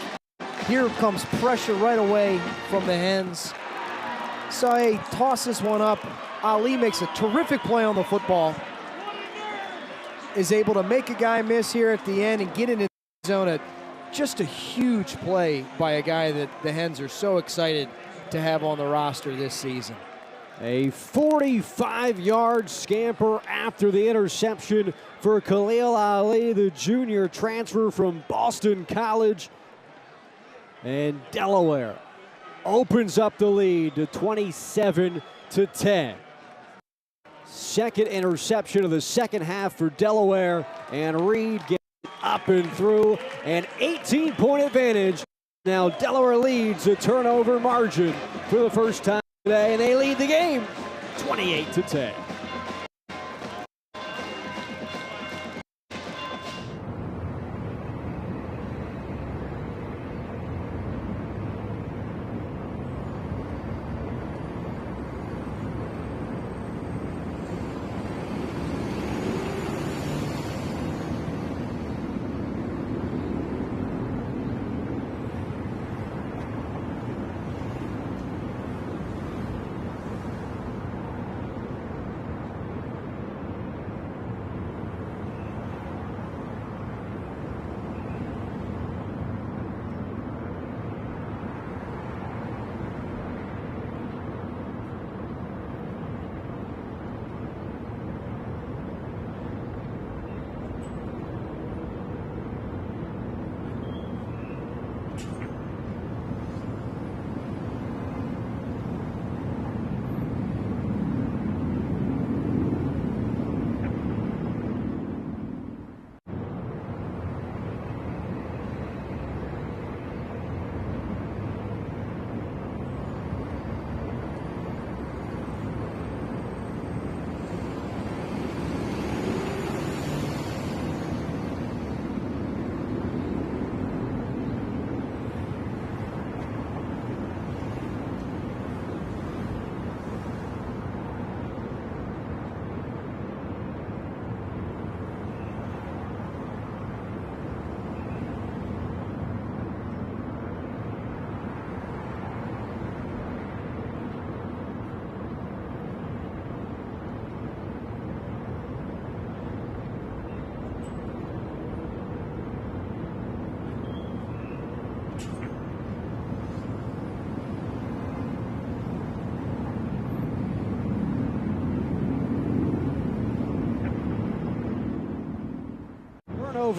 Here comes pressure right away from the Hens. Sae tosses one up. Ali makes a terrific play on the football. Is able to make a guy miss here at the end and get into the zone. Just a huge play by a guy that the Hens are so excited to have on the roster this season. A 45-yard scamper after the interception for Khalil Ali, the junior transfer from Boston College. And Delaware opens up the lead to 27-10. Second interception of the second half for Delaware, and Reed gets up and through an 18-point advantage. Now Delaware leads the turnover margin for the first time today, and they lead the game 28-10.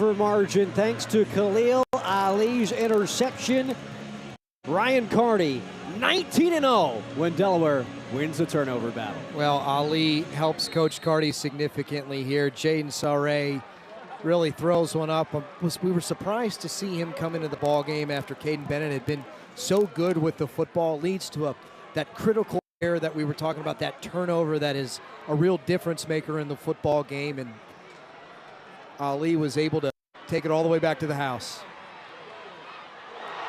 turnover margin thanks to Khalil Ali's interception. Ryan Carney, 19-0 when Delaware wins the turnover battle. Well, Ali helps Coach Carty significantly here. Jaden Saray really throws one up. We were surprised to see him come into the ball game after Caden Bennett had been so good with the football. Leads to that critical error that we were talking about, that turnover that is a real difference maker in the football game, and Ali was able to take it all the way back to the house.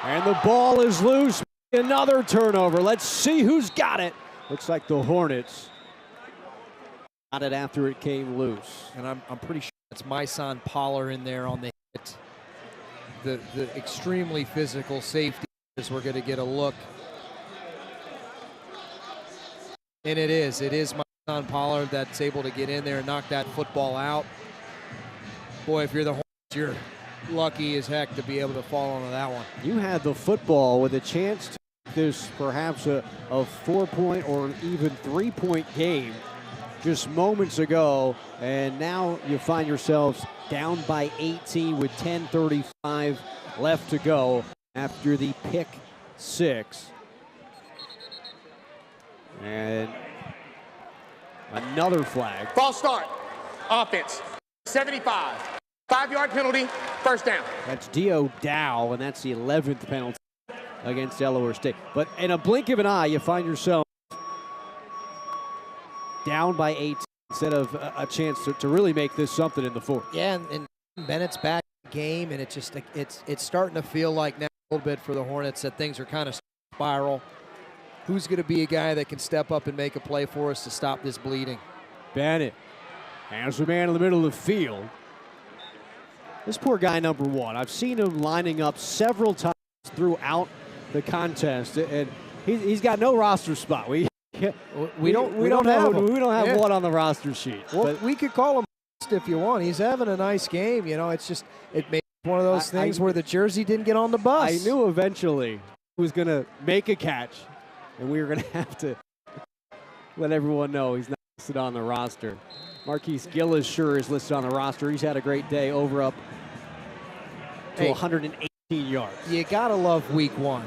And the ball is loose. Another turnover. Let's see who's got it. Looks like the Hornets got it after it came loose. And I'm pretty sure it's Myson Pollard in there on the hit. The extremely physical safety, as we're going to get a look. And it is Myson Pollard that's able to get in there and knock that football out. Boy, if you're the Hornets, you're lucky as heck to be able to fall onto that one. You had the football with a chance to make this perhaps a 4-point or an even 3-point game just moments ago, and now you find yourselves down by 18 with 10:35 left to go after the pick six. And another flag. False start. Offense. 75. 5-yard penalty. First down. That's Dio Dow, and that's the 11th penalty against Delaware State. But in a blink of an eye, you find yourself down by 8 instead of a chance to really make this something in the fourth. Yeah, and Bennett's back in the game, and it's starting to feel like now a little bit for the Hornets that things are kind of spiral. Who's going to be a guy that can step up and make a play for us to stop this bleeding? Bennett has the man in the middle of the field. This poor guy, number one, I've seen him lining up several times throughout the contest, and he's got no roster spot. We don't have one on the roster sheet. Well, we could call him if you want. He's having a nice game. You know, it's just it made one of those things where the jersey didn't get on the bus. I knew eventually he was going to make a catch, and we were going to have to let everyone know he's not listed on the roster. Marquise Gillis sure is listed on the roster. He's had a great day, over up to 118 yards. You got to love week one.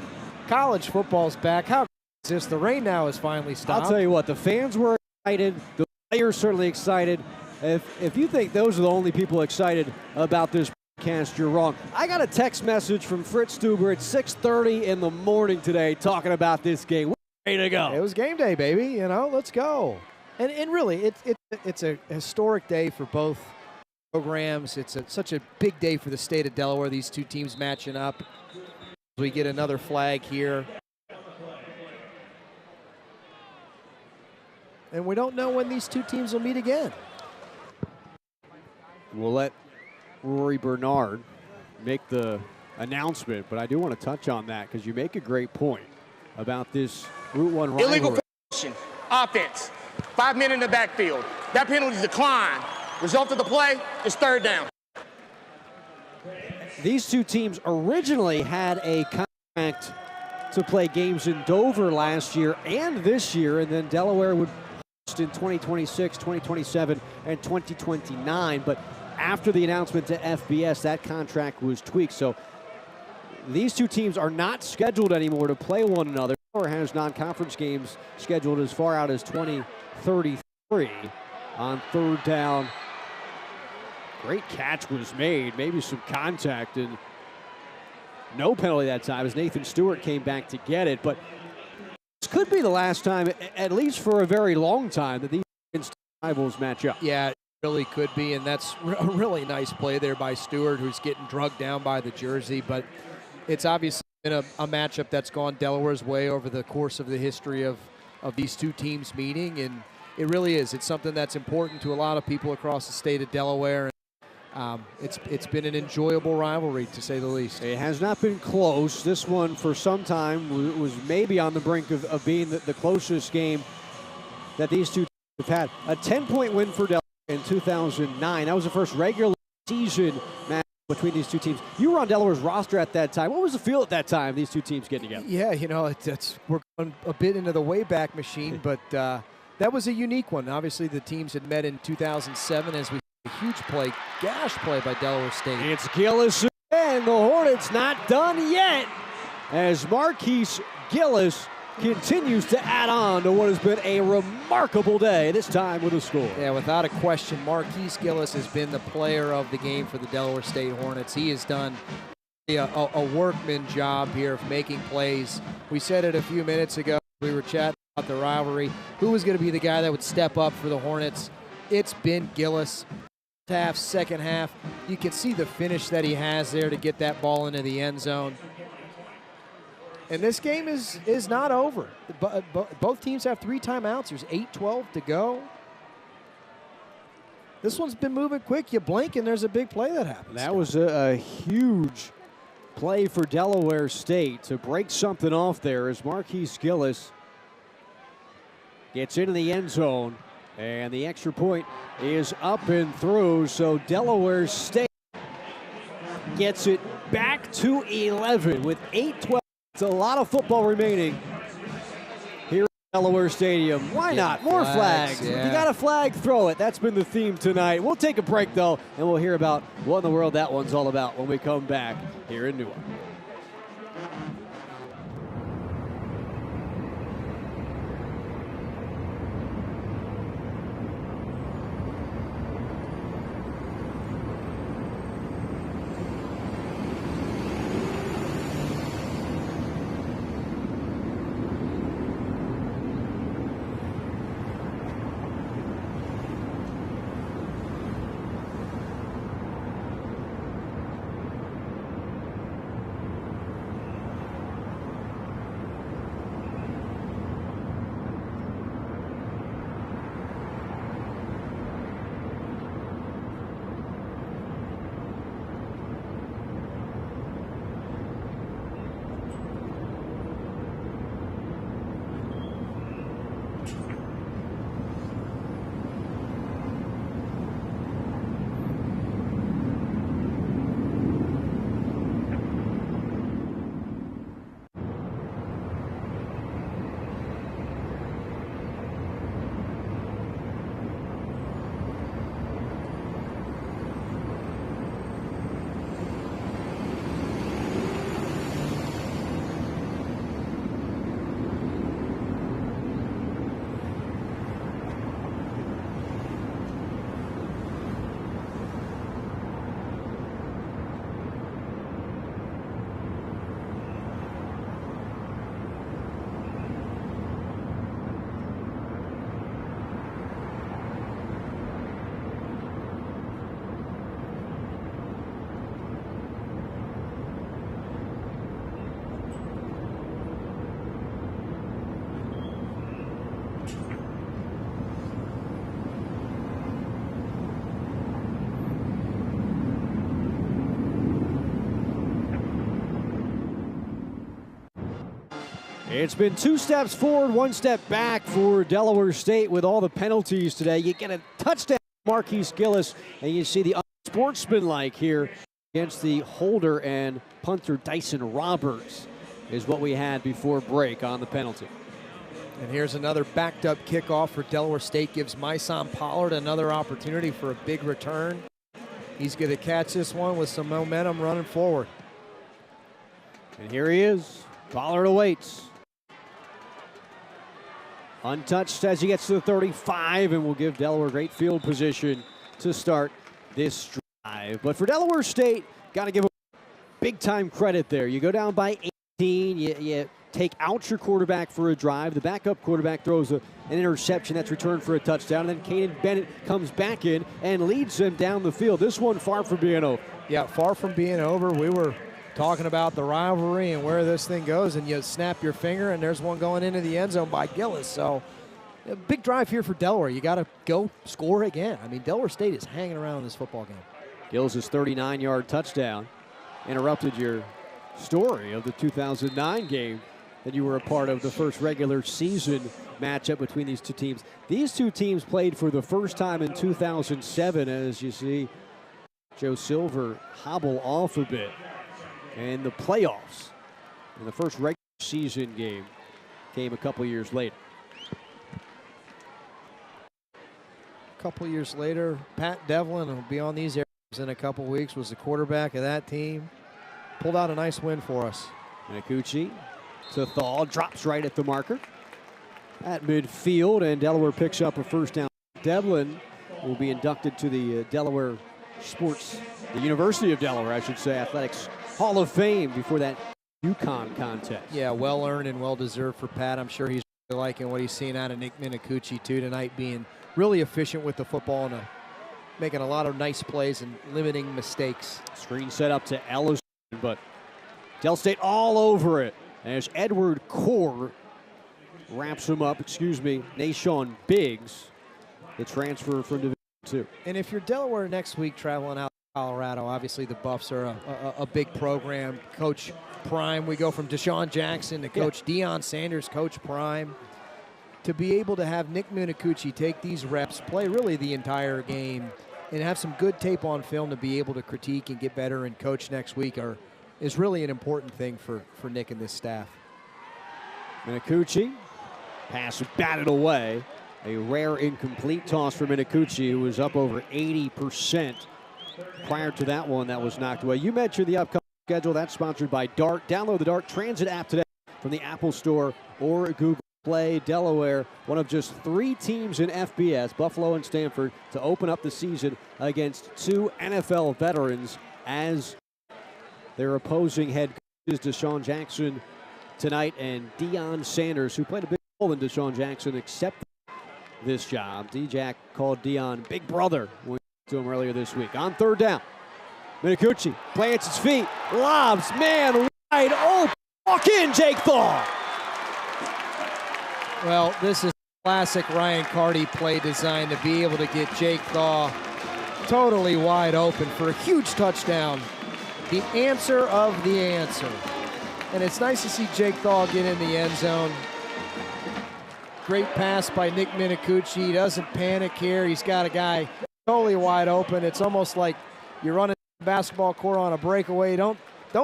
College football's back. How is this? The rain now has finally stopped. I'll tell you what, the fans were excited. The players certainly excited. If you think those are the only people excited about this broadcast, you're wrong. I got a text message from Fritz Stuber at 6:30 in the morning today talking about this game. We're ready to go. It was game day, baby. You know, let's go. And really, it's a historic day for both programs. It's such a big day for the state of Delaware, these two teams matching up. We get another flag here. And we don't know when these two teams will meet again. We'll let Rory Bernard make the announcement, but I do want to touch on that because you make a great point about this Route 1 rivalry. Illegal formation. Offense. 5 men in the backfield. That penalty declined. Result of the play is third down. These two teams originally had a contract to play games in Dover last year and this year, and then Delaware would host in 2026, 2027, and 2029. But after the announcement to FBS, that contract was tweaked. So these two teams are not scheduled anymore to play one another. Delaware has non-conference games scheduled as far out as 2033 on third down. Great catch was made, maybe some contact, and no penalty that time as Nathan Stewart came back to get it. But this could be the last time, at least for a very long time, that these rivals match up. Yeah, it really could be, and that's a really nice play there by Stewart, who's getting drugged down by the jersey. But it's obviously been a matchup that's gone Delaware's way over the course of the history of these two teams meeting, and it really is. It's something that's important to a lot of people across the state of Delaware. It's been an enjoyable rivalry, to say the least. It has not been close. This one, for some time, was maybe on the brink of being the closest game that these two teams have had. A 10-point win for Delaware in 2009. That was the first regular season match between these two teams. You were on Delaware's roster at that time. What was the feel at that time, these two teams getting together? Yeah, you know, we're going a bit into the Wayback Machine, but that was a unique one. Obviously, the teams had met in 2007, as we A huge play, gash play by Delaware State. It's Gillis again. The Hornets not done yet as Marquise Gillis continues to add on to what has been a remarkable day, this time with a score. Yeah, without a question, Marquise Gillis has been the player of the game for the Delaware State Hornets. He has done a workman job here of making plays. We said it a few minutes ago. We were chatting about the rivalry. Who was going to be the guy that would step up for the Hornets? It's been Gillis. Half, second half, you can see the finish that he has there to get that ball into the end zone. And this game is not over. Both teams have 3 timeouts. There's 8:12 to go. This one's been moving quick. You blink and there's a big play that happens. That was a huge play for Delaware State to break something off there as Marquise Gillis gets into the end zone. And the extra point is up and through, so Delaware State gets it back to 11 with 8:12. It's a lot of football remaining here at Delaware Stadium. Why not? More flags. Yeah. If you got a flag, throw it. That's been the theme tonight. We'll take a break, though, and we'll hear about what in the world that one's all about when we come back here in Newark. It's been 2 steps forward, 1 step back for Delaware State with all the penalties today. You get a touchdown, Marquise Gillis, and you see the unsportsmanlike here against the holder and punter Dyson Roberts is what we had before break on the penalty. And here's another backed up kickoff for Delaware State. Gives Myson Pollard another opportunity for a big return. He's going to catch this one with some momentum running forward. And here he is. Pollard awaits. Untouched as he gets to the 35, and will give Delaware great field position to start this drive. But for Delaware State, got to give them big time credit there. You go down by 18, you take out your quarterback for a drive. The backup quarterback throws an interception that's returned for a touchdown. And then Caden Bennett comes back in and leads them down the field. This one far from being over. Yeah, far from being over. We were talking about the rivalry and where this thing goes, and you snap your finger, and there's one going into the end zone by Gillis. So a big drive here for Delaware. You got to go score again. I mean, Delaware State is hanging around in this football game. Gillis' 39-yard touchdown interrupted your story of the 2009 game that you were a part of, the first regular season matchup between these two teams. These two teams played for the first time in 2007, as you see Joe Silver hobble off a bit. And the playoffs in the first regular season game came a couple years later. couple years later, Pat Devlin will be on these airwaves in a couple weeks, was the quarterback of that team. Pulled out a nice win for us. Minicucci to Thaw, drops right at the marker at midfield, and Delaware picks up a first down. Devlin will be inducted to the Delaware Sports, the University of Delaware, I should say, Athletics Hall of Fame before that UConn contest. Yeah, well earned and well deserved for Pat. I'm sure he's really liking what he's seen out of Nick Minicucci too tonight, being really efficient with the football and making a lot of nice plays and limiting mistakes. Screen set up to Ellison, but Del State all over it as Edward Core wraps him up. Nashawn Biggs, the transfer from Division II. And if you're Delaware next week traveling out to Colorado, obviously the Buffs are a big program. Coach Prime, we go from Deshaun Jackson to Coach Deion Sanders, Coach Prime. To be able to have Nick Minicucci take these reps, play really the entire game, and have some good tape on film to be able to critique and get better and coach next week is really an important thing for Nick and this staff. Minicucci, pass batted away. A rare incomplete toss for Minicucci, who was up over 80% prior to that one that was knocked away. You mentioned the upcoming schedule. That's sponsored by Dart. Download the Dart Transit app today from the Apple Store or Google Play. Delaware, one of just 3 teams in FBS, Buffalo and Stanford, to open up the season against 2 NFL veterans as their opposing head coaches, Deshaun Jackson tonight and Deion Sanders, who played a big role in Deshaun Jackson accepting this job. D-Jack called Deion Big Brother when he to him earlier this week. On third down, Minicucci plants his feet, lobs, man wide open. Walk in, Jake Thaw. Well, this is classic Ryan Carty play design to be able to get Jake Thaw totally wide open for a huge touchdown. The answer of the answer. And it's nice to see Jake Thaw get in the end zone. Great pass by Nick Minicucci. He doesn't panic here. He's got a guy totally wide open. It's almost like you're running the basketball court on a breakaway. Don't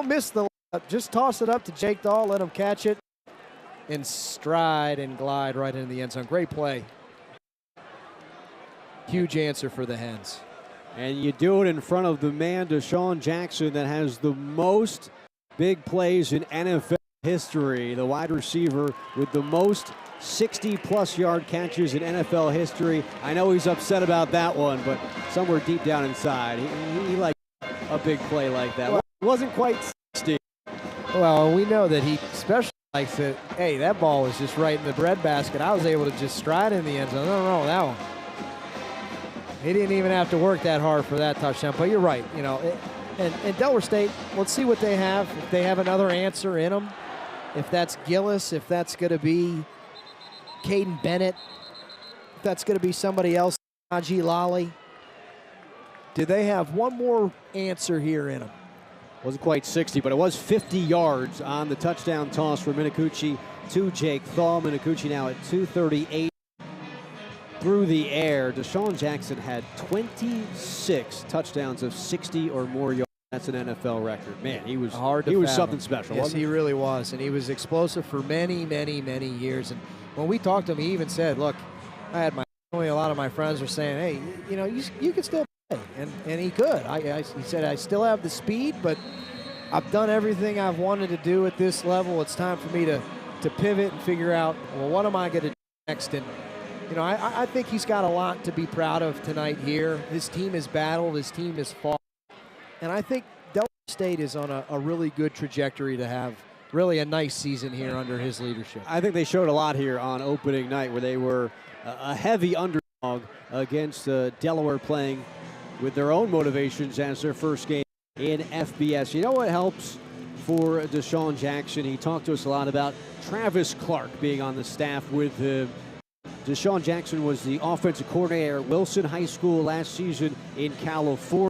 miss the layup. Just toss it up to Jake Thaw. Let him catch it and stride and glide right into the end zone. Great play. Huge answer for the Hens. And you do it in front of the man, Deshaun Jackson, that has the most big plays in NFL history. The wide receiver with the most 60-plus yard catches in NFL history. I know he's upset about that one, but somewhere deep down inside, he liked a big play like that. Well, it wasn't quite 60. Well, we know that he especially likes it. Hey, that ball was just right in the breadbasket. I was able to just stride in the end zone. Nothing wrong with that one. He didn't even have to work that hard for that touchdown. But you're right, and Delaware State, let's see what they have. If they have another answer in them, if that's Gillis, if that's going to be Caden Bennett, if that's going to be somebody else, Najee Lally. Do they have one more answer here in them? Wasn't quite 60, but it was 50 yards on the touchdown toss for Minicucci to Jake Thaw. Minicucci now at 238 through the air. Deshaun Jackson had 26 touchdowns of 60 or more yards. That's an NFL record. Man, he was something special. Yes, he really was, and he was explosive for many, many, many years. And when we talked to him, he even said, "Look, I had my family, a lot of my friends were saying, hey, you can still play," and he could. He said, "I still have the speed, but I've done everything I've wanted to do at this level. It's time for me to pivot and figure out, well, what am I going to do next?" And I think he's got a lot to be proud of tonight here. His team has battled. His team has fought. And I think Delaware State is on a really good trajectory to have really a nice season here under his leadership. I think they showed a lot here on opening night where they were a heavy underdog against Delaware, playing with their own motivations as their first game in FBS. You know what helps for Deshaun Jackson? He talked to us a lot about Travis Clark being on the staff with him. Deshaun Jackson was the offensive coordinator at Wilson High School last season in California.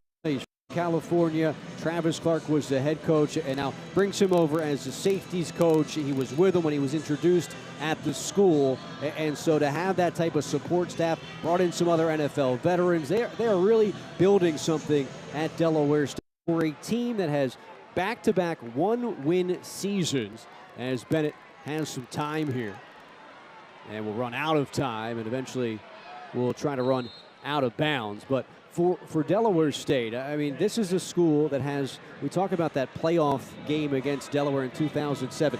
Travis Clark was the head coach and now brings him over as the safeties coach. He was with him when he was introduced at the school. And so to have that type of support staff, brought in some other NFL veterans, they are really building something at Delaware State for a team that has back-to-back one-win seasons, as Bennett has some time here. And will run out of time and eventually will try to run out of bounds. But for Delaware State, I mean, this is a school that has, we talk about that playoff game against Delaware in 2007,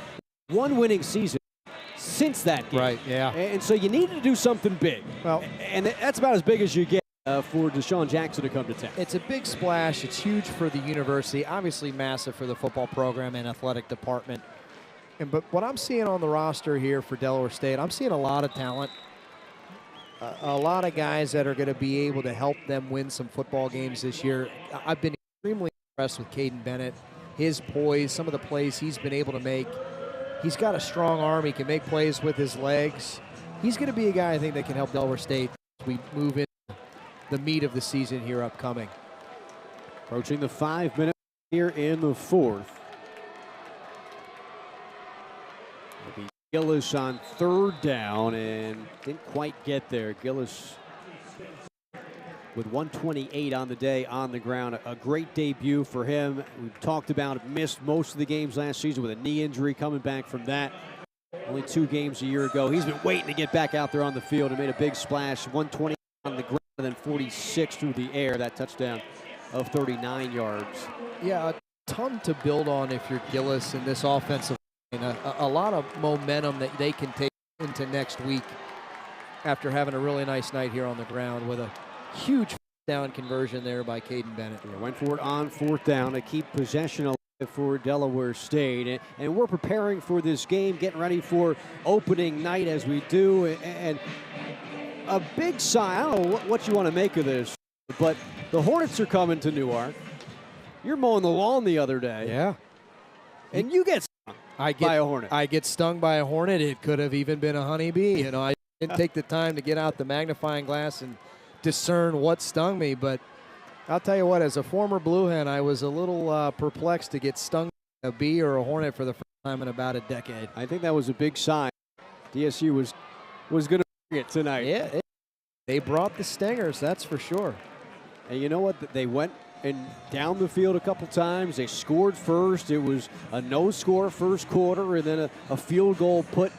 one winning season since that game. Right, yeah. And so you need to do something big. Well, and that's about as big as you get for Deshaun Jackson to come to town. It's a big splash. It's huge for the university. Obviously massive for the football program and athletic department. But what I'm seeing on the roster here for Delaware State, I'm seeing a lot of talent. A lot of guys that are going to be able to help them win some football games this year. I've been extremely impressed with Caden Bennett, his poise, some of the plays he's been able to make. He's got a strong arm. He can make plays with his legs. He's going to be a guy, I think, that can help Delaware State as we move into the meat of the season here upcoming. Approaching the 5 minutes here in the fourth. It'll be Gillis on third down and didn't quite get there. Gillis with 128 on the day on the ground. A great debut for him. We've talked about it, missed most of the games last season with a knee injury, coming back from that. Only 2 games a year ago. He's been waiting to get back out there on the field and made a big splash. 120 on the ground and then 46 through the air. That touchdown of 39 yards. Yeah, a ton to build on if you're Gillis in this offensive line. A lot of momentum that they can take into next week after having a really nice night here on the ground with a huge down conversion there by Caden Bennett. Yeah, went for it on fourth down to keep possession alive for Delaware State. And we're preparing for this game, getting ready for opening night as we do. And a big sign, I don't know what you want to make of this, but the Hornets are coming to Newark. You're mowing the lawn the other day. Yeah. And you get stung by a hornet. I get stung by a hornet. It could have even been a honeybee. You know, I didn't take the time to get out the magnifying glass and discern what stung me, but I'll tell you what, as a former Blue Hen, I was a little perplexed to get stung by a bee or a hornet for the first time in about a decade. I think that was a big sign. DSU was going to bring it tonight. Yeah, they brought the stingers, that's for sure. And you know what? They went and down the field a couple times. They scored first. It was a no-score first quarter, and then a field goal put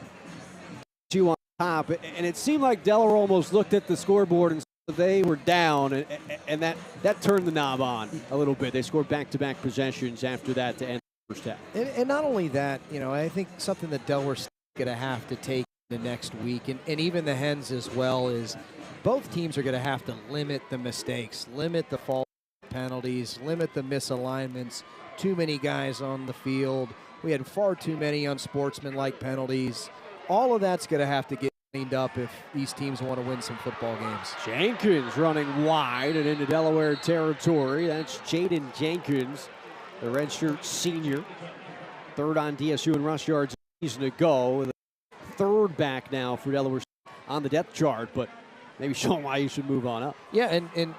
you on top. And it seemed like Delaware almost looked at the scoreboard and they were down, and that turned the knob on a little bit. They scored back-to-back possessions after that to end the first half. And not only that, you know, I think something that Delaware's going to have to take the next week, and even the Hens as well, is both teams are going to have to limit the mistakes, limit the false penalties, limit the misalignments. Too many guys on the field. We had far too many unsportsmanlike penalties. All of that's going to have to get cleaned up if these teams want to win some football games. Jenkins running wide and into Delaware territory. That's Jaden Jenkins, the redshirt senior. Third on DSU in rush yards a season ago. The third back now for Delaware on the depth chart, but maybe showing why you should move on up. Yeah, and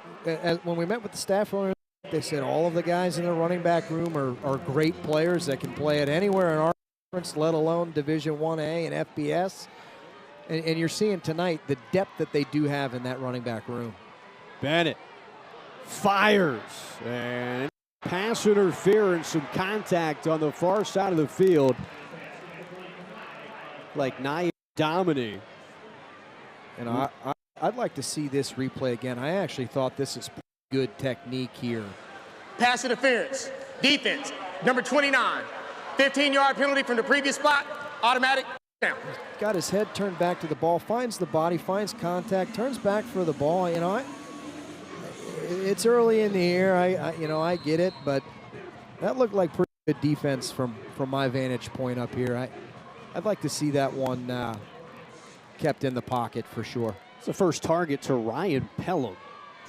when we met with the staff earlier, they said all of the guys in the running back room are great players that can play at anywhere in our conference, let alone Division 1A and FBS. And you're seeing tonight the depth that they do have in that running back room. Bennett fires, and pass interference, some contact on the far side of the field. Like Nia Domini. And I'd like to see this replay again. I actually thought this is good technique here. Pass interference. Defense, number 29. 15-yard penalty from the previous spot. Automatic. Down. Got his head turned back to the ball, finds the body, finds contact, turns back for the ball. You know, it's early in the year. I get it, but that looked like pretty good defense from my vantage point up here. I'd like to see that one kept in the pocket for sure. It's the first target to Ryan Pelham,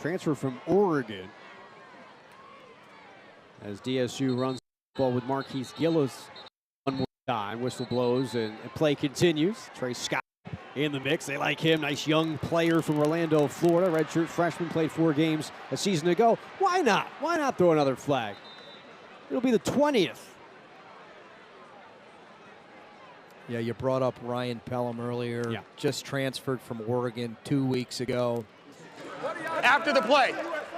transfer from Oregon. As DSU runs the ball with Marquise Gillis. One more time, whistle blows and play continues. Trey Scott in the mix. They like him. Nice young player from Orlando, Florida. Redshirt freshman, played 4 games a season ago. Why not? Why not throw another flag? It'll be the 20th. Yeah, you brought up Ryan Pelham earlier. Yeah. Just transferred from Oregon 2 weeks ago. After the play,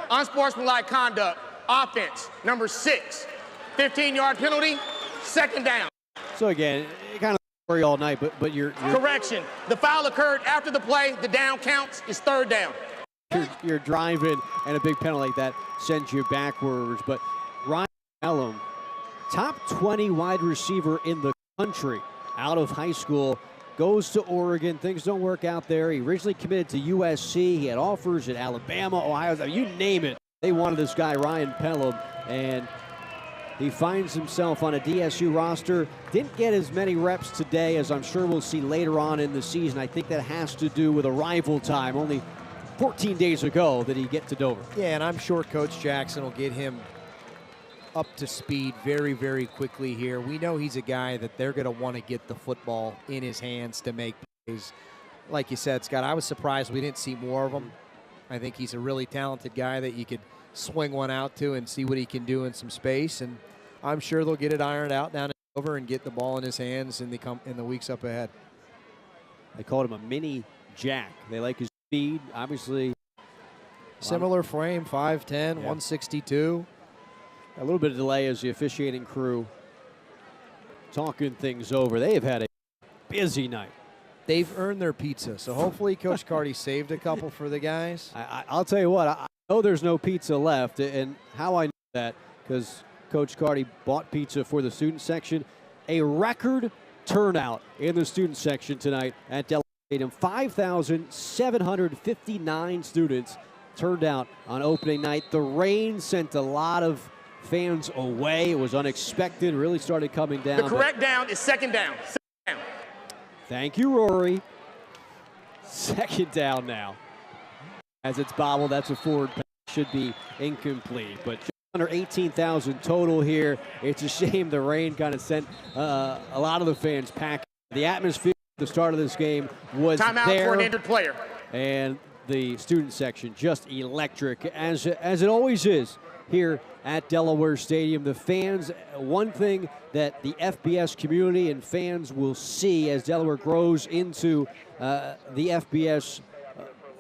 unsportsmanlike conduct, offense, number 6. 15-yard penalty, second down. So again, kind of worry all night, but you're Correction. The foul occurred after the play. The down counts is third down. you're driving and a big penalty like that sends you backwards. But Ryan Pelham, top 20 wide receiver in the country out of high school, goes to Oregon. Things don't work out there. He originally committed to USC. He had offers at Alabama, Ohio, you name it. They wanted this guy, Ryan Pelham, and he finds himself on a DSU roster. Didn't get as many reps today as I'm sure we'll see later on in the season. I think that has to do with arrival time. Only 14 days ago that he get to Dover. Yeah, and I'm sure Coach Jackson will get him up to speed very, very quickly here. We know he's a guy that they're going to want to get the football in his hands to make plays. Like you said, Scott, I was surprised we didn't see more of him. I think he's a really talented guy that you could swing one out to and see what he can do in some space. And I'm sure they'll get it ironed out down in Dover and get the ball in his hands in the weeks up ahead. They called him a mini Jack. They like his speed, obviously. Similar frame, 5'10", yeah. 162. A little bit of delay as the officiating crew talking things over. They have had a busy night. They've earned their pizza, so hopefully Coach Carty saved a couple for the guys. I'll tell you what, I know there's no pizza left, and how I know that, because Coach Carty bought pizza for the student section. A record turnout in the student section tonight at Delaware Stadium. 5,759 students turned out on opening night. The rain sent a lot of fans away. It was unexpected, really started coming down. The correct down is second down. Second down. Thank you, Rory. Second down now. As it's bobbled, that's a forward pass. Should be incomplete, but just under 18,000 total here. It's a shame the rain kind of sent a lot of the fans packing. The atmosphere at the start of this game was Timeout there. For an injured player. And the student section just electric, as it always is here at Delaware Stadium. The fans, one thing that the FBS community and fans will see as Delaware grows into the FBS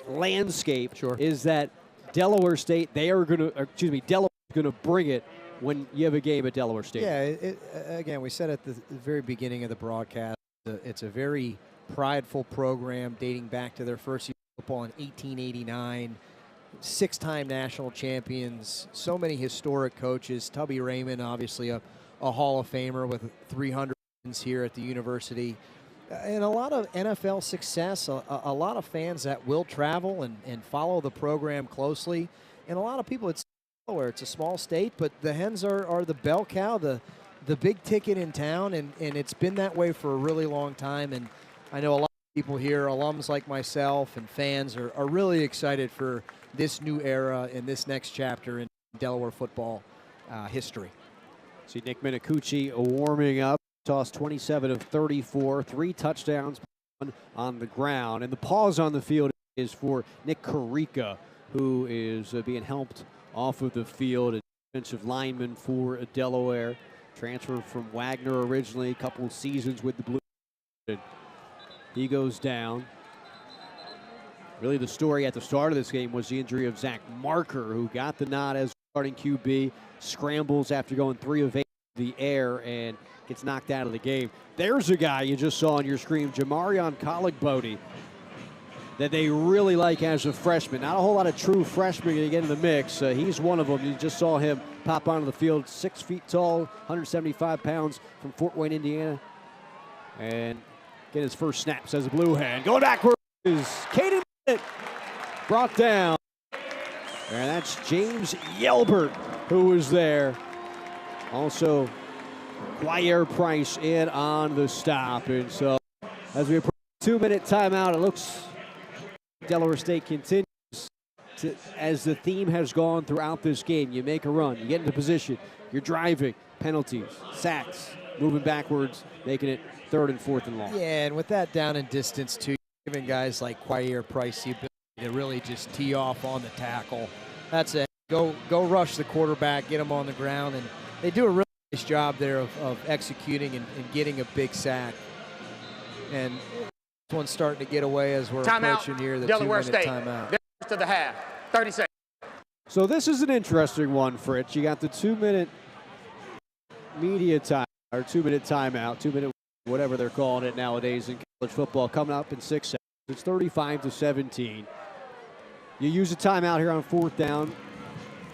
landscape is that Delaware State, Delaware is going to bring it when you have a game at Delaware State. Yeah, again, we said at the very beginning of the broadcast, it's a very prideful program dating back to their first year of football in 1889. Six-time national champions, so many historic coaches. Tubby Raymond, obviously a Hall of Famer with 300 wins here at the university. And a lot of NFL success, a lot of fans that will travel and follow the program closely. And a lot of people, it's Delaware, it's a small state, but the Hens are the bell cow, the big ticket in town, and it's been that way for a really long time. And I know a lot of people here, alums like myself and fans, are really excited for this new era and this next chapter in Delaware football history. See Nick Minicucci warming up, tossed 27 of 34, 3 touchdowns, 1 on the ground. And the pause on the field is for Nick Carica, who is being helped off of the field. A defensive lineman for Delaware, transferred from Wagner originally, a couple of seasons with the Blue. He goes down. Really, the story at the start of this game was the injury of Zach Marker, who got the nod as starting QB, scrambles after going 3 of 8 in the air and gets knocked out of the game. There's a guy you just saw on your screen, Jamarion Coligbody, that they really like as a freshman. Not a whole lot of true freshmen to get in the mix. He's one of them. You just saw him pop onto the field, 6 feet tall, 175 pounds from Fort Wayne, Indiana, and get his first snaps as a Blue Hen. Going backwards is Caden brought down. And that's James Yelbert who was there. Also, Guyer Price in on the stop. And so, as we approach 2-minute timeout, it looks Delaware State continues to, as the theme has gone throughout this game. You make a run, you get into position, you're driving, penalties, sacks, moving backwards, making it 3rd and 4th and long. Yeah, and with that down and distance too, giving guys like Guyer Price the ability to really just tee off on the tackle. That's it. Go rush the quarterback, get him on the ground, and they do a really nice job there of executing and getting a big sack. And this one's starting to get away as we're approaching here the Delaware 2-minute State. timeout. To the half, 30 seconds. So this is an interesting one, Fritz. You got the 2-minute media time, or 2-minute timeout, 2-minute whatever they're calling it nowadays in college football, coming up in 6 seconds. It's 35-17. You use a timeout here on 4th down.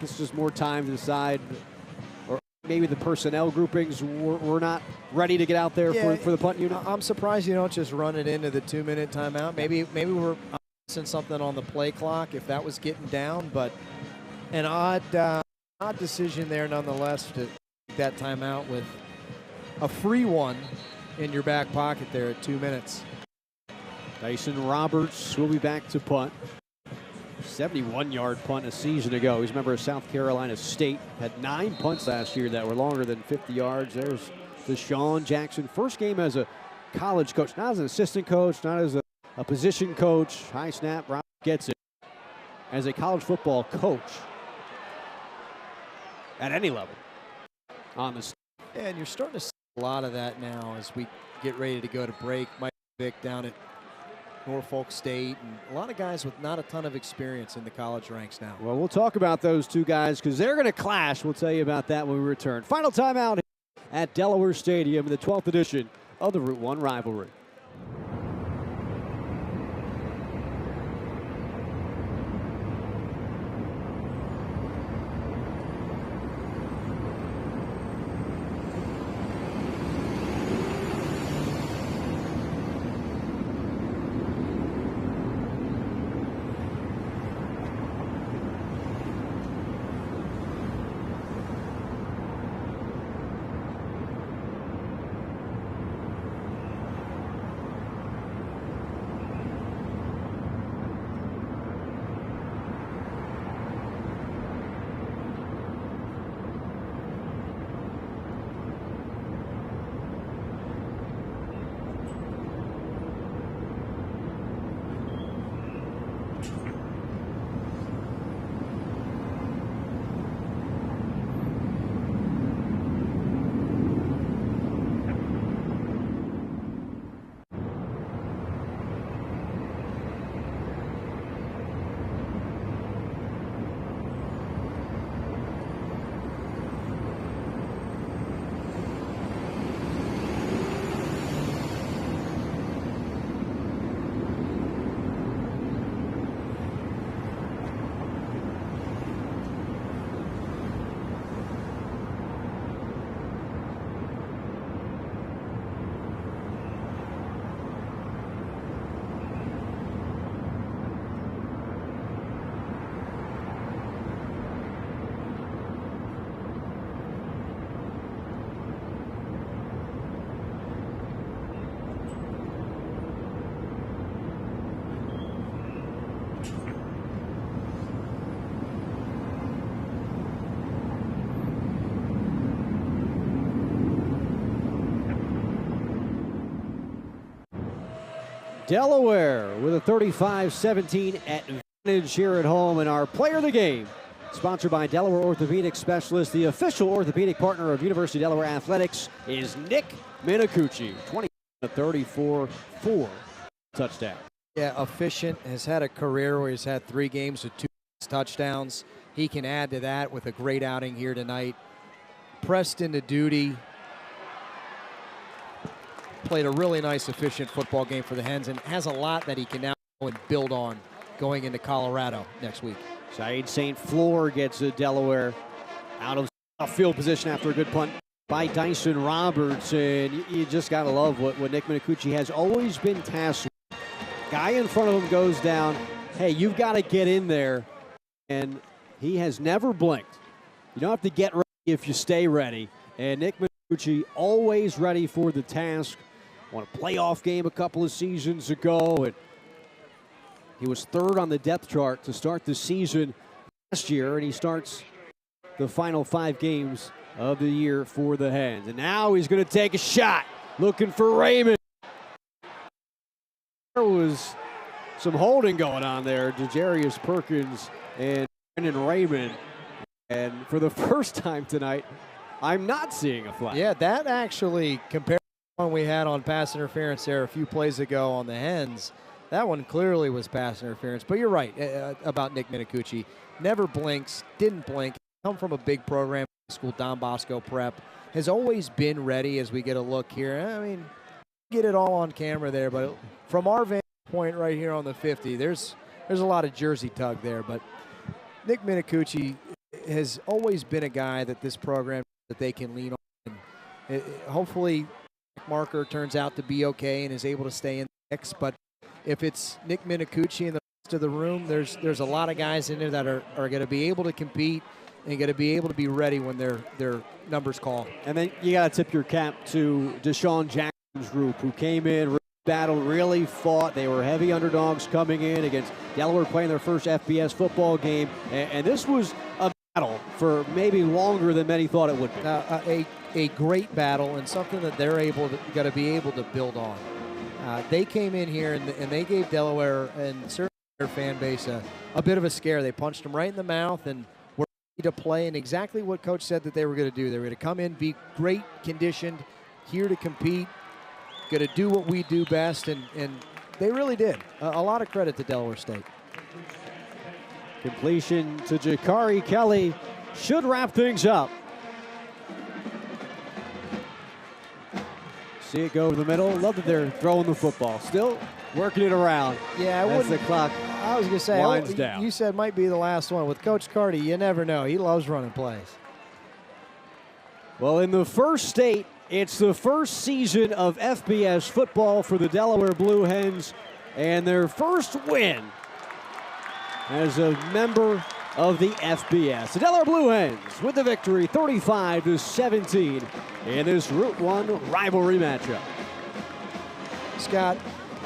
This is just more time to decide, or maybe the personnel groupings were not ready to get out there for the punt unit. I'm surprised you don't just run it into the 2-minute timeout. Maybe we're missing something on the play clock if that was getting down, but an odd decision there nonetheless to take that timeout with a free one in your back pocket there at 2 minutes. Dyson Roberts will be back to punt. 71-yard punt a season ago. He's a member of South Carolina State. Had 9 punts last year that were longer than 50 yards. There's Deshaun Jackson. First game as a college coach, not as an assistant coach, not as a position coach. High snap, Roberts gets it. As a college football coach at any level on the stage. Yeah, and you're starting to see a lot of that now as we get ready to go to break. Mike Vick down at Norfolk State, and a lot of guys with not a ton of experience in the college ranks now. Well, we'll talk about those two guys because they're going to clash. We'll tell you about that when we return. Final timeout at Delaware Stadium in the 12th edition of the Route 1 rivalry. Delaware with a 35-17 advantage here at home, and our player of the game, sponsored by Delaware Orthopedic Specialist, the official orthopedic partner of University of Delaware Athletics, is Nick Minicucci. 20-34, 4 touchdown. Yeah, efficient, has had a career where he's had 3 games with 2 touchdowns. He can add to that with a great outing here tonight. Pressed into duty. Played a really nice, efficient football game for the Hens and has a lot that he can now go and build on going into Colorado next week. Saeed St. Fleur gets Delaware out of field position after a good punt by Dyson Roberts. And you just got to love what Nick Minicucci has always been tasked with. Guy in front of him goes down. Hey, you've got to get in there. And he has never blinked. You don't have to get ready if you stay ready. And Nick Minicucci always ready for the task. Won a playoff game a couple of seasons ago, and he was 3rd on the depth chart to start the season last year, and he starts the final 5 games of the year for the Hens. And now he's going to take a shot, looking for Raymond. There was some holding going on there, Jajarius Perkins and Brendan Raymond. And for the first time tonight, I'm not seeing a flag. Yeah, that actually, compared to the one we had on pass interference there a few plays ago on the Hens, that one clearly was pass interference. But you're right about Nick Minicucci. Never blinks, didn't blink. Come from a big program, school Don Bosco Prep. Has always been ready as we get a look here. I mean, get it all on camera there, but from our vantage point right here on the 50, there's there's a lot of jersey tug there, but Nick Minicucci has always been a guy that this program that they can lean on. Hopefully, Marker turns out to be okay and is able to stay in the mix. But if it's Nick Minicucci and the rest of the room, there's a lot of guys in there that are going to be able to compete and going to be able to be ready when their numbers call. And then you got to tip your cap to Deshaun Jackson's group, who came in, battled, really fought. They were heavy underdogs coming in against Delaware, playing their first FBS football game. And this was a battle for maybe longer than many thought it would be. A great battle and something that they're got to be able to build on. They came in here and they gave Delaware and certainly their fan base a bit of a scare. They punched them right in the mouth and were ready to play, and exactly what Coach said that they were going to do. They were going to come in, be great conditioned, here to compete, going to do what we do best, and they really did. A lot of credit to Delaware State. Completion to Jakari Kelly should wrap things up. See it go over the middle. Love that they're throwing the football. Still working it around. Yeah, as the clock I was going to say, winds down. You said might be the last one. With Coach Carty, you never know. He loves running plays. Well, in the first state, it's the first season of FBS football for the Delaware Blue Hens, and their first win as a member of the FBS. The Delaware Blue Hens with the victory, 35-17 in this Route 1 rivalry matchup. Scott,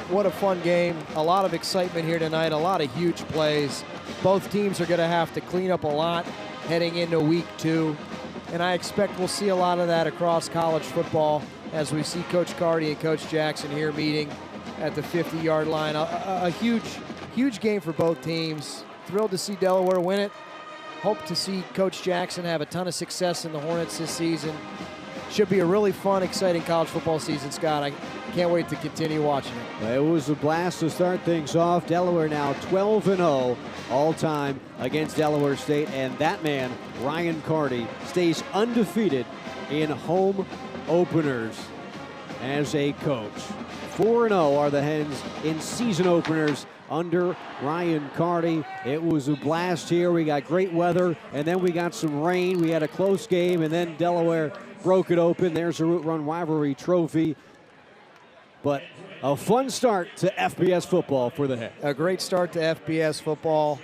what a fun game. A lot of excitement here tonight, a lot of huge plays. Both teams are going to have to clean up a lot heading into week 2. And I expect we'll see a lot of that across college football as we see Coach Carty and Coach Jackson here meeting at the 50-yard line. A huge game for both teams. Thrilled to see Delaware win it. Hope to see Coach Jackson have a ton of success in the Hornets this season. Should be a really fun, exciting college football season, Scott. I can't wait to continue watching it. It was a blast to start things off. Delaware now 12-0 all-time against Delaware State, and that man, Ryan Carty, stays undefeated in home openers as a coach. 4-0 are the Hens in season openers under Ryan Carty. It was a blast here. We got great weather, and then we got some rain. We had a close game, and then Delaware broke it open. There's a Route Run rivalry trophy. But a fun start to FBS football for the Hens. A great start to FBS football.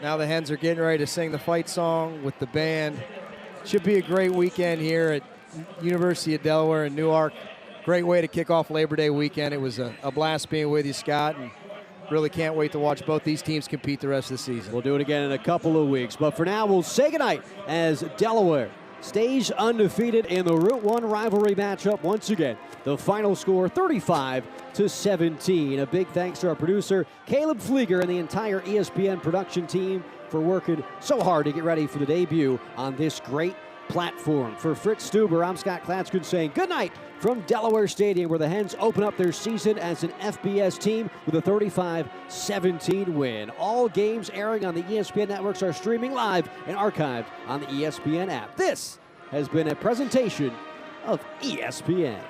Now the Hens are getting ready to sing the fight song with the band. Should be a great weekend here at University of Delaware in Newark. Great way to kick off Labor Day weekend. It was a blast being with you, Scott, and really can't wait to watch both these teams compete the rest of the season. We'll do it again in a couple of weeks. But for now, we'll say goodnight as Delaware stays undefeated in the Route 1 rivalry matchup. Once again, the final score 35-17. A big thanks to our producer, Caleb Flieger, and the entire ESPN production team for working so hard to get ready for the debut on this great platform. For Fritz Stuber, I'm Scott Klatskin saying good night from Delaware Stadium, where the Hens open up their season as an FBS team with a 35-17 win. All games airing on the ESPN networks are streaming live and archived on the ESPN app. This has been a presentation of ESPN.